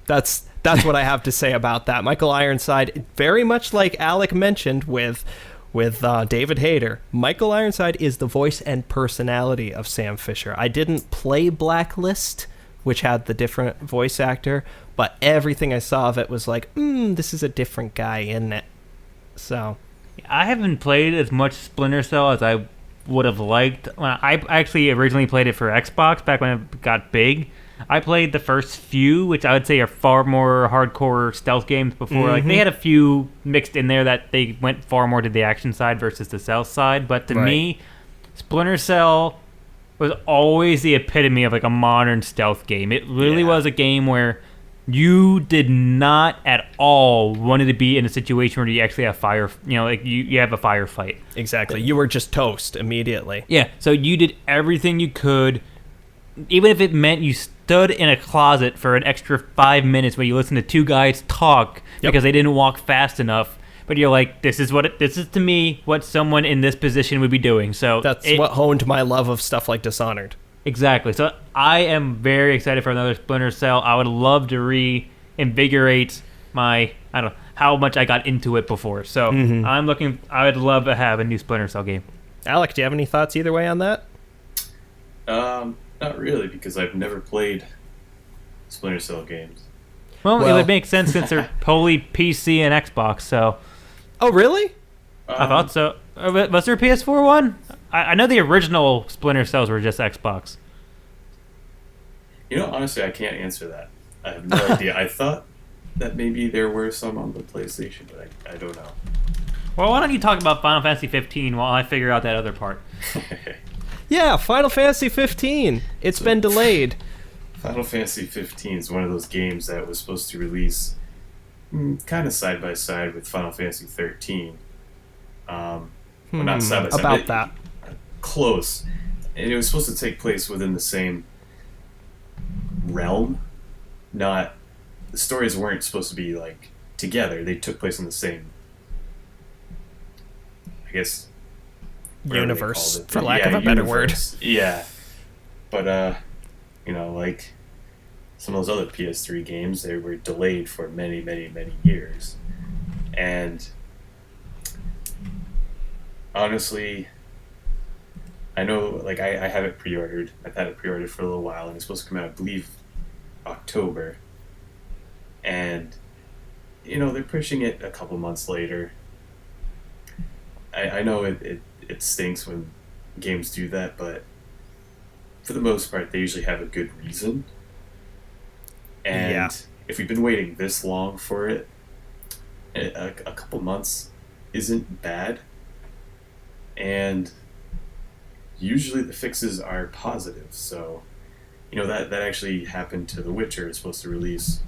A: That's what I have to say about that. Michael Ironside, very much like Alec mentioned with David Hayter, Michael Ironside is the voice and personality of Sam Fisher. I didn't play Blacklist, which had the different voice actor, but everything I saw of it was like, this is a different guy in it. So,
B: I haven't played as much Splinter Cell as I would have liked. I actually originally played it for Xbox back when it got big. I played the first few, which I would say are far more hardcore stealth games before. Like, they had a few mixed in there that they went far more to the action side versus the stealth side. But to me, Splinter Cell was always the epitome of like a modern stealth game. It really was a game where you did not at all wanted to be in a situation where you actually have fire, like you have a firefight.
A: Exactly. You were just toast immediately.
B: Yeah. So you did everything you could, even if it meant you stood in a closet for an extra 5 minutes where you listened to two guys talk because they didn't walk fast enough. But you're like, this is to me what someone in this position would be doing. So
A: that's what honed my love of stuff like Dishonored. Exactly.
B: So I am very excited for another Splinter Cell. I would love to reinvigorate I don't know how much I got into it before. So I would love to have a new Splinter Cell game.
A: Alec, do you have any thoughts either way on that?
C: Not really, because I've never played Splinter Cell games.
B: Well, it would make sense since they're wholly PC and Xbox, so...
A: Oh, really?
B: I thought so. Was there a PS4 one? I know the original Splinter Cells were just Xbox.
C: Honestly, I can't answer that. I have no idea. I thought that maybe there were some on the PlayStation, but I don't know.
B: Well, why don't you talk about Final Fantasy 15 while I figure out that other part?
A: Yeah, Final Fantasy 15. It's been delayed.
C: Final Fantasy 15 is one of those games that was supposed to release kind of side by side with Final Fantasy 13. Well, not side by side.
A: About that.
C: Close. And it was supposed to take place within the same realm. The stories weren't supposed to be like together. They took place in the same, I guess,
A: universe, for lack of a better word.
C: Yeah. But like some of those other PS3 games, they were delayed for many, many, many years. And honestly, I know, like, I have it pre-ordered. I've had it pre-ordered for a little while, and it's supposed to come out, I believe, October. And, they're pushing it a couple months later. I know it stinks when games do that, but for the most part, they usually have a good reason. And if we've been waiting this long for it, a couple months isn't bad. And usually the fixes are positive. So, that actually happened to The Witcher. It's supposed to release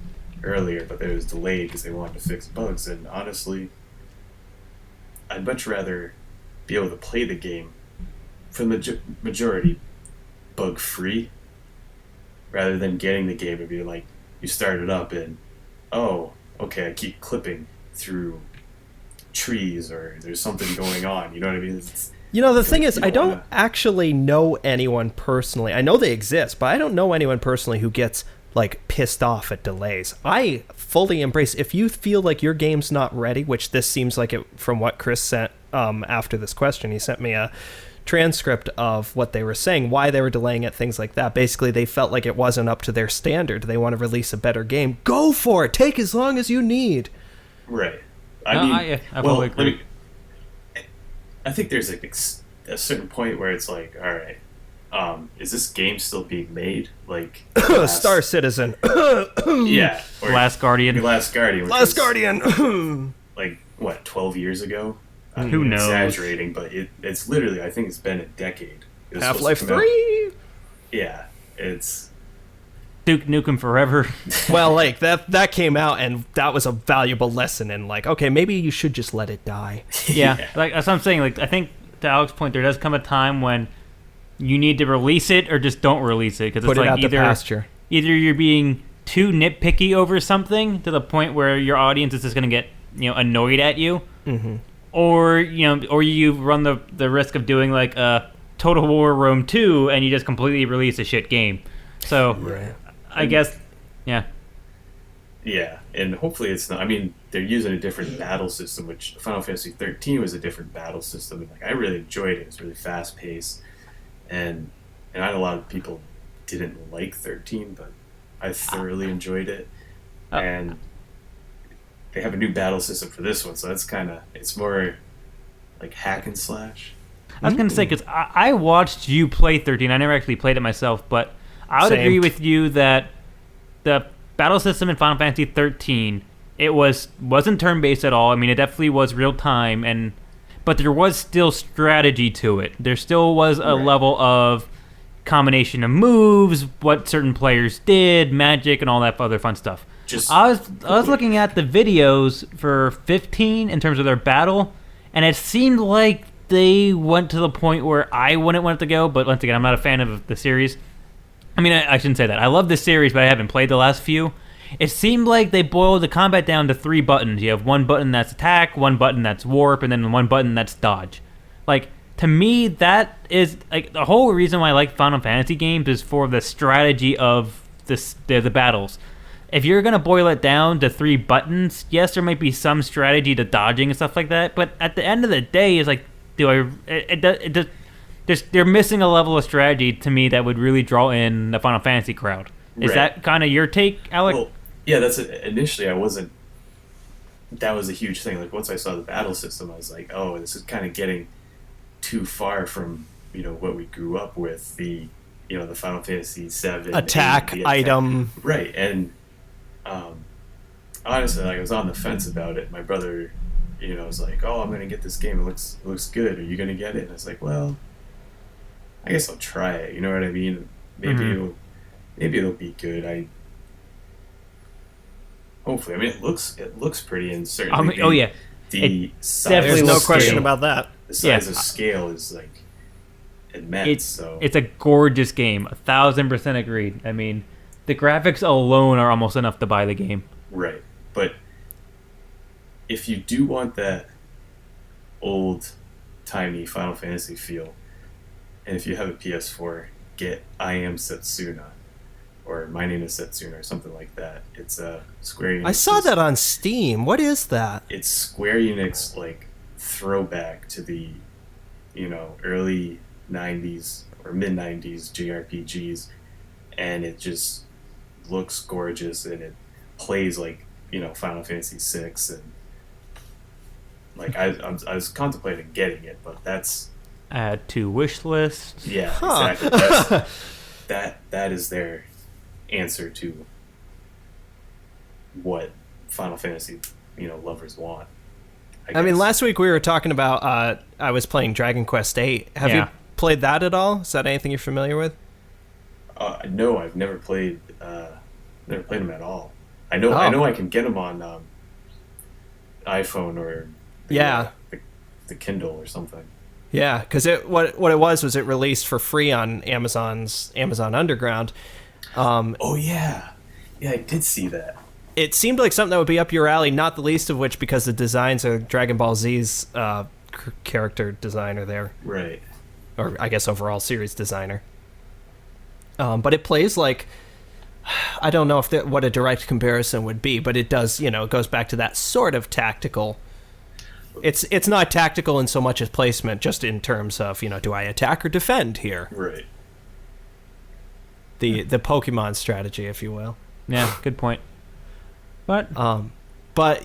C: earlier, but it was delayed because they wanted to fix bugs. And honestly, I'd much rather be able to play the game for the majority bug-free rather than getting the game and be like, you start it up and, oh, okay, I keep clipping through trees or there's something going on. You know what I mean?
A: The thing is, I don't actually know anyone personally. I know they exist, but I don't know anyone personally who gets, like, pissed off at delays. I fully embrace, if you feel like your game's not ready, which this seems like it from what Chris sent after this question. He sent me a transcript of what they were saying, why they were delaying it, things like that. Basically, they felt like it wasn't up to their standard. They want to release a better game. Go for it. Take as long as you need.
C: Right.
B: I fully agree.
C: I think there's a certain point where it's like, all right, is this game still being made? Like
A: Star Citizen.
C: Yeah. Or
B: Last Guardian.
C: Last Guardian.
A: Last Guardian.
C: Like, what, 12 years ago?
B: Who knows?
C: Exaggerating, but it's literally, I think it's been a decade.
A: Half-Life 3?
C: Yeah, it's
B: Duke Nukem Forever.
A: Well, like that came out, and that was a valuable lesson in like, okay, maybe you should just let it die.
B: Yeah, like that's what I'm saying. Like I think to Alex's point, there does come a time when you need to release it or just don't release it because it's like either you're being too nitpicky over something to the point where your audience is just going to get annoyed at you, or you run the risk of doing like a Total War Rome 2 and you just completely release a shit game. So I guess, yeah.
C: Yeah, and hopefully it's not. I mean, they're using a different battle system, which Final Fantasy 13 was a different battle system, and like I really enjoyed it. It's really fast paced, and I know a lot of people didn't like 13, but I thoroughly enjoyed it. And they have a new battle system for this one, so that's it's more like hack and slash.
B: I was gonna say because I watched you play 13. I never actually played it myself, but I would agree with you that the battle system in Final Fantasy 13, it wasn't turn-based at all. I mean, it definitely was real-time, but there was still strategy to it. There still was a level of combination of moves, what certain players did, magic, and all that other fun stuff. I was looking at the videos for 15 in terms of their battle, and it seemed like they went to the point where I wouldn't want it to go, but once again, I'm not a fan of the series. I mean, I shouldn't say that. I love this series, but I haven't played the last few. It seemed like they boiled the combat down to 3 buttons. You have one button that's attack, one button that's warp, and then one button that's dodge. Like, to me, that is like the whole reason why I like Final Fantasy games is for the strategy of the battles. If you're gonna boil it down to 3 buttons, yes, there might be some strategy to dodging and stuff like that. But at the end of the day, it's like, they're missing a level of strategy to me that would really draw in the Final Fantasy crowd. Is that kind of your take, Alec?
C: Well, yeah, initially I wasn't. That was a huge thing. Like once I saw the battle system, I was like, oh, this is kind of getting too far from what we grew up with, the Final Fantasy 7
A: attack item,
C: right? And honestly, like I was on the fence about it. My brother, was like, oh, I'm gonna get this game. It looks good. Are you gonna get it? And I was like, well, I guess I'll try it. You know what I mean? Maybe it'll be good. Hopefully. I mean, it looks pretty and certainly.
B: Oh yeah.
C: The size,
A: there's no question about that.
C: The size of scale is like immense.
B: It's a gorgeous game. 1,000% agreed. I mean, the graphics alone are almost enough to buy the game.
C: Right, but if you do want that old-timey Final Fantasy feel, and if you have a PS4, get I Am Setsuna, or My Name is Setsuna, or something like that. It's a Square Enix.
A: I saw that on Steam. What is that?
C: It's Square Enix, like, throwback to the, early 90s or mid-90s JRPGs, and it just looks gorgeous, and it plays like, Final Fantasy 6, and like, I was contemplating getting it, but that's...
B: Add to wish list.
C: Yeah, exactly. That is their answer to what Final Fantasy, lovers want. I mean,
A: last week we were talking about I was playing Dragon Quest VIII. Have you played that at all? Is that anything you're familiar with?
C: No, I've never played them at all. I know I can get them on iPhone or the Kindle or something.
A: Yeah, because what it was it released for free on Amazon Underground.
C: Oh yeah, I did see that.
A: It seemed like something that would be up your alley, not the least of which because the designs are Dragon Ball Z's character designer there.
C: Right.
A: Or I guess overall series designer. But it plays like, I don't know what a direct comparison would be, but it does, it goes back to that sort of tactical. It's not tactical in so much as placement, just in terms of, do I attack or defend here?
C: Right.
A: The Pokemon strategy, if you will.
B: Yeah, good point. But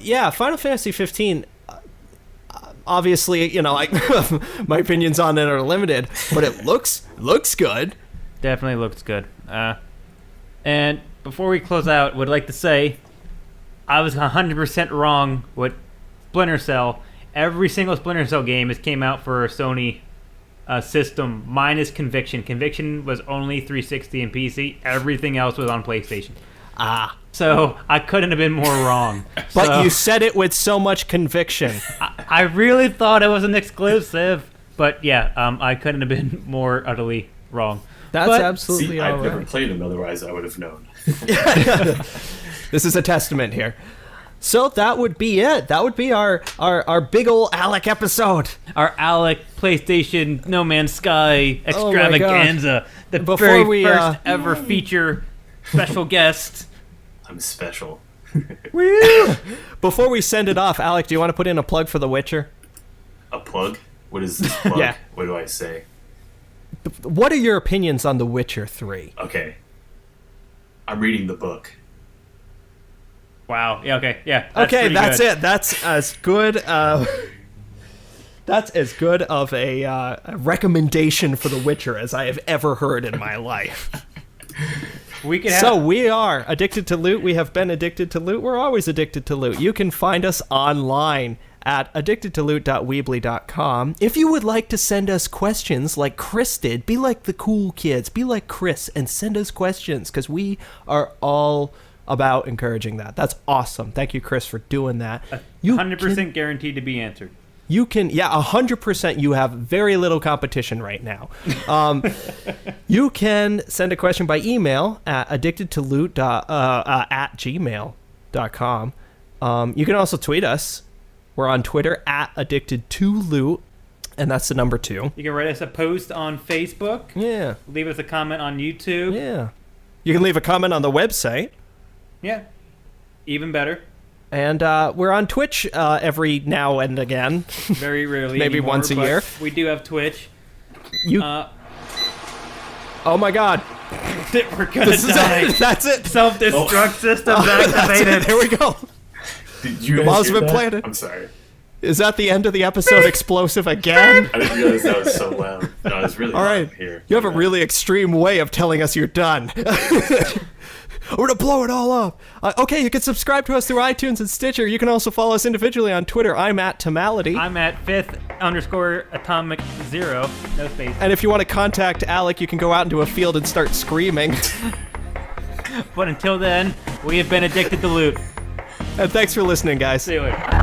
A: yeah, Final Fantasy 15, obviously, my opinions on it are limited, but it looks good.
B: Definitely looks good. And before we close out, would like to say I was 100% wrong with Splinter Cell. Every single Splinter Cell game has came out for Sony system minus Conviction. Conviction was only 360 and PC. Everything else was on PlayStation. So I couldn't have been more wrong.
A: But you said it with so much conviction.
B: I really thought it was an exclusive. But yeah, I couldn't have been more utterly wrong.
A: That's absolutely all right.
C: I've never played them, otherwise I would have known.
A: This is a testament here. So that would be it. That would be our big ol' Alec episode.
B: Our Alec PlayStation No Man's Sky Extravaganza. The
A: Before
B: very first ever feature special guest.
C: I'm special.
A: Before we send it off, Alec, do you want to put in a plug for The Witcher?
C: A plug? What is this plug?
A: Yeah.
C: What do I say?
A: What are your opinions on The Witcher 3?
C: Okay. I'm reading the book.
B: Wow. Yeah. Okay. Yeah.
A: That's it. That's as good. That's as good of a recommendation for The Witcher as I have ever heard in my life. So we are addicted to loot. We have been addicted to loot. We're always addicted to loot. You can find us online at addictedtoloot.weebly.com. If you would like to send us questions like Chris did, be like the cool kids, be like Chris, and send us questions, because we are all about encouraging that. That's awesome. Thank you, Chris, for doing that.
B: 100% guaranteed to be answered.
A: You can, 100%. You have very little competition right now. You can send a question by email at addictedtoloot at gmail.com. You can also tweet us. We're on Twitter at addictedtoloot, and that's the number 2.
B: You can write us a post on Facebook.
A: Yeah.
B: Leave us a comment on YouTube.
A: Yeah. You can leave a comment on the website.
B: Yeah. Even better.
A: And we're on Twitch every now and again.
B: Very rarely.
A: Maybe
B: anymore,
A: once a year.
B: We do have Twitch.
A: Oh my god.
B: We're gonna die.
A: That's it.
B: Self-destruct systems activated.
A: Here we go.
C: Did you
A: The
C: guys
A: bomb's
C: hear
A: been
C: that?
A: planted.
C: I'm sorry.
A: Is that the end of the episode? Explosive again?
C: I didn't realize that was so loud. No, it's really
A: All right.
C: loud here.
A: You have a really extreme way of telling us you're done. We're going to blow it all up. Okay, you can subscribe to us through iTunes and Stitcher. You can also follow us individually on Twitter. I'm at Tamality.
B: I'm at fifth_atomic0. No space.
A: And if you want to contact Alec, you can go out into a field and start screaming.
B: But until then, we have been addicted to loot.
A: And thanks for listening, guys.
B: See you later.